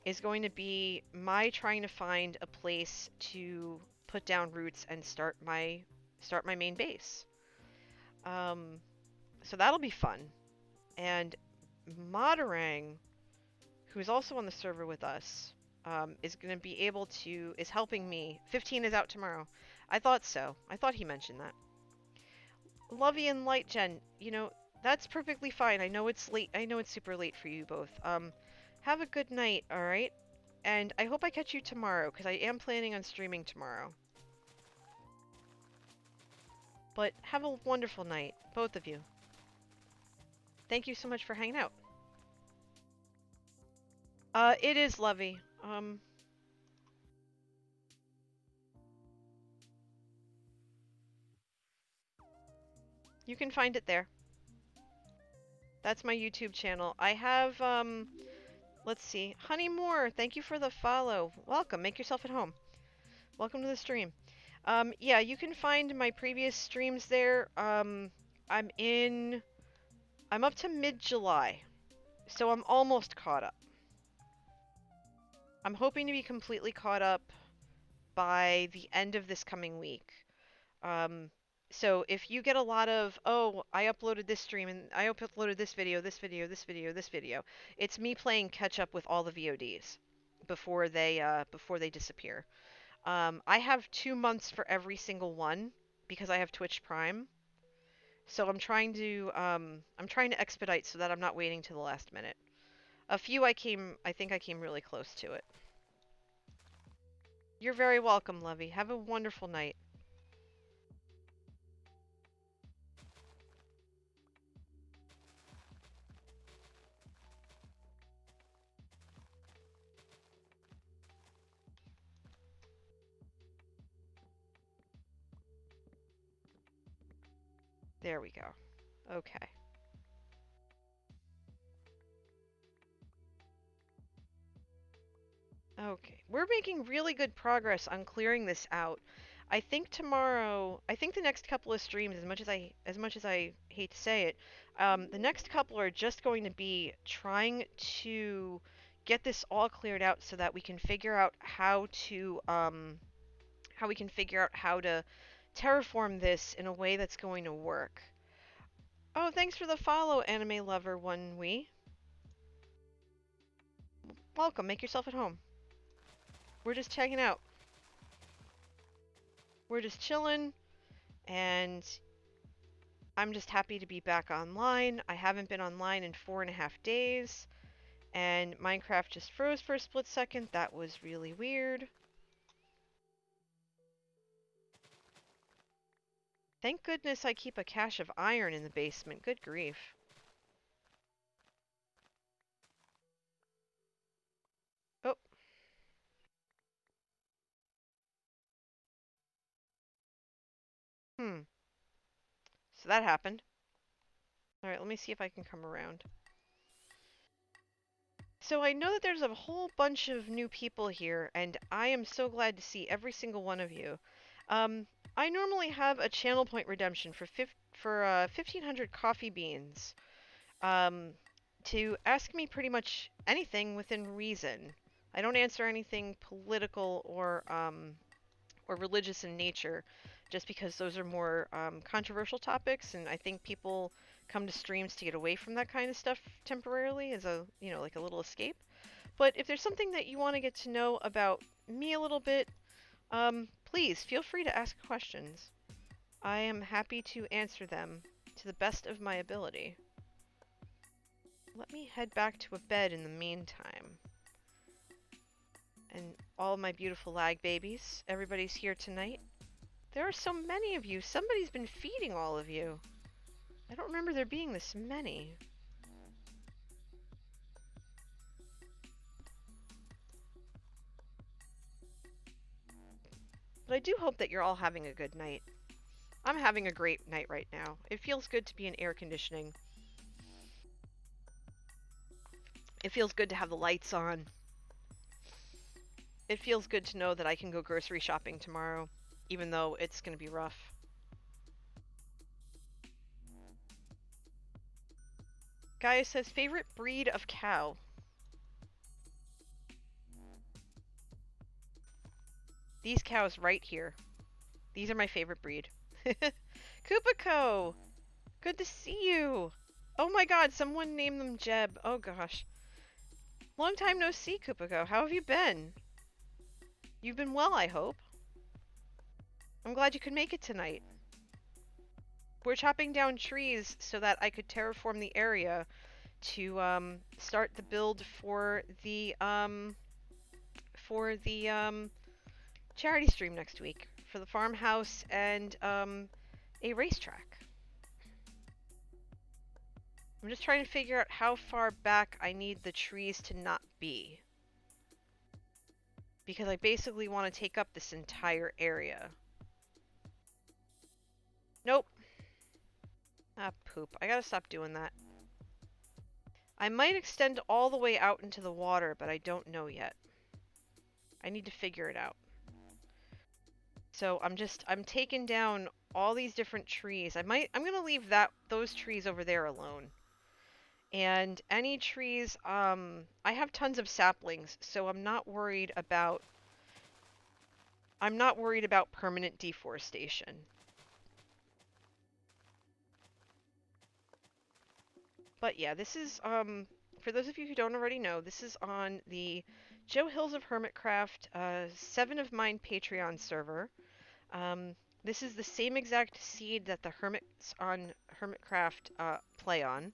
is going to be my trying to find a place to put down roots and start my main base. So that'll be fun. And Moderang, who's also on the server with us, is going to be able to, is helping me. 15 is out tomorrow. I thought so. I thought he mentioned that. Lovey and Light Gen, you know, that's perfectly fine. I know it's late. I know it's super late for you both. Have a good night, alright? And I hope I catch you tomorrow, because I am planning on streaming tomorrow. But have a wonderful night, both of you. Thank you so much for hanging out. It is Lovey. You can find it there. That's my YouTube channel. I have, let's see. Honey Moore, thank you for the follow. Welcome, make yourself at home. Welcome to the stream. Yeah, you can find my previous streams there. I'm up to mid-July, so I'm almost caught up. I'm hoping to be completely caught up by the end of this coming week. So if you get a lot of, oh, I uploaded this stream and I uploaded this video, this video, this video, this video, it's me playing catch up with all the VODs before they disappear. I have 2 months for every single one because I have Twitch Prime. So I'm trying to expedite so that I'm not waiting to the last minute. A few I think I came really close to it. You're very welcome, Lovey. Have a wonderful night. There we go. Okay. Okay. We're making really good progress on clearing this out. I think the next couple of streams, as much as I hate to say it, the next couple are just going to be trying to get this all cleared out so that we can figure out how to terraform this in a way that's going to work. Oh, thanks for the follow, anime lover one we. Welcome, make yourself at home. We're just checking out. We're just chilling, and I'm just happy to be back online. I haven't been online in 4.5 days, and Minecraft just froze for a split second. That was really weird. Thank goodness I keep a cache of iron in the basement. Good grief. Oh. Hmm. So that happened. Alright, let me see if I can come around. So I know that there's a whole bunch of new people here, and I am so glad to see every single one of you. Um, I normally have a channel point redemption for 1,500 coffee beans. Um, to ask me pretty much anything within reason. I don't answer anything political or religious in nature, just because those are more controversial topics, and I think people come to streams to get away from that kind of stuff temporarily as a, like a little escape. But if there's something that you want to get to know about me a little bit, please feel free to ask questions. I am happy to answer them to the best of my ability. Let me head back to a bed in the meantime. And all my beautiful lag babies, everybody's here tonight. There are so many of you. Somebody's been feeding all of you. I don't remember there being this many. But I do hope that you're all having a good night. I'm having a great night right now. It feels good to be in air conditioning. It feels good to have the lights on. It feels good to know that I can go grocery shopping tomorrow, even though it's going to be rough. Gaia says, favorite breed of cow? These cows right here. These are my favorite breed. Kupiko! Good to see you! Oh my god, someone named them Jeb. Oh gosh. Long time no see, Kupiko. How have you been? You've been well, I hope. I'm glad you could make it tonight. We're chopping down trees so that I could terraform the area to start the build for the charity stream next week for the farmhouse and a racetrack. I'm just trying to figure out how far back I need the trees to not be. Because I basically want to take up this entire area. Nope. Ah, poop. I gotta stop doing that. I might extend all the way out into the water, but I don't know yet. I need to figure it out. So I'm taking down all these different trees. I'm gonna leave those trees over there alone. And any trees, I have tons of saplings, so I'm not worried about permanent deforestation. But yeah, this is for those of you who don't already know, this is on the Joe Hills of Hermitcraft 7 of Mine Patreon server. This is the same exact seed that the Hermits on Hermitcraft play on.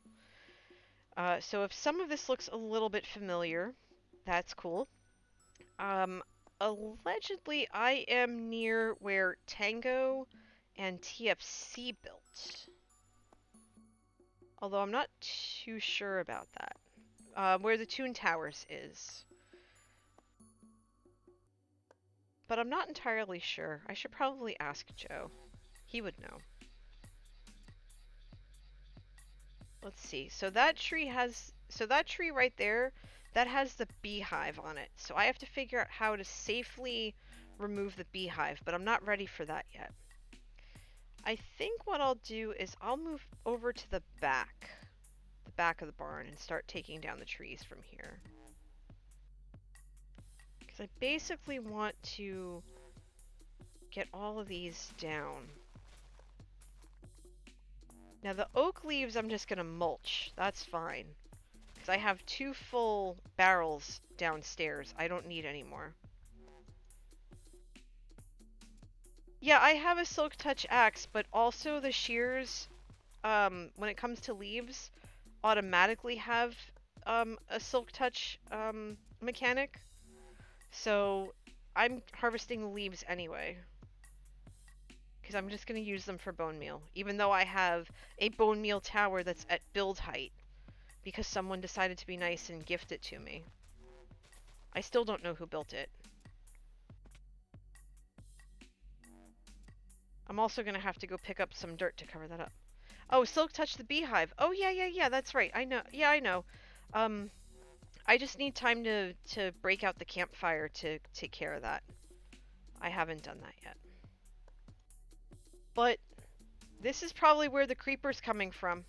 So if some of this looks a little bit familiar, that's cool. Um, Allegedly, I am near where Tango and TFC built. Although I'm not too sure about that. Where the Toon Towers is. But I'm not entirely sure. I should probably ask Joe. He would know. Let's see. So that tree right there, that has the beehive on it. So I have to figure out how to safely remove the beehive, but I'm not ready for that yet. I think what I'll do is I'll move over to the back of the barn and start taking down the trees from here. Because I basically want to get all of these down. Now the oak leaves I'm just gonna mulch. That's fine. Because I have 2 full barrels downstairs. I don't need any more. Yeah, I have a Silk Touch axe, but also the shears, when it comes to leaves, automatically have a Silk Touch mechanic. So I'm harvesting the leaves anyway. Because I'm just going to use them for bone meal. Even though I have a bone meal tower that's at build height. Because someone decided to be nice and gift it to me. I still don't know who built it. I'm also going to have to go pick up some dirt to cover that up. Oh, Silk Touch the beehive. Oh, yeah, that's right. I know. Yeah, I know. I just need time to break out the campfire to take care of that. I haven't done that yet. But this is probably where the creeper's coming from.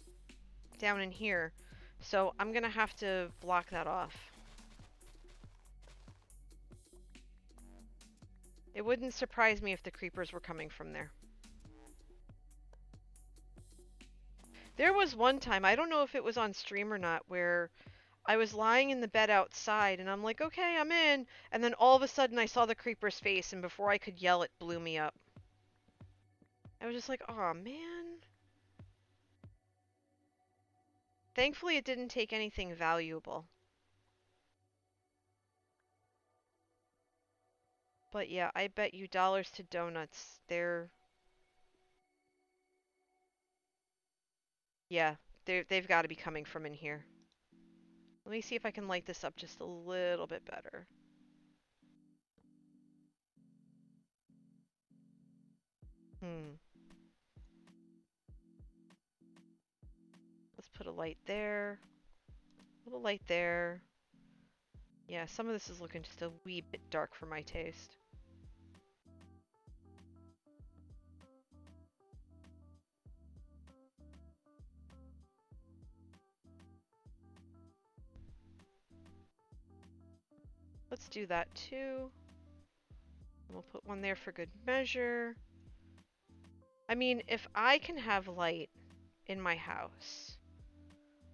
Down in here. So I'm going to have to block that off. It wouldn't surprise me if the creepers were coming from there. There was one time, I don't know if it was on stream or not, where I was lying in the bed outside and I'm like, okay, I'm in. And then all of a sudden I saw the creeper's face and before I could yell, it blew me up. I was just like, aw, man. Thankfully it didn't take anything valuable. But yeah, I bet you dollars to donuts. Yeah, they've got to be coming from in here. Let me see if I can light this up just a little bit better. Let's put a light there. A little light there. Yeah, some of this is looking just a wee bit dark for my taste. Let's do that too. We'll put one there for good measure. I mean, if I can have light in my house,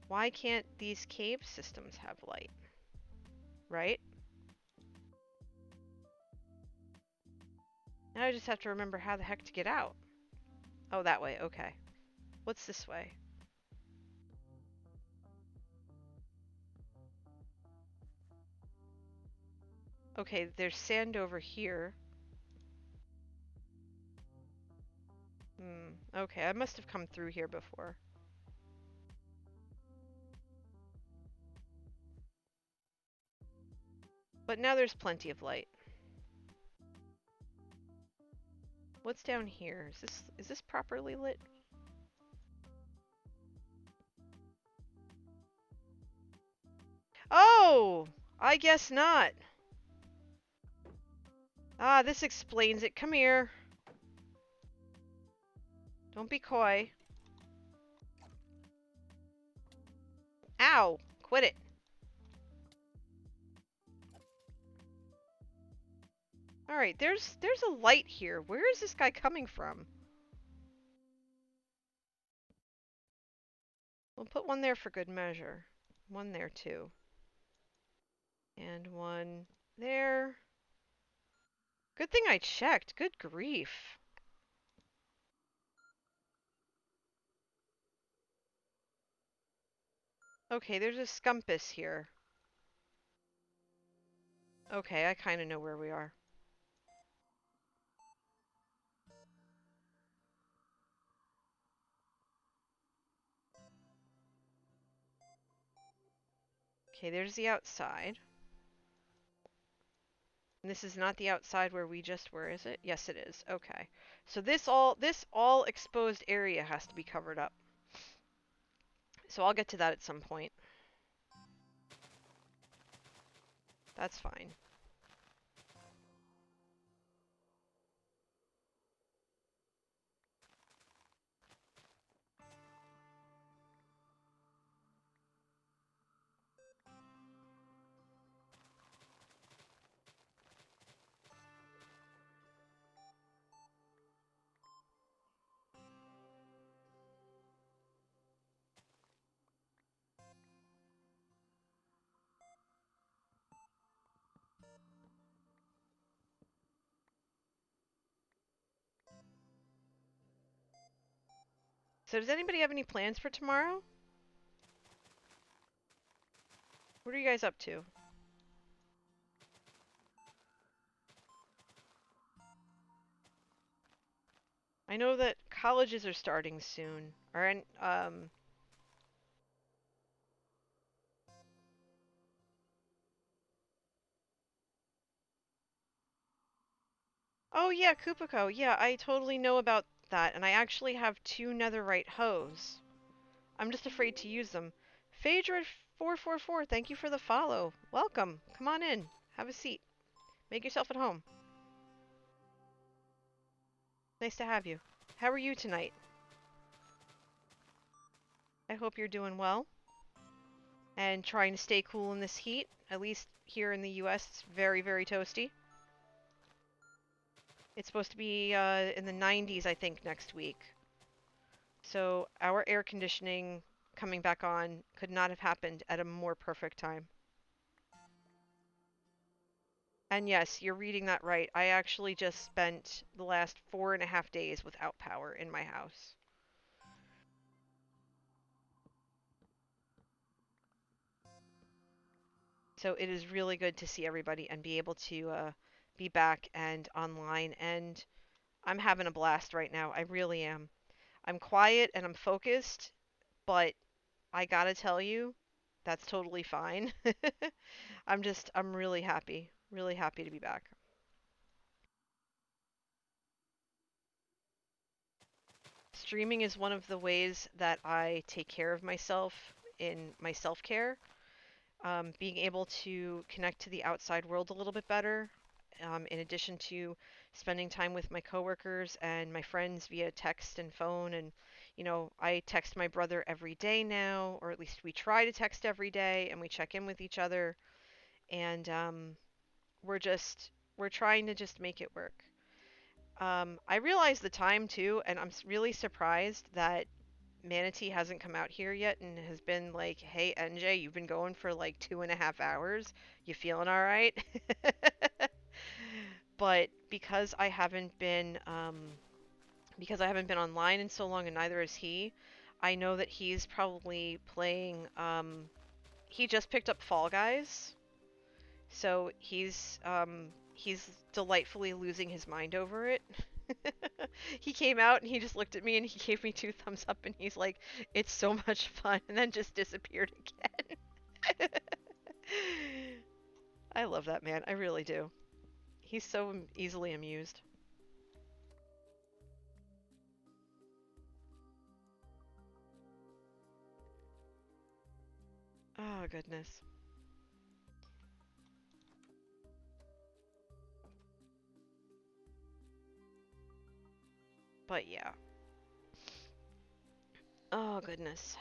why can't these cave systems have light? Right? Now I just have to remember how the heck to get out. Oh, that way, okay. What's this way? Okay, there's sand over here. Okay, I must have come through here before. But now there's plenty of light. What's down here? Is this properly lit? Oh! I guess not. Ah, this explains it. Come here. Don't be coy. Ow! Quit it. Alright, there's a light here. Where is this guy coming from? We'll put one there for good measure. One there too. And one there. Good thing I checked. Good grief. Okay, there's a scumpus here. Okay, I kind of know where we are. Okay, there's the outside. And this is not the outside where we just were, is it? Yes, it is. Okay. So this all exposed area has to be covered up. So I'll get to that at some point. That's fine. So does anybody have any plans for tomorrow? What are you guys up to? I know that colleges are starting soon. Oh yeah, Kupiko. Yeah, I totally know about that, and I actually have two netherite hoes. I'm just afraid to use them. Phaedra444, thank you for the follow. Welcome. Come on in. Have a seat. Make yourself at home. Nice to have you. How are you tonight? I hope you're doing well and trying to stay cool in this heat. At least here in the US, it's very, very toasty. It's supposed to be in the 90s, I think, next week. So our air conditioning coming back on could not have happened at a more perfect time. And yes, you're reading that right. I actually just spent the last 4.5 days without power in my house. So it is really good to see everybody and be able to be back and online. And I'm having a blast right now. I really am. I'm quiet and I'm focused, but I gotta tell you, that's totally fine. I'm really happy to be back. Streaming is one of the ways that I take care of myself in my self-care. Being able to connect to the outside world a little bit better, in addition to spending time with my coworkers and my friends via text and phone. And, I text my brother every day now, or at least we try to text every day, and we check in with each other. And we're trying to just make it work. I realize the time too, and I'm really surprised that Manatee hasn't come out here yet and has been like, "Hey, NJ, you've been going for like 2.5 hours. You feeling all right?" But because I haven't been online in so long, and neither is he, I know that he's probably playing. He just picked up Fall Guys, so he's delightfully losing his mind over it. He came out and he just looked at me and he gave me two thumbs up and he's like, "It's so much fun," and then just disappeared again. I love that man. I really do. He's so easily amused. Oh, goodness. But yeah. Oh, goodness.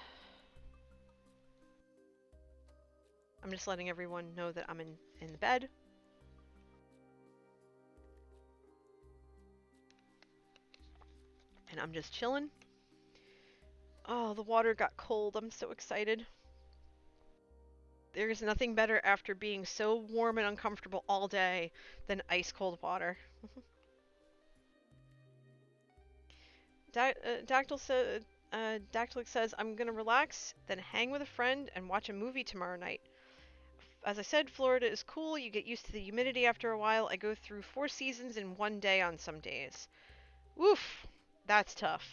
I'm just letting everyone know that I'm in the bed. And I'm just chilling. Oh, the water got cold. I'm so excited. There's nothing better after being so warm and uncomfortable all day than ice cold water. Dactylic says, I'm gonna relax, then hang with a friend and watch a movie tomorrow night. As I said, Florida is cool. You get used to the humidity after a while. I go through 4 seasons in one day on some days. Oof, that's tough.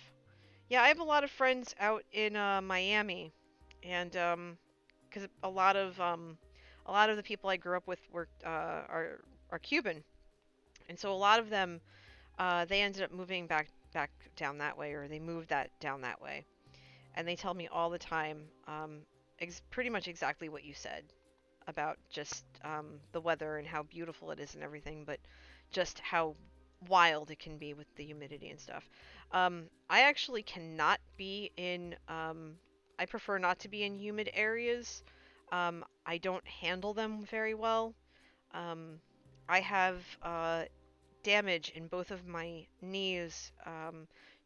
Yeah, I have a lot of friends out in Miami, and because a lot of the people I grew up with were are Cuban, and so a lot of them they ended up moving back down that way, or they moved that down that way, and they tell me all the time, pretty much exactly what you said about just the weather and how beautiful it is and everything, but just how wild it can be with the humidity and stuff. I actually cannot be in, I prefer not to be in humid areas. I don't handle them very well. Um, I have damage in both of my knees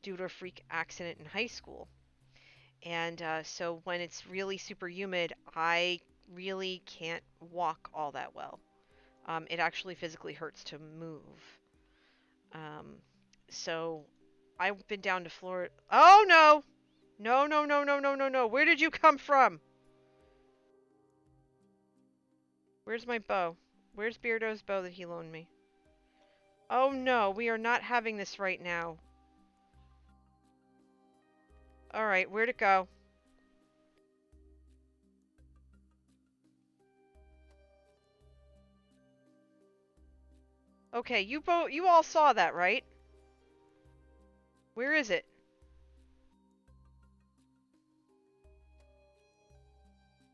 due to a freak accident in high school. And so when it's really super humid, I really can't walk all that well. It actually physically hurts to move. Um, so I've been down to Florida. Oh no! No, no, no, no, no, no, no. Where did you come from? Where's my bow? Where's Beardo's bow that he loaned me? Oh no, we are not having this right now. Alright, where'd it go? Okay, you all saw that, right? Where is it?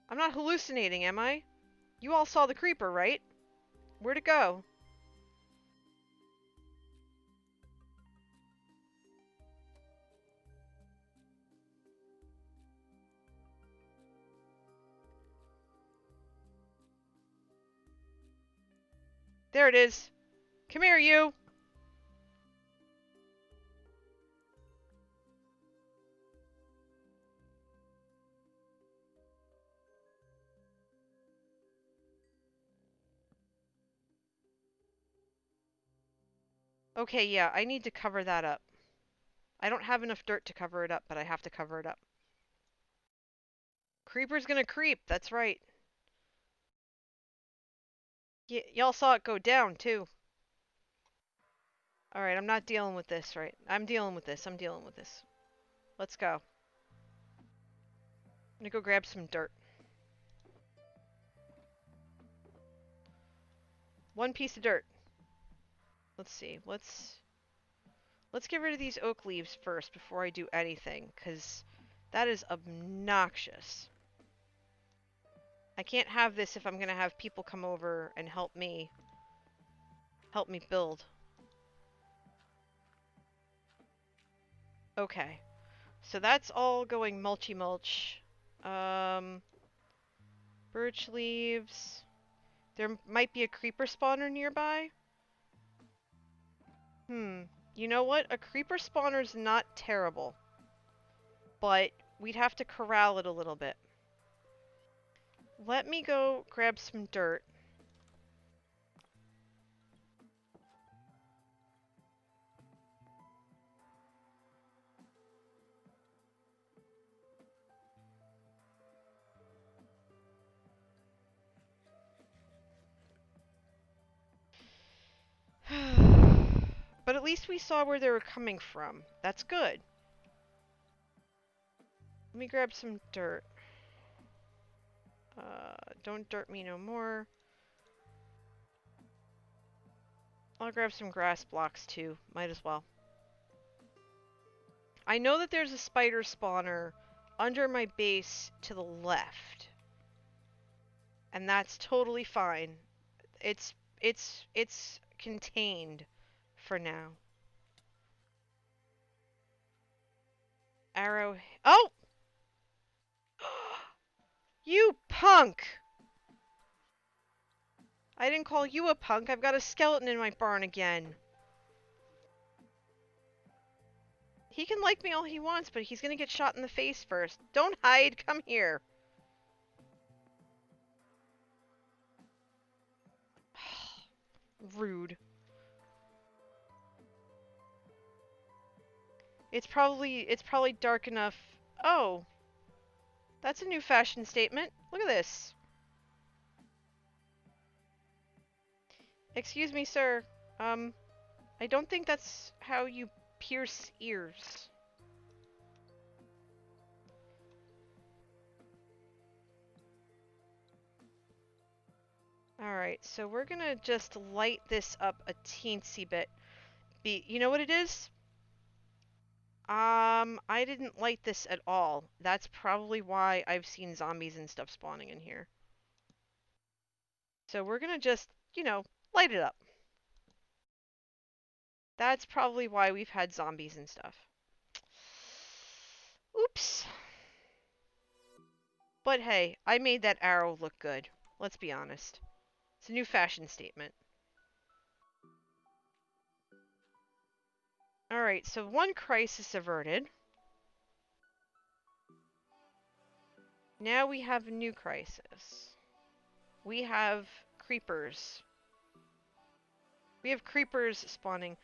I'm not hallucinating, am I? You all saw the creeper, right? Where'd it go? There it is. Come here, you! Okay, yeah, I need to cover that up. I don't have enough dirt to cover it up, but I have to cover it up. Creeper's gonna creep, that's right. Y'all saw it go down, too. Alright, I'm not dealing with this, right? I'm dealing with this, I'm dealing with this. Let's go. I'm gonna go grab some dirt. One piece of dirt. Let's see, let's get rid of these oak leaves first before I do anything, because that is obnoxious. I can't have this if I'm gonna have people come over and help me build. Okay. So that's all going mulchy mulch. Um, birch leaves. There might be a creeper spawner nearby. You know what? A creeper spawner's not terrible. But we'd have to corral it a little bit. Let me go grab some dirt. But at least we saw where they were coming from. That's good. Let me grab some dirt. Don't dirt me no more. I'll grab some grass blocks too. Might as well. I know that there's a spider spawner under my base to the left. And that's totally fine. It's contained for now. Arrow. Oh! You punk! I didn't call you a punk. I've got a skeleton in my barn again. He can like me all he wants, but he's gonna get shot in the face first. Don't hide, come here. Rude. It's probably dark enough. Oh, that's a new fashion statement. Look at this. Excuse me, sir. I don't think that's how you pierce ears. Alright, so we're gonna just light this up a teensy bit. You know what it is? I didn't light this at all. That's probably why I've seen zombies and stuff spawning in here. So we're gonna just, light it up. That's probably why we've had zombies and stuff. Oops. But hey, I made that arrow look good. Let's be honest. It's a new fashion statement. Alright, so one crisis averted. Now we have a new crisis. We have creepers. We have creepers spawning.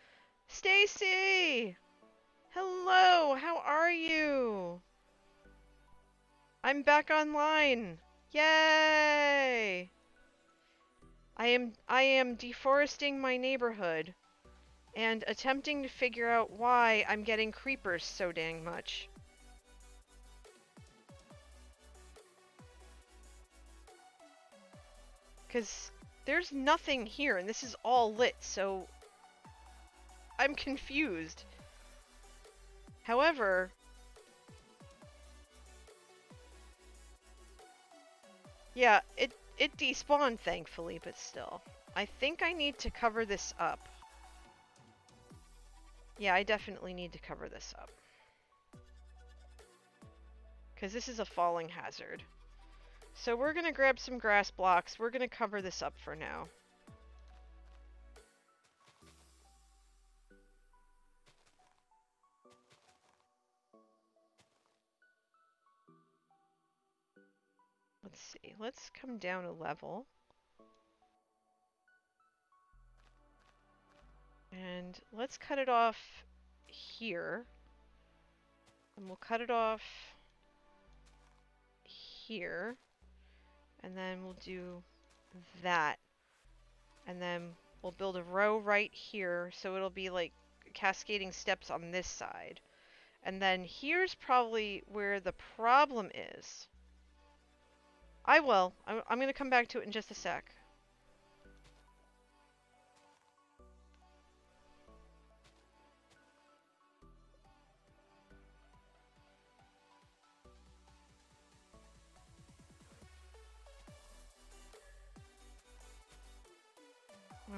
Stacy! Hello, how are you? I'm back online. Yay! I am deforesting my neighborhood and attempting to figure out why I'm getting creepers so dang much. Cause there's nothing here and this is all lit, so I'm confused. However, yeah, it despawned thankfully, but still. I think I need to cover this up. Yeah, I definitely need to cover this up. Because this is a falling hazard. So we're going to grab some grass blocks. We're going to cover this up for now. Let's see. Let's come down a level. And let's cut it off here. And we'll cut it off here. And then we'll do that. And then we'll build a row right here, so it'll be like cascading steps on this side. And then here's probably where the problem is. I will. I'm going to come back to it in just a sec.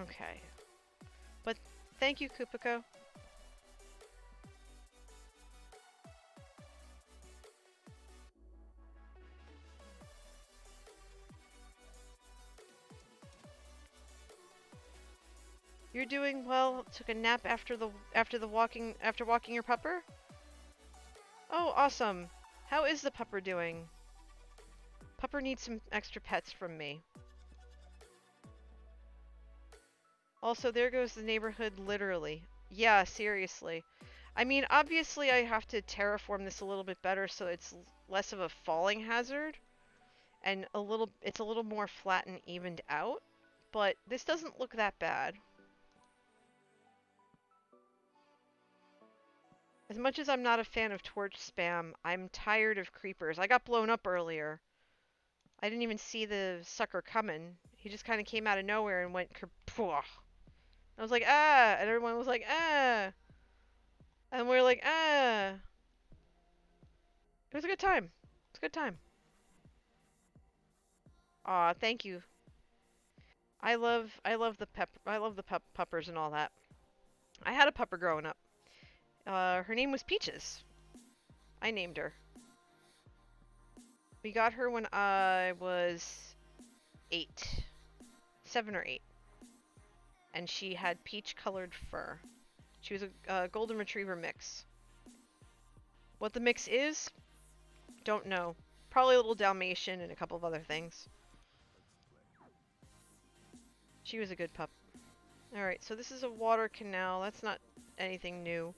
Okay. But thank you, Kupiko. You're doing well. Took a nap after walking your pupper? Oh, awesome. How is the pupper doing? Pupper needs some extra pets from me. Also, there goes the neighborhood literally. Yeah, seriously. I mean, obviously I have to terraform this a little bit better so it's less of a falling hazard and it's a little more flat and evened out, but this doesn't look that bad. As much as I'm not a fan of torch spam, I'm tired of creepers. I got blown up earlier. I didn't even see the sucker coming. He just kind of came out of nowhere and went kerpwah. I was like, ah! And everyone was like, ah! And we are like, ah! It was a good time. It's a good time. Aw, thank you. I love the puppers and all that. I had a pupper growing up. Her name was Peaches. I named her. We got her when I was 8. 7 or 8. And she had peach-colored fur. She was a golden retriever mix. What the mix is, don't know. Probably a little Dalmatian and a couple of other things. She was a good pup. Alright, so this is a water canal. That's not anything new.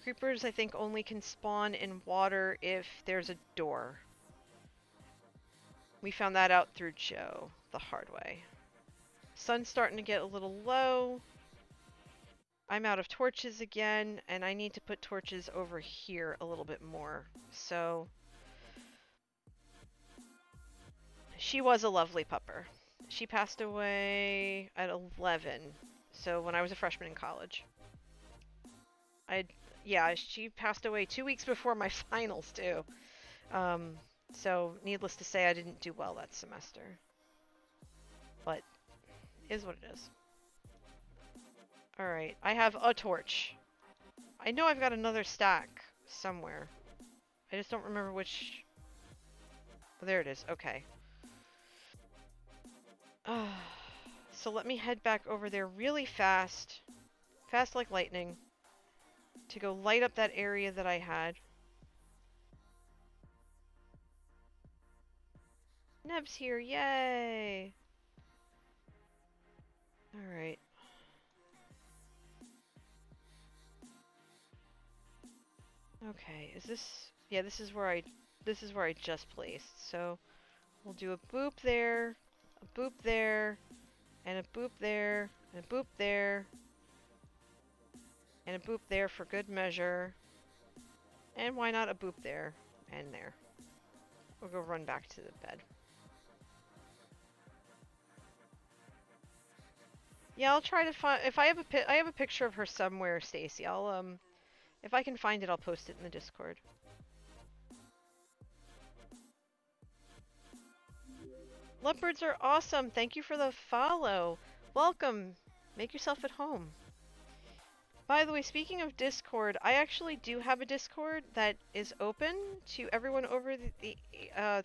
Creepers, I think, only can spawn in water if there's a door. We found that out through Joe, the hard way. Sun's starting to get a little low. I'm out of torches again, and I need to put torches over here a little bit more. So, she was a lovely pupper. She passed away at 11, so when I was a freshman in college. Yeah, she passed away 2 weeks before my finals, too. So, needless to say, I didn't do well that semester. But, is what it is. Alright, I have a torch. I know I've got another stack somewhere. I just don't remember which... Oh, there it is. Okay. So let me head back over there really fast. Fast like lightning. To go light up that area that I had. Neb's here, yay! Alright. Okay, is this... Yeah, this is where I just placed. So, we'll do a boop there, a boop there, and a boop there, and a boop there, and a boop there for good measure. And why not a boop there, and there. We'll go run back to the bed. Yeah, I'll try to find... If I have a picture of her somewhere, Stacy. I'll, if I can find it, I'll post it in the Discord. Leopards are awesome. Thank you for the follow. Welcome. Make yourself at home. By the way, speaking of Discord, I actually do have a Discord that is open to everyone over the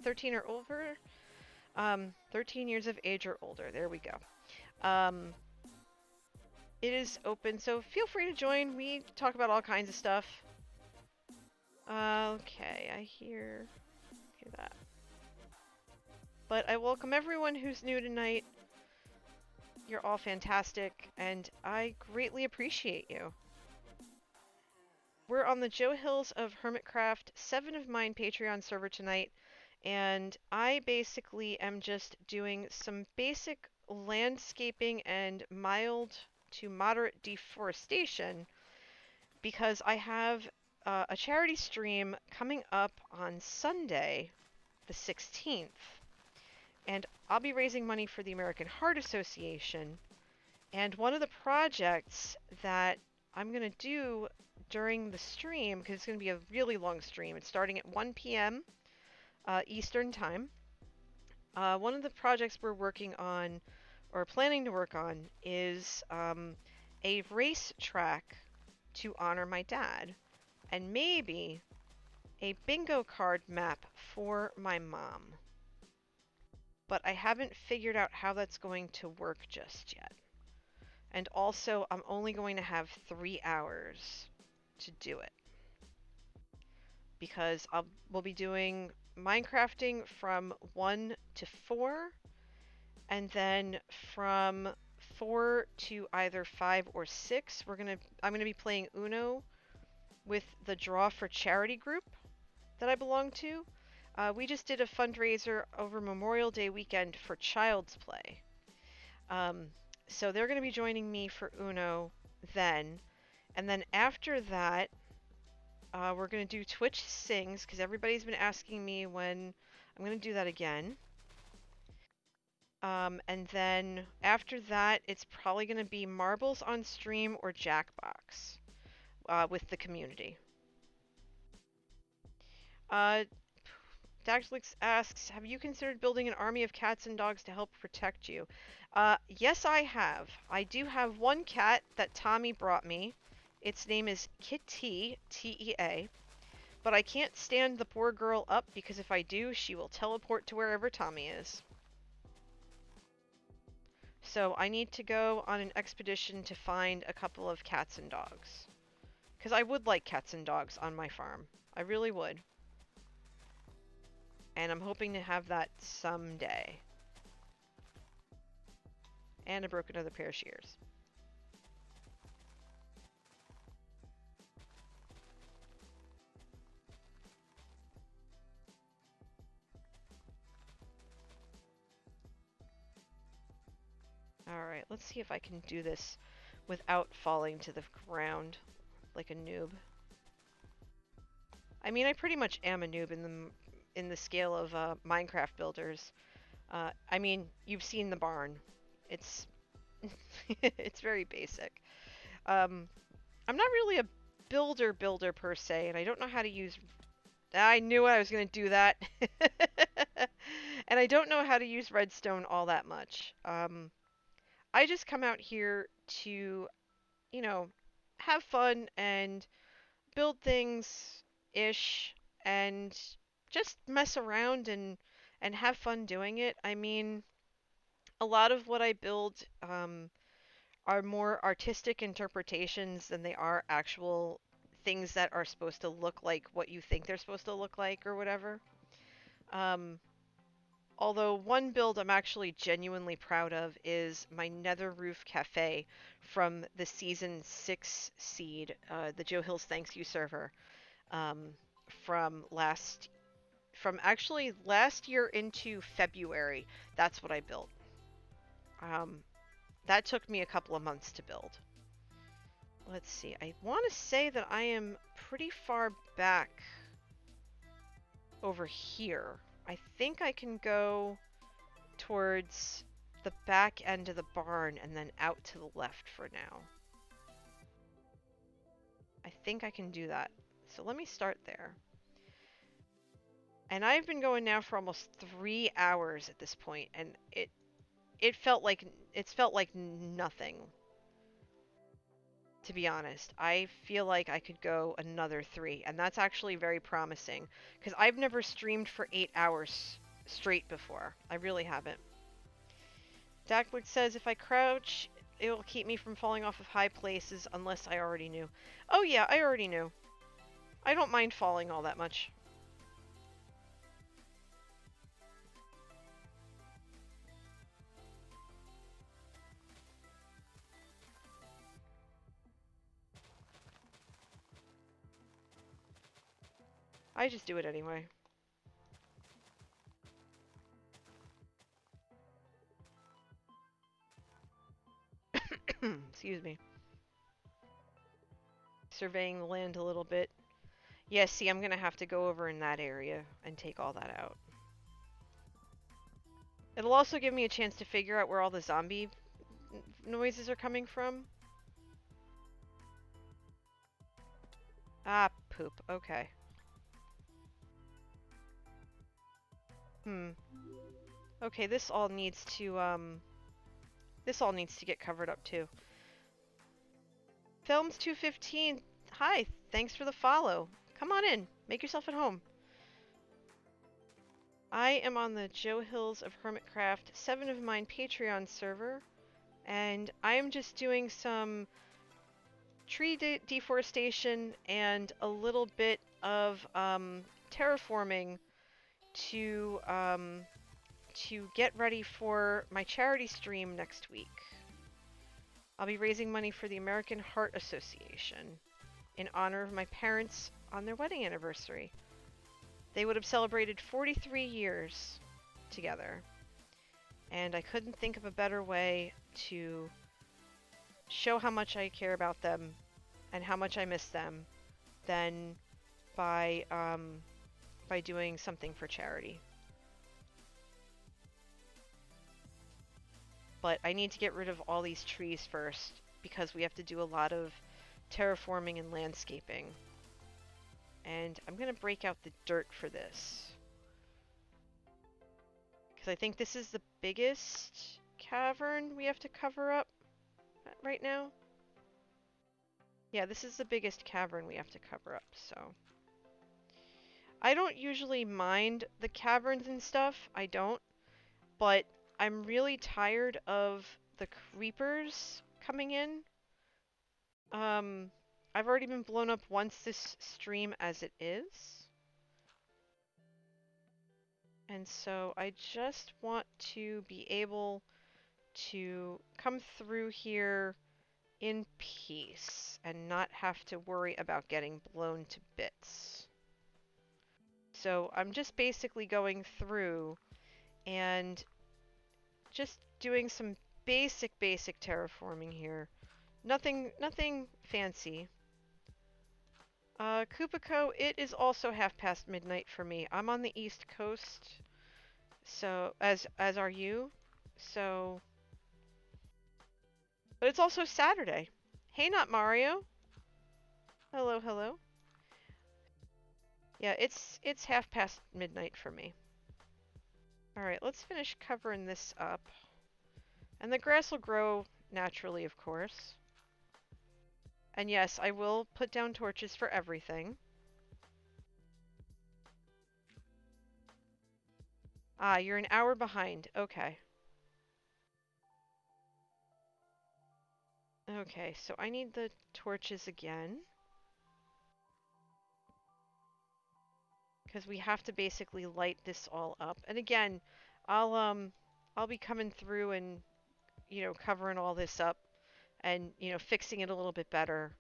13 or over. 13 years of age or older. There we go. It is open, so feel free to join. We talk about all kinds of stuff. Okay, I hear that. But I welcome everyone who's new tonight. You're all fantastic, and I greatly appreciate you. We're on the Joe Hills of Hermitcraft 7 of Mine Patreon server tonight, and I basically am just doing some basic landscaping and mild to moderate deforestation because I have a charity stream coming up on Sunday, the 16th. And I'll be raising money for the American Heart Association. And one of the projects that I'm going to do during the stream, because it's going to be a really long stream, it's starting at 1 p.m. Eastern Time. One of the projects we're working on, or planning to work on, is a race track to honor my dad. And maybe a bingo card map for my mom. But I haven't figured out how that's going to work just yet. And also, I'm only going to have 3 hours to do it. Because we'll be doing Minecrafting from 1 to 4, and then from 4 to either 5 or 6, I'm gonna be playing Uno with the Draw for Charity group that I belong to. We just did a fundraiser over Memorial Day weekend for Child's Play. So they're going to be joining me for Uno then. And then after that, we're going to do Twitch Sings, because everybody's been asking me when I'm going to do that again. And then after that, it's probably going to be Marbles on Stream or Jackbox with the community. Daxlix asks, have you considered building an army of cats and dogs to help protect you? Yes, I have. I do have one cat that Tommy brought me. Its name is Kitty, T-E-A. But I can't stand the poor girl up because if I do, she will teleport to wherever Tommy is. So I need to go on an expedition to find a couple of cats and dogs. Because I would like cats and dogs on my farm. I really would. And I'm hoping to have that someday. And I broke another pair of shears. Alright, let's see if I can do this without falling to the ground like a noob. I mean, I pretty much am a noob in the scale of Minecraft builders. I mean, you've seen the barn. It's it's very basic. Um, I'm not really a builder per se, and I don't know how to use. I knew I was going to do that. And I don't know how to use redstone all that much. I just come out here to, you know, have fun and build things ish and just mess around and have fun doing it. I mean, a lot of what I build are more artistic interpretations than they are actual things that are supposed to look like what you think they're supposed to look like or whatever. Um, Although one build I'm actually genuinely proud of is my Nether Roof Cafe from the Season 6 seed, the Joe Hills Thanks You server, um, from actually last year into February. That's what I built. Um, that took me a couple of months to build. Let's see. I want to say that I am pretty far back over here. I think I can go towards the back end of the barn and then out to the left for now. I think I can do that. So let me start there. And I've been going now for almost 3 hours at this point, and it felt like nothing. To be honest, I feel like I could go another 3, and that's actually very promising because I've never streamed for 8 hours straight before. I really haven't. Dakwood says if I crouch, it will keep me from falling off of high places unless I already knew. Oh yeah, I already knew. I don't mind falling all that much. I just do it anyway. Excuse me. Surveying the land a little bit. Yeah, see, I'm gonna have to go over in that area and take all that out. It'll also give me a chance to figure out where all the zombie noises are coming from. Ah, poop. Okay. Hmm. Okay, this all needs to get covered up too. Films 215. Hi, thanks for the follow. Come on in. Make yourself at home. I am on the Joe Hills of Hermitcraft 7 of Mine Patreon server, and I am just doing some tree deforestation and a little bit of terraforming to get ready for my charity stream next week. I'll be raising money for the American Heart Association in honor of my parents on their wedding anniversary. They would have celebrated 43 years together, and I couldn't think of a better way to show how much I care about them and how much I miss them than by doing something for charity. But I need to get rid of all these trees first because we have to do a lot of terraforming and landscaping. And I'm going to break out the dirt for this. Because I think this is the biggest cavern we have to cover up right now. Yeah, this is the biggest cavern we have to cover up, so. I don't usually mind the caverns and stuff, I don't. But I'm really tired of the creepers coming in. I've already been blown up once this stream as it is. And so I just want to be able to come through here in peace and not have to worry about getting blown to bits. So I'm just basically going through and just doing some basic terraforming here. Nothing fancy. Kupiko, it is also half past midnight for me. I'm on the East Coast, so as are you. So, but it's also Saturday. Hey, not Mario. Hello, hello. Yeah, it's half past midnight for me. All right, let's finish covering this up. And the grass will grow naturally, of course. And yes, I will put down torches for everything. Ah, you're an hour behind. Okay. Okay, so I need the torches again. Because we have to basically light this all up. And again, I'll be coming through and, covering all this up and, fixing it a little bit better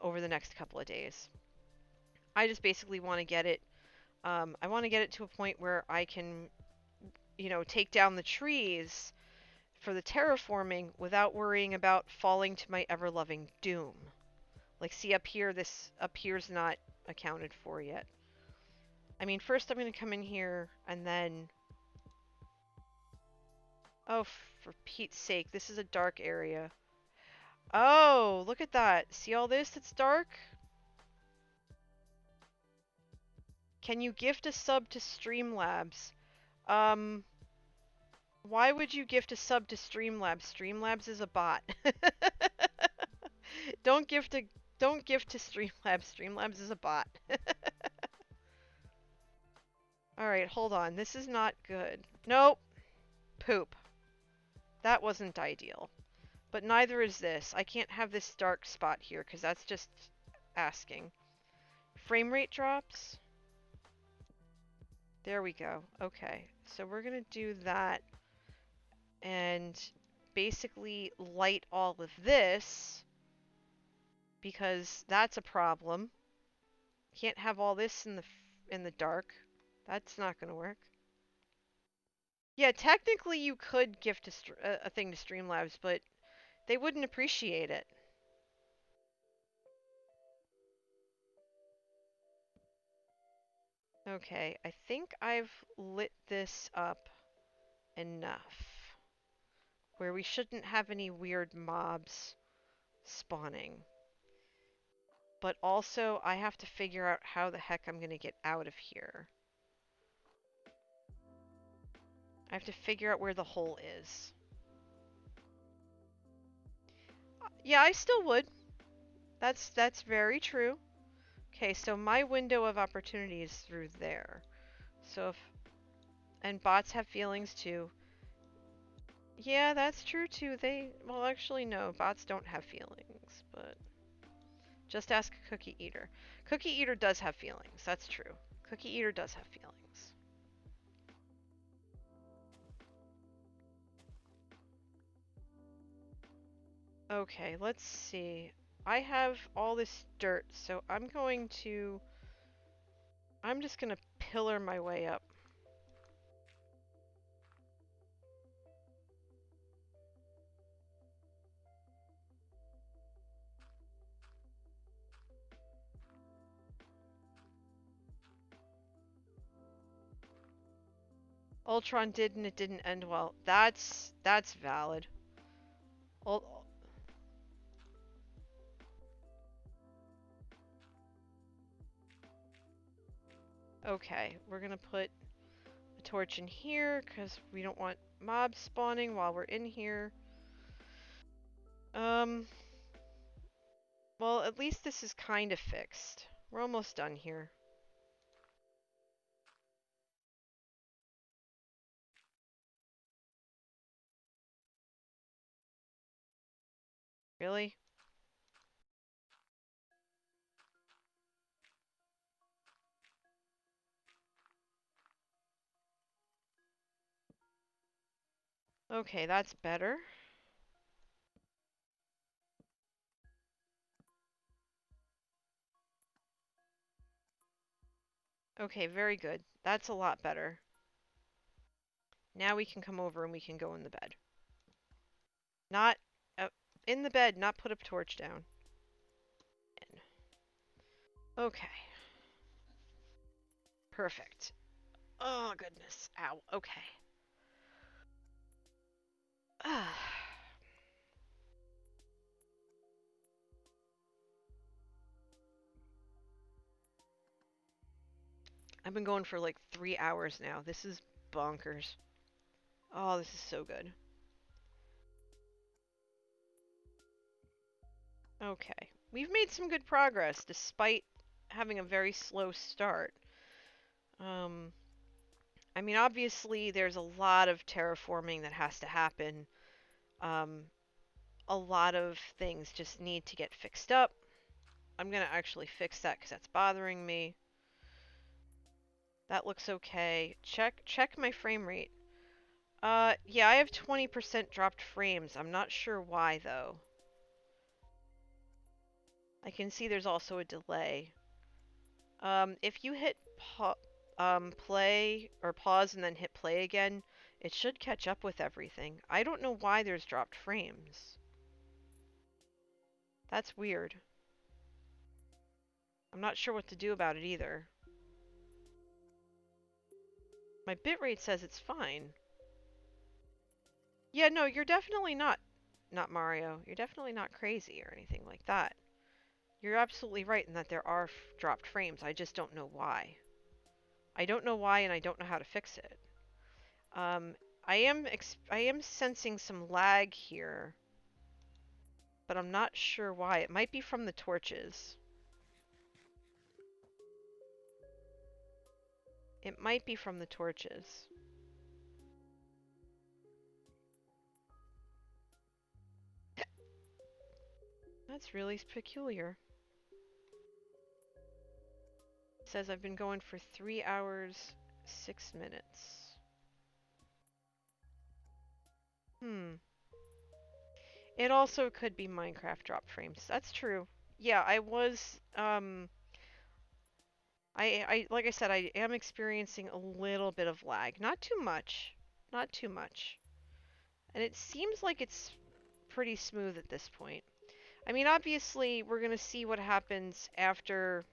over the next couple of days. I just basically want to get it, I want to get it to a point where I can, take down the trees for the terraforming without worrying about falling to my ever-loving doom. Like, see up here, this up here's not accounted for yet. I mean, first I'm going to come in here and then... Oh, for Pete's sake, this is a dark area. Oh, look at that. See all this that's dark? Can you gift a sub to Streamlabs? Um, why would you gift a sub to Streamlabs? Streamlabs is a bot. Don't gift to Streamlabs. Streamlabs is a bot. Alright, hold on. This is not good. Nope. Poop. That wasn't ideal. But neither is this. I can't have this dark spot here, because that's just asking. Frame rate drops? There we go. Okay. So we're going to do that and basically light all of this because that's a problem. Can't have all this in the dark. That's not going to work. Yeah, technically you could gift a thing to Streamlabs, but they wouldn't appreciate it. Okay, I think I've lit this up enough where we shouldn't have any weird mobs spawning. But also, I have to figure out how the heck I'm going to get out of here. I have to figure out where the hole is. Yeah, I still would. That's very true. Okay, so my window of opportunity is through there. So if... And bots have feelings too. Yeah, that's true too. Well, actually, no. Bots don't have feelings, but... Just ask Cookie Eater. Cookie Eater does have feelings. That's true. Cookie Eater does have feelings. Okay, let's see. I have all this dirt, so I'm just gonna pillar my way up. Ultron did and it didn't end well. That's valid. Ul okay, we're gonna put a torch in here because we don't want mobs spawning while we're in here. Well, at least this is kind of fixed. We're almost done here. Really? Okay, that's better. Okay, very good. That's a lot better. Now we can come over and we can go in the bed. Not in the bed, not put a torch down. In. Okay, perfect. Oh, goodness. Ow. Okay. I've been going for like 3 hours now. This is bonkers. Oh, this is so good. Okay. We've made some good progress despite having a very slow start. Um, I mean, obviously, there's a lot of terraforming that has to happen. Um, a lot of things just need to get fixed up. I'm gonna actually fix that because that's bothering me. That looks okay. Check my frame rate. Yeah, I have 20% dropped frames. I'm not sure why though. I can see there's also a delay. If you hit play or pause and then hit play again, it should catch up with everything. I don't know why there's dropped frames. That's weird. I'm not sure what to do about it either. My bitrate says it's fine. Yeah, no, you're definitely not Mario. You're definitely not crazy or anything like that. You're absolutely right in that there are dropped frames. I just don't know why. I don't know why, and I don't know how to fix it. Um, I am sensing some lag here, but I'm not sure why. It might be from the torches. It might be from the torches. That's really peculiar. It says I've been going for 3 hours, 6 minutes. Hmm. It also could be Minecraft drop frames. That's true. Yeah, I was, like I said, I am experiencing a little bit of lag. Not too much. Not too much. And it seems like it's pretty smooth at this point. I mean, obviously, we're going to see what happens after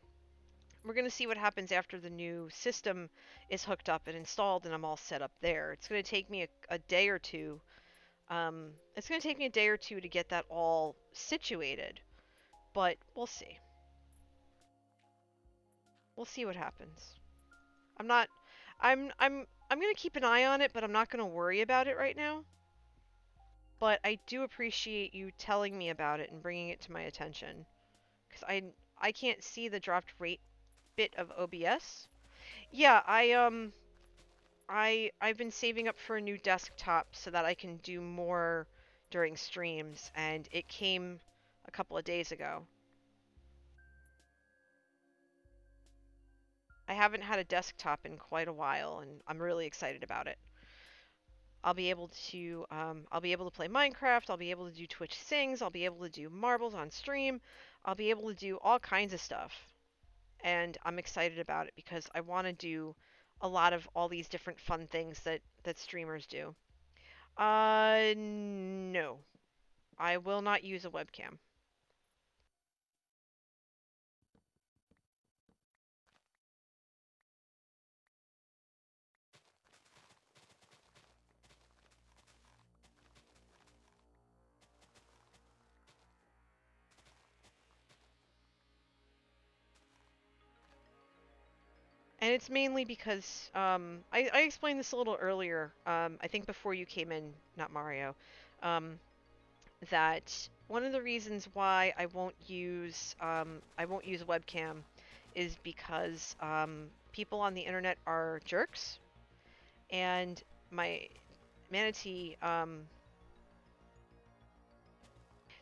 the new system is hooked up and installed and I'm all set up there. It's going to take me a day or two. It's going to take me a day or two to get that all situated, but we'll see. We'll see what happens. I'm not I'm going to keep an eye on it, but I'm not going to worry about it right now. But I do appreciate you telling me about it and bringing it to my attention because I can't see the dropped rate bit of OBS. Yeah, I've been saving up for a new desktop so that I can do more during streams, and it came a couple of days ago. I haven't had a desktop in quite a while, and I'm really excited about it. I'll be able to play Minecraft. I'll be able to do Twitch Sings. I'll be able to do marbles on stream. I'll be able to do all kinds of stuff, and I'm excited about it because I want to do a lot of all these different fun things that streamers do. No. I will not use a webcam. And it's mainly because I explained this a little earlier. I think before you came in, not Mario. Um, that one of the reasons why I won't use a webcam is because people on the internet are jerks, and my manatee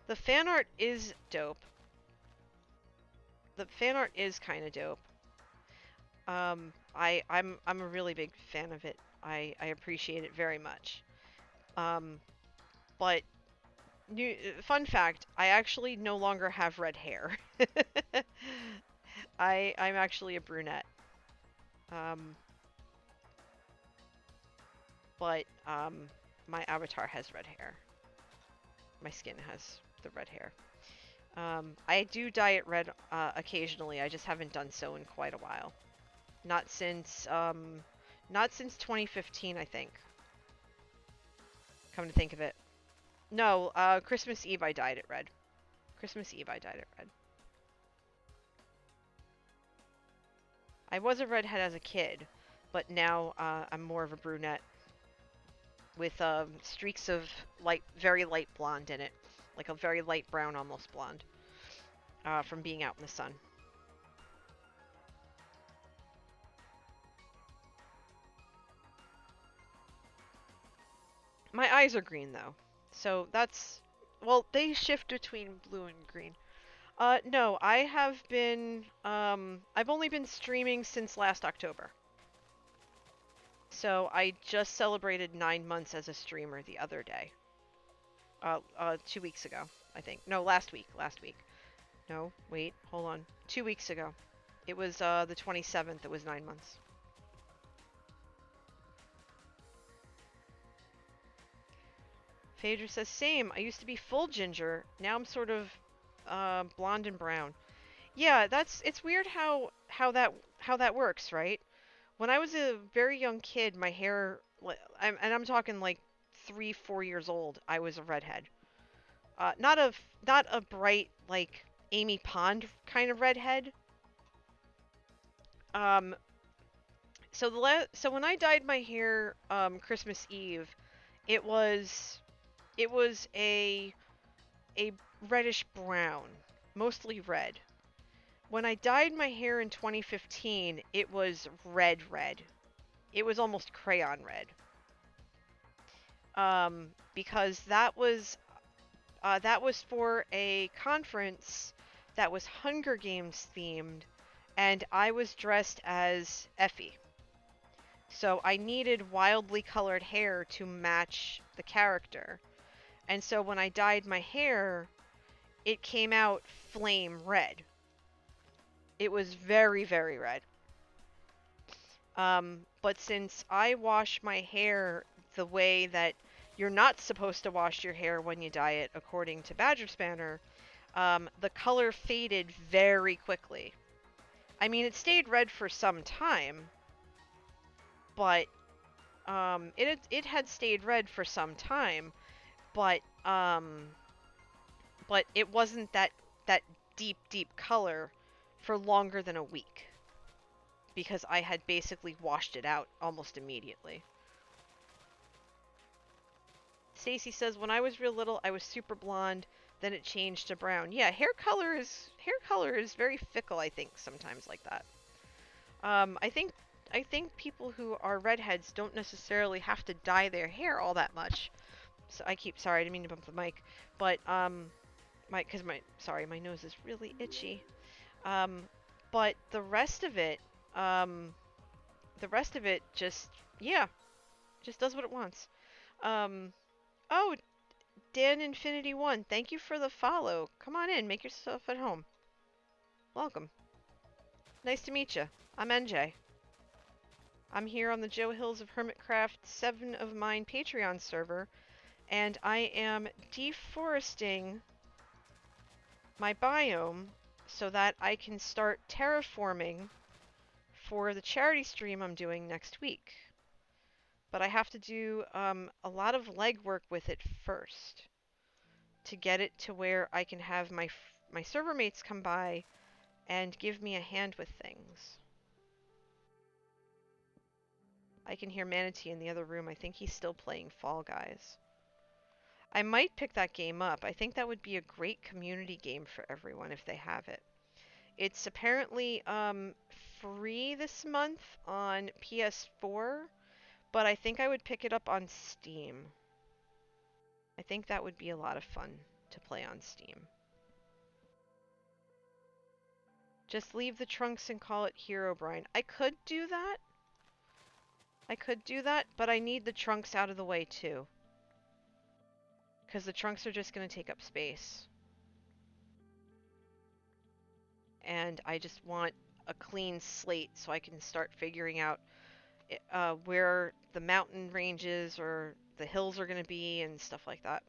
the fan art is dope. The fan art is kind of dope. I'm a really big fan of it. I appreciate it very much. Um, but fun fact, I actually no longer have red hair. I'm actually a brunette. Um, but my avatar has red hair. My skin has the red hair. I do dye it red occasionally. I just haven't done so in quite a while. Not since not since 2015, I think. Come to think of it. No, Christmas Eve I dyed it red. Christmas Eve I dyed it red. I was a redhead as a kid, but now I'm more of a brunette with streaks of very light blonde in it, like a very light brown, almost blonde, from being out in the sun. My eyes are green though, so that's well, they shift between blue and green. No, I have been I've only been streaming since last October. So I just celebrated 9 months as a streamer the other day. 2 weeks ago, I think. No, last week. Last week. No, wait, hold on. 2 weeks ago. It was the 27th. It was 9 months. Phaedra says, same. I used to be full ginger. Now I'm sort of blonde and brown. Yeah, it's weird how that works, right? When I was a very young kid, my hair, and I'm talking like 3, 4 years old, I was a redhead. Not a bright like Amy Pond kind of redhead. Um, so when I dyed my hair Christmas Eve, it was it was a reddish brown, mostly red. When I dyed my hair in 2015, it was red. It was almost crayon red. Because that was for a conference that was Hunger Games themed, and I was dressed as Effie. So I needed wildly colored hair to match the character. And so when I dyed my hair, it came out flame red. It was very red. But since I wash my hair the way that you're not supposed to wash your hair when you dye it, according to Badger Spanner, the color faded very quickly. I mean, it stayed red for some time, but it had stayed red for some time, but but it wasn't that deep color for longer than a week because I had basically washed it out almost immediately. Stacy says when I was real little, I was super blonde, then it changed to brown. Yeah, hair color is very fickle, I think, sometimes like that. I think people who are redheads don't necessarily have to dye their hair all that much. So sorry, I didn't mean to bump the mic, but sorry, my nose is really itchy. Um, but um, the rest of it just, yeah, just does what it wants. Um, oh, Dan Infinity One, thank you for the follow. Come on in, make yourself at home. Welcome. Nice to meet you. I'm NJ. I'm here on the Joe Hills of Hermitcraft 7 of Mine Patreon server, and I am deforesting my biome so that I can start terraforming for the charity stream I'm doing next week. But I have to do a lot of legwork with it first to get it to where I can have my server mates come by and give me a hand with things. I can hear Manatee in the other room. I think he's still playing Fall Guys. I might pick that game up. I think that would be a great community game for everyone if they have it. It's apparently free this month on PS4, but I think I would pick it up on Steam. I think that would be a lot of fun to play on Steam. Just leave the trunks and call it Herobrine. I could do that. I could do that, but I need the trunks out of the way too. because the trunks are just going to take up space. And I just want a clean slate so I can start figuring out where the mountain ranges or the hills are going to be and stuff like that.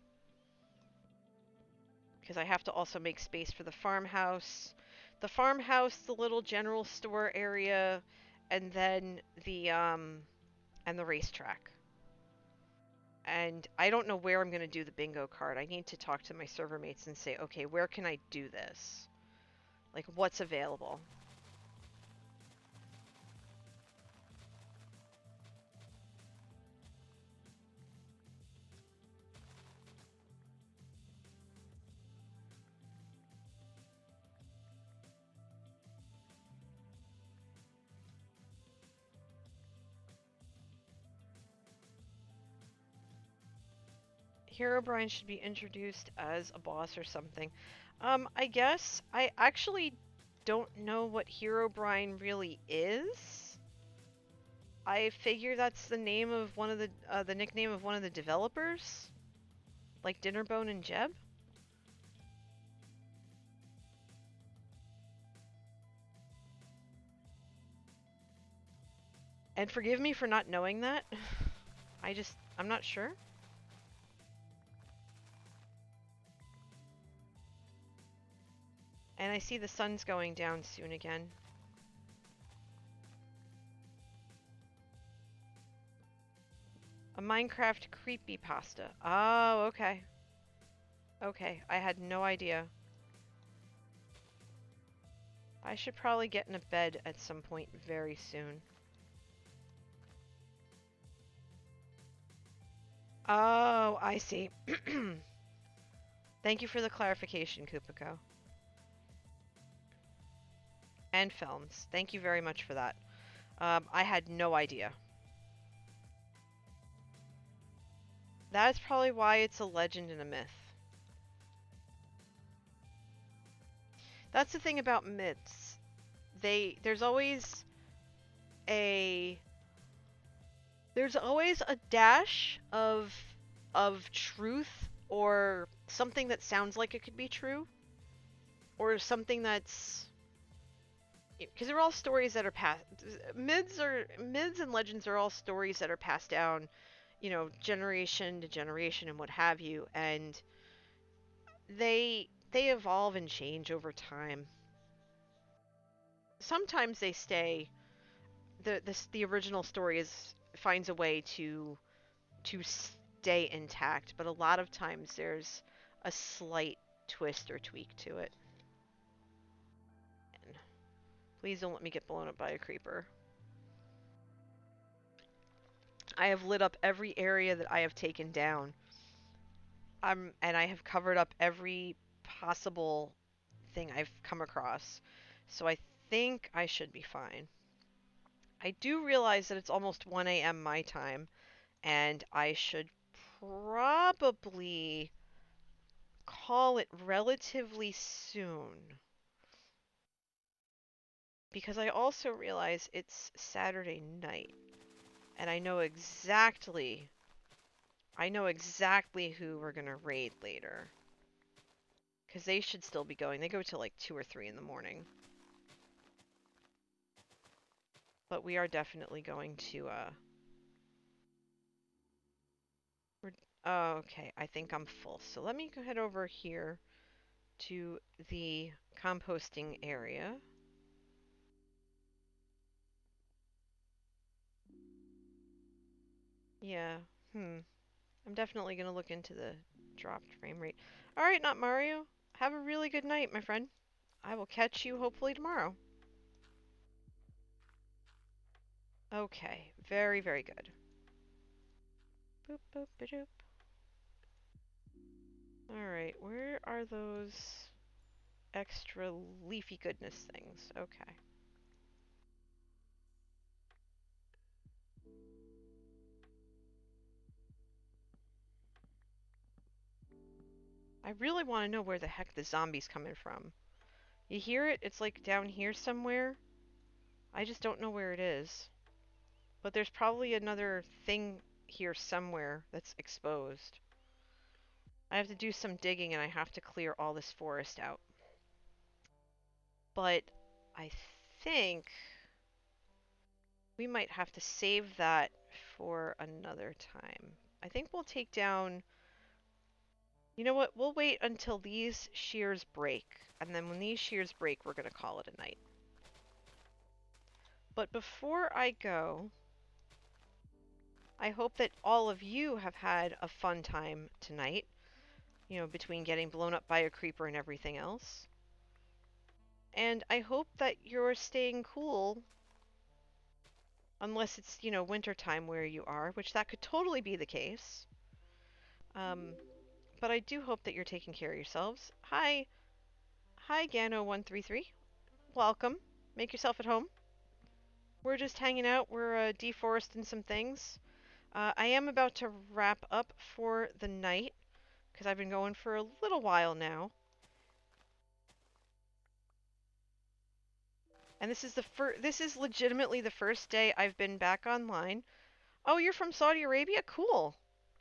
Because I have to also make space for the farmhouse. The little general store area, and then and the racetrack. And I don't know where I'm going to do the bingo card. I need to talk to my server mates and say, okay, where can I do this? Like, what's available? Herobrine should be introduced as a boss or something. I guess I actually don't know what Herobrine really is. I figure that's the name of one of the nickname of one of the developers, like Dinnerbone and Jeb. And forgive me for not knowing that. I'm not sure. And I see the sun's going down soon again. A Minecraft creepypasta. Oh, okay. Okay, I had no idea. I should probably get in a bed at some point very soon. Oh, I see. Thank you for the clarification, Kupiko. And films. Thank you very much for that. I had no idea. That's probably why it's a legend and a myth. That's the thing about myths. There's always a dash of truth or something that sounds like it could be true or something that's because they're all stories that are passed. Myths and legends are all stories that are passed down, generation to generation and what have you, and they evolve and change over time. Sometimes they stay. The original story finds a way to stay intact, but a lot of times there's a slight twist or tweak to it. And please don't let me get blown up by a creeper. I have lit up every area that I have taken down. And I have covered up every possible thing I've come across. So I think I should be fine. I do realize that it's almost 1 a.m. my time, and I should probably call it relatively soon. Because I also realize it's Saturday night, and I know exactly who we're gonna raid later. Because they should still be going. They go till like 2 or 3 in the morning. But we are definitely going to, okay, I think I'm full. So let me go head over here to the composting area. Yeah, I'm definitely going to look into the dropped frame rate. Alright, not Mario. Have a really good night, my friend. I will catch you hopefully tomorrow. Okay, very, very good. Boop, boop, ba-doop. Alright, where are those extra leafy goodness things? Okay. I really want to know where the heck the zombie's coming from. You hear it? It's like down here somewhere. I just don't know where it is. But there's probably another thing here somewhere that's exposed. I have to do some digging and I have to clear all this forest out. But I think we might have to save that for another time. I think we'll take down... You know what? We'll wait until these shears break. And then when these shears break, we're going to call it a night. But before I go, I hope that all of you have had a fun time tonight. You know, between getting blown up by a creeper and everything else. And I hope that you're staying cool, unless it's, you know, winter time where you are, which that could totally be the case. Um, but I do hope that you're taking care of yourselves. Hi, Gano133. Welcome. Make yourself at home. We're just hanging out. We're deforesting some things. I am about to wrap up for the night because I've been going for a little while now. And this is legitimately the first day I've been back online. Oh, you're from Saudi Arabia? Cool.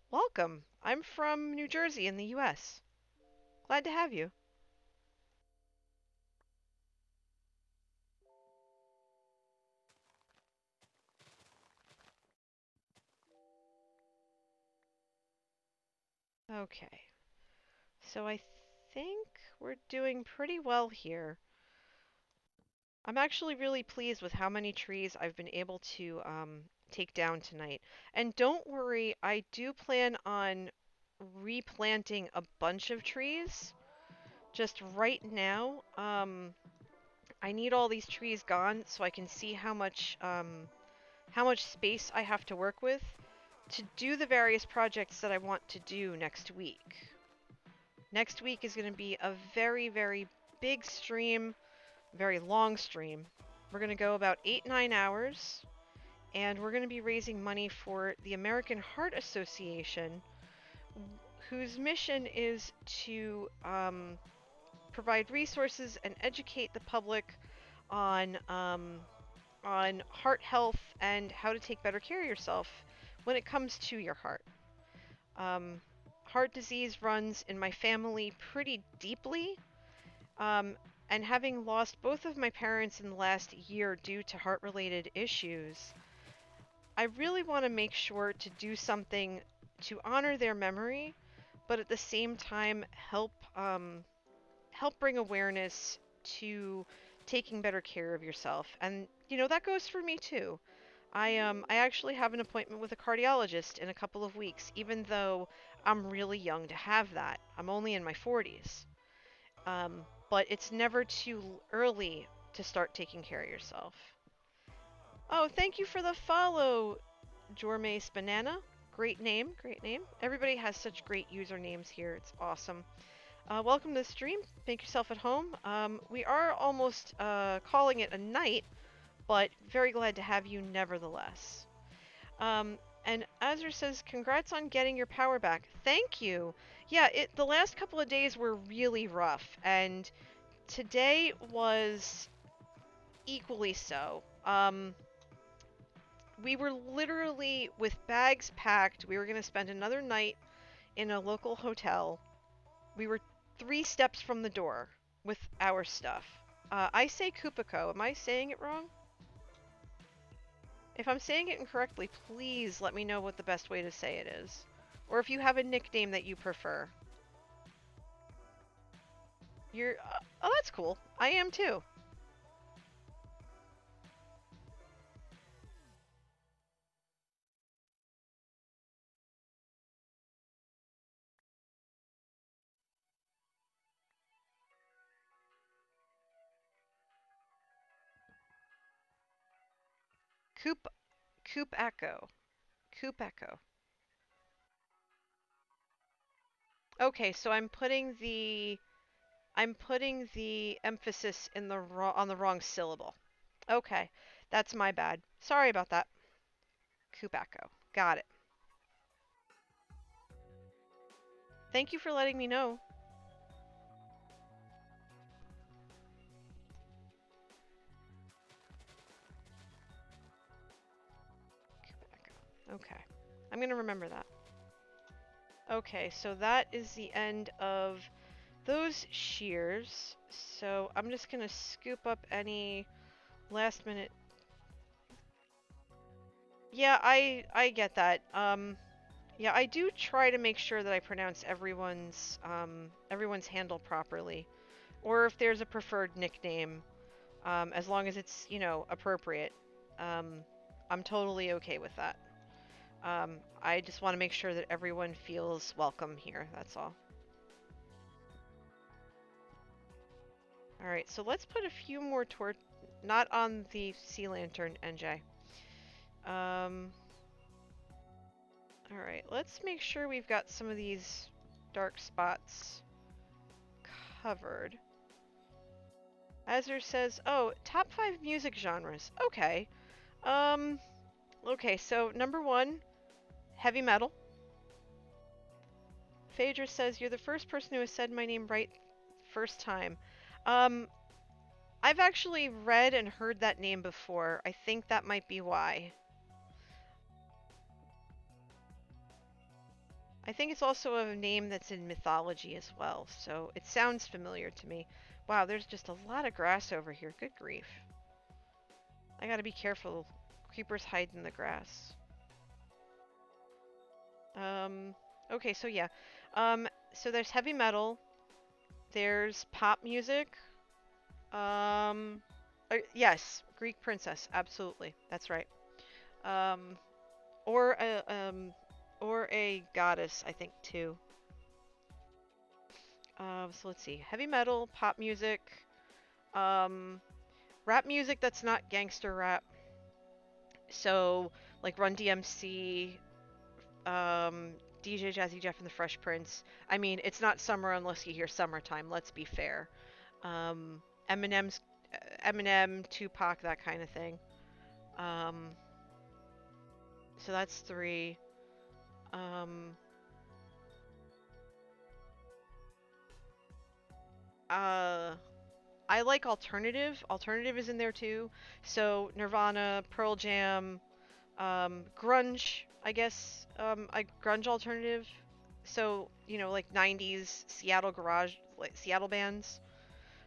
Welcome. I'm from New Jersey in the US. Glad to have you. Okay. So I think we're doing pretty well here. I'm actually really pleased with how many trees I've been able to take down tonight. And don't worry, I do plan on replanting a bunch of trees. Just right now, I need all these trees gone so I can see how much space I have to work with to do the various projects that I want to do next week. Next week is going to be a very, very big stream, very long stream. We're going to go about 8-9 hours, and we're going to be raising money for the American Heart Association, whose mission is to provide resources and educate the public on heart health and how to take better care of yourself when it comes to your heart. Um, Heart disease runs in my family pretty deeply, um, and having lost both of my parents in the last year due to heart-related issues, I really want to make sure to do something to honor their memory, but at the same time help bring awareness to taking better care of yourself. And you know that goes for me too. I actually have an appointment with a cardiologist in a couple of weeks, even though I'm really young to have that. I'm only in my 40s. But it's never too early to start taking care of yourself. Oh, thank you for the follow, Jormace Banana. Great name, great name. Everybody has such great usernames here. It's awesome. Welcome to the stream. Make yourself at home. We are almost calling it a night, but very glad to have you nevertheless. And Azur says, congrats on getting your power back. Thank you. Yeah, the last couple of days were really rough, and today was equally so. We were literally with bags packed. We were going to spend another night in a local hotel. We were 3 steps from the door with our stuff. I say Kupiko. Am I saying it wrong? If I'm saying it incorrectly, please let me know what the best way to say it is. Or if you have a nickname that you prefer. You're... oh, that's cool. I am too. Coop... Coop Echo. Coop Echo. Okay, so I'm putting the emphasis in the on the wrong syllable. Okay, that's my bad. Sorry about that. Coop Echo. Got it. Thank you for letting me know. Coop Echo. Okay. I'm gonna remember that. Okay, so that is the end of those shears. So I'm just gonna scoop up any last minute. Yeah, I get that. Yeah, I do try to make sure that I pronounce everyone's handle properly, or if there's a preferred nickname, as long as it's, appropriate. Um, I'm totally okay with that. I just want to make sure that everyone feels welcome here. That's all. All right, so let's put a few more torch, not on the sea lantern, NJ. Um, all right, let's make sure we've got some of these dark spots covered. Azure says, "Oh, top 5 music genres." Okay. Um, okay, so number 1, heavy metal. Phaedra says, "You're the first person who has said my name right first time." Um, I've actually read and heard that name before. I think that might be why. I think it's also a name that's in mythology as well, so it sounds familiar to me. Wow, there's just a lot of grass over here. Good grief. I gotta be careful. Creepers hide in the grass. Um, okay, so yeah. So there's heavy metal, there's pop music. Um, yes, Greek princess, absolutely. That's right. Um, or a goddess, I think too. So let's see. Heavy metal, pop music, um, rap music that's not gangster rap. So like Run DMC, DJ Jazzy Jeff and the Fresh Prince. I mean, it's not summer unless you hear summertime. Let's be fair. Um, Eminem's Eminem, Tupac, that kind of thing. Um, so that's 3. Um, uh, I like alternative. Alternative is in there too. So Nirvana, Pearl Jam, grunge, I guess. Grunge alternative. So like '90s Seattle garage, like Seattle bands.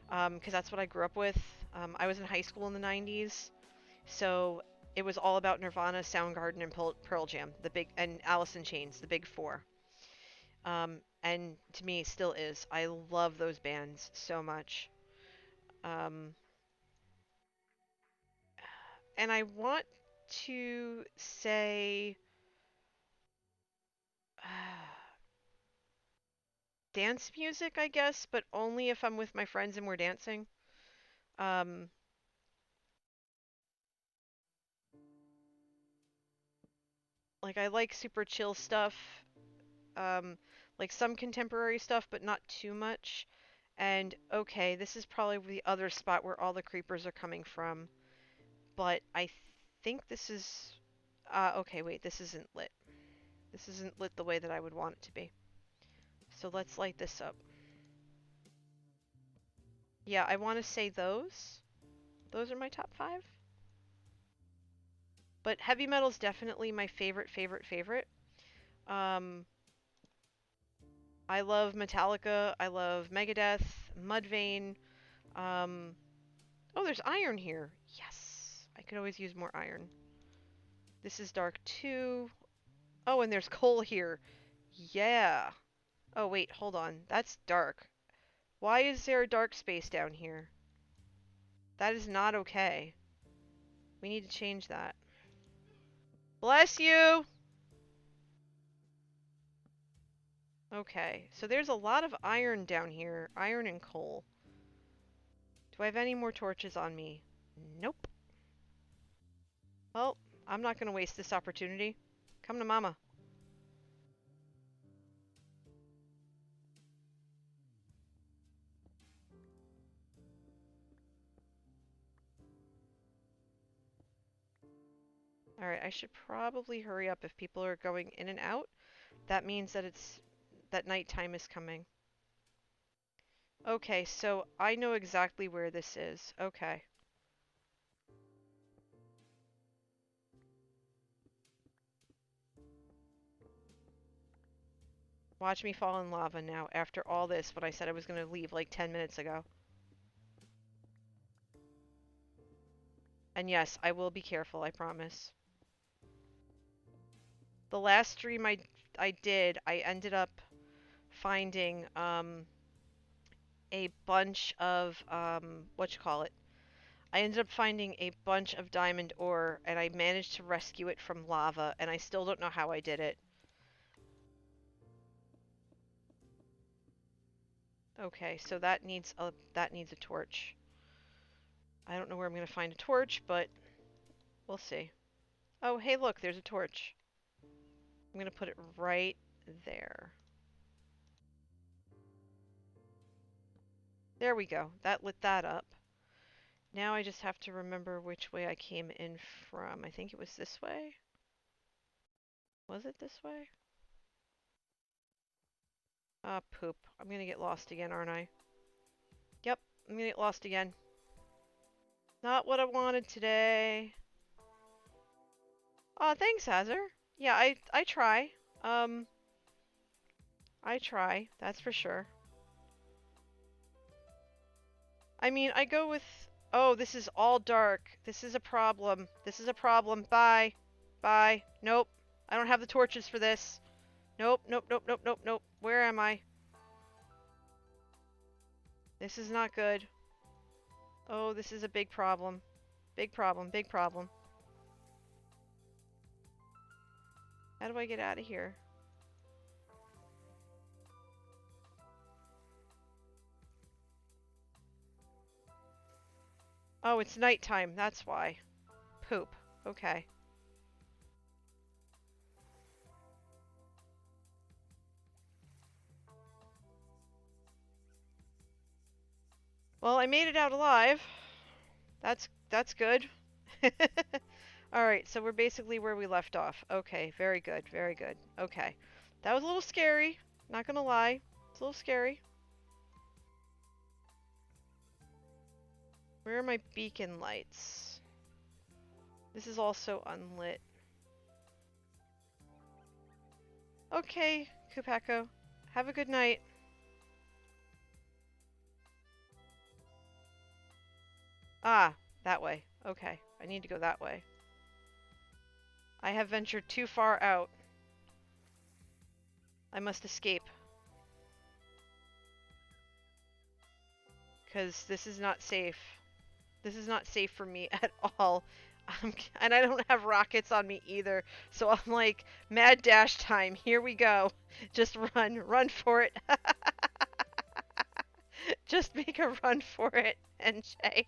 Because that's what I grew up with. I was in high school in the '90s, so it was all about Nirvana, Soundgarden, and Pearl Jam, and Alice in Chains, the big 4. And to me, it still is. I love those bands so much. Um, and I want to say dance music, I guess, but only if I'm with my friends and we're dancing. Um, like I like super chill stuff, um, like some contemporary stuff, but not too much. And okay, this is probably the other spot where all the creepers are coming from, but I think this is. Okay, wait, this isn't lit. This isn't lit the way that I would want it to be. So let's light this up. Yeah, I want to say those. Those are my top 5. But heavy metal's definitely my favorite, favorite, favorite. Um, I love Metallica. I love Megadeth, Mudvayne. Um, oh, there's iron here. Yes, I could always use more iron. This is dark too. Oh, and there's coal here. Yeah. Oh, wait, hold on. That's dark. Why is there a dark space down here? That is not okay. We need to change that. Bless you! Okay, so there's a lot of iron down here. Iron and coal. Do I have any more torches on me? Nope. Well, I'm not going to waste this opportunity. Come to mama. Alright, I should probably hurry up if people are going in and out. That means that nighttime is coming. Okay, so I know exactly where this is. Okay. Watch me fall in lava now after all this when I said I was going to leave like 10 minutes ago. And yes, I will be careful, I promise. The last stream I did, I ended up finding a bunch of whatchamacallit. I ended up finding a bunch of diamond ore and I managed to rescue it from lava and I still don't know how I did it. Okay, so that needs a torch. I don't know where I'm gonna find a torch, but we'll see. Oh, hey, look, there's a torch. I'm gonna put it right there. There we go. That lit that up. Now I just have to remember which way I came in from. I think it was this way. Was it this way? Ah, poop. I'm gonna get lost again, aren't I? Yep, I'm gonna get lost again. Not what I wanted today. Oh, thanks, Hazard. Yeah, I try. Um, I try. That's for sure. I mean, I go with... Oh, this is all dark. This is a problem. This is a problem. Bye. Bye. Nope. I don't have the torches for this. Nope, nope, nope, nope, nope, nope. Where am I? This is not good. Oh, this is a big problem. Big problem, big problem. How do I get out of here? Oh, it's nighttime. That's why. Poop. Okay. Well, I made it out alive. That's good. Alright, so we're basically where we left off. Okay, very good, very good. Okay. That was a little scary. Not gonna lie. It's a little scary. Where are my beacon lights? This is also unlit. Okay, Kupako. Have a good night. Ah, that way. Okay, I need to go that way. I have ventured too far out. I must escape. Because this is not safe. This is not safe for me at all. And I don't have rockets on me either. So I'm like, mad dash time. Here we go. Just run. Run for it. Just make a run for it, NJ.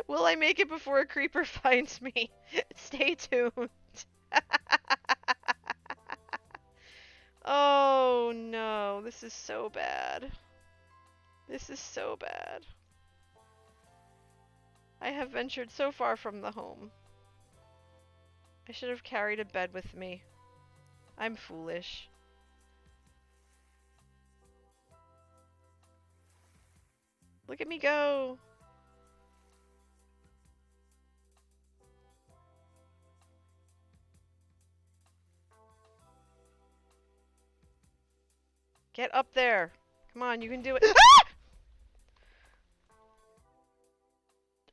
Will I make it before a creeper finds me? Stay tuned. Oh no, this is so bad. This is so bad. I have ventured so far from the home. I should have carried a bed with me. I'm foolish. Look at me go! Get up there! Come on, you can do it. Ah!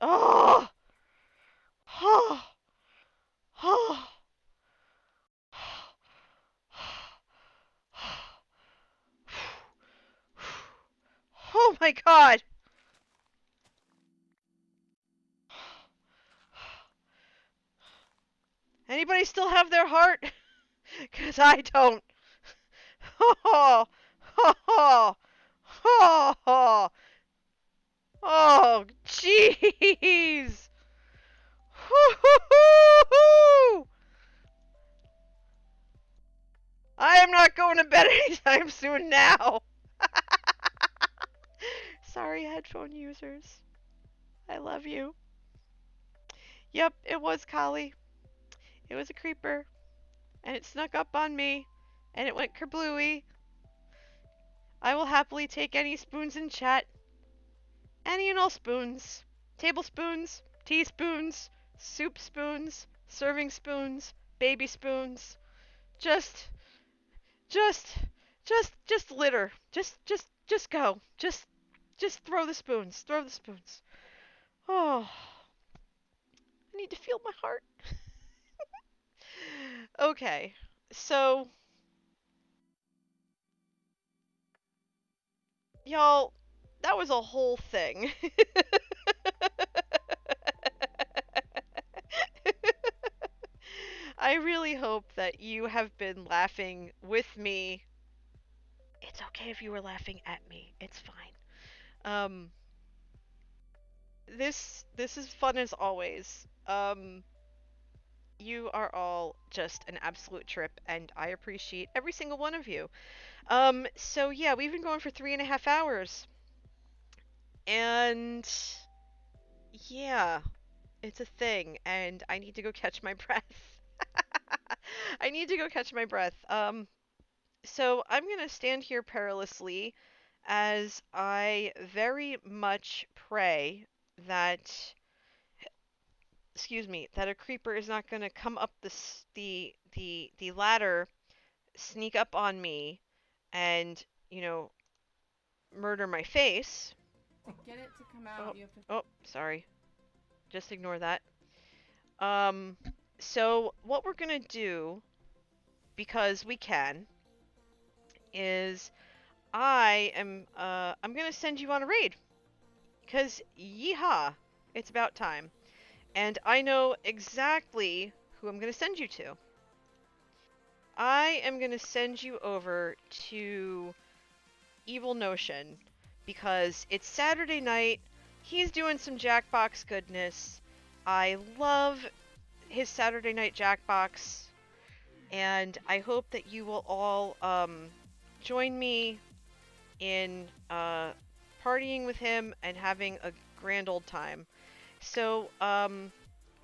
Oh! Oh! Oh! Oh my god! Anybody still have their heart? 'Cause I don't. Oh! Oh! Oh! Oh! Oh! Jeez! I am not going to bed anytime soon now! Sorry, headphone users. I love you. Yep, it was Kali. It was a creeper. And it snuck up on me. And it went kerblooey. I will happily take any spoons in chat. Any and all spoons. Tablespoons, teaspoons, soup spoons, serving spoons, baby spoons. Just Just, just litter. Just go. Just throw the spoons. Throw the spoons. Oh, I need to feel my heart. Okay, so y'all, that was a whole thing. I really hope that you have been laughing with me. It's okay if you were laughing at me. It's fine. Um, this is fun as always. You are all just an absolute trip, and I appreciate every single one of you. So yeah, we've been going for 3.5 hours, and yeah, it's a thing, and I need to go catch my breath. I need to go catch my breath. So I'm gonna stand here perilously as I very much pray that, excuse me, that a creeper is not gonna come up the ladder, sneak up on me, and murder my face. Get it to come out. Oh, You have to. oh, sorry. Just ignore that. Um, so what we're gonna do, because we can, is I'm gonna send you on a raid. Cause yeehaw, it's about time. And I know exactly who I'm gonna send you to. I am gonna send you over to Evil Notion because it's Saturday night. He's doing some Jackbox goodness. I love his Saturday night Jackbox, and I hope that you will all join me in partying with him and having a grand old time. So,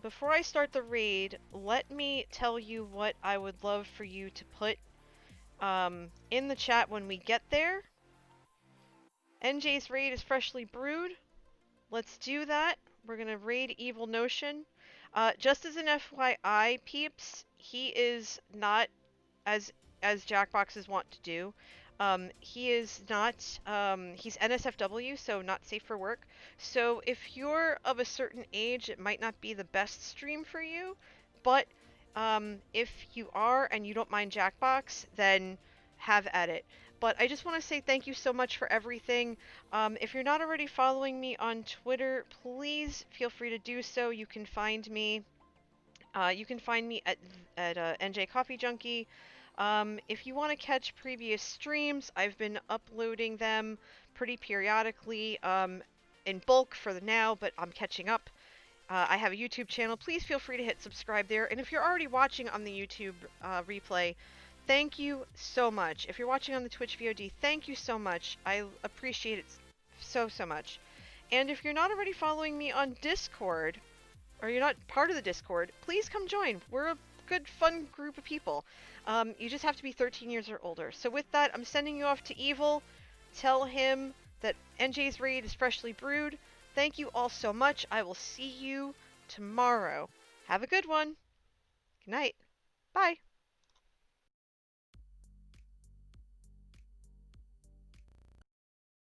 before I start the raid, let me tell you what I would love for you to put in the chat when we get there. NJ's raid is freshly brewed. Let's do that. We're gonna raid Evil Notion. Just as an FYI, peeps, he is not as Jackboxes want to do. He is not. He's NSFW, so not safe for work. So if you're of a certain age, it might not be the best stream for you. But if you are and you don't mind Jackbox, then have at it. But I just want to say thank you so much for everything. If you're not already following me on Twitter, please feel free to do so. You can find me at NJ Coffee Junkie. If you want to catch previous streams, I've been uploading them pretty periodically, in bulk for the now, but I'm catching up. I have a YouTube channel. Please feel free to hit subscribe there. And if you're already watching on the YouTube replay, thank you so much. If you're watching on the Twitch VOD, thank you so much. I appreciate it so much. And if you're not already following me on Discord, or you're not part of the Discord, please come join. We're a good, fun group of people. You just have to be 13 years or older. So with that, I'm sending you off to Evil. Tell him that NJ's raid is freshly brewed. Thank you all so much. I will see you tomorrow. Have a good one. Good night. Bye.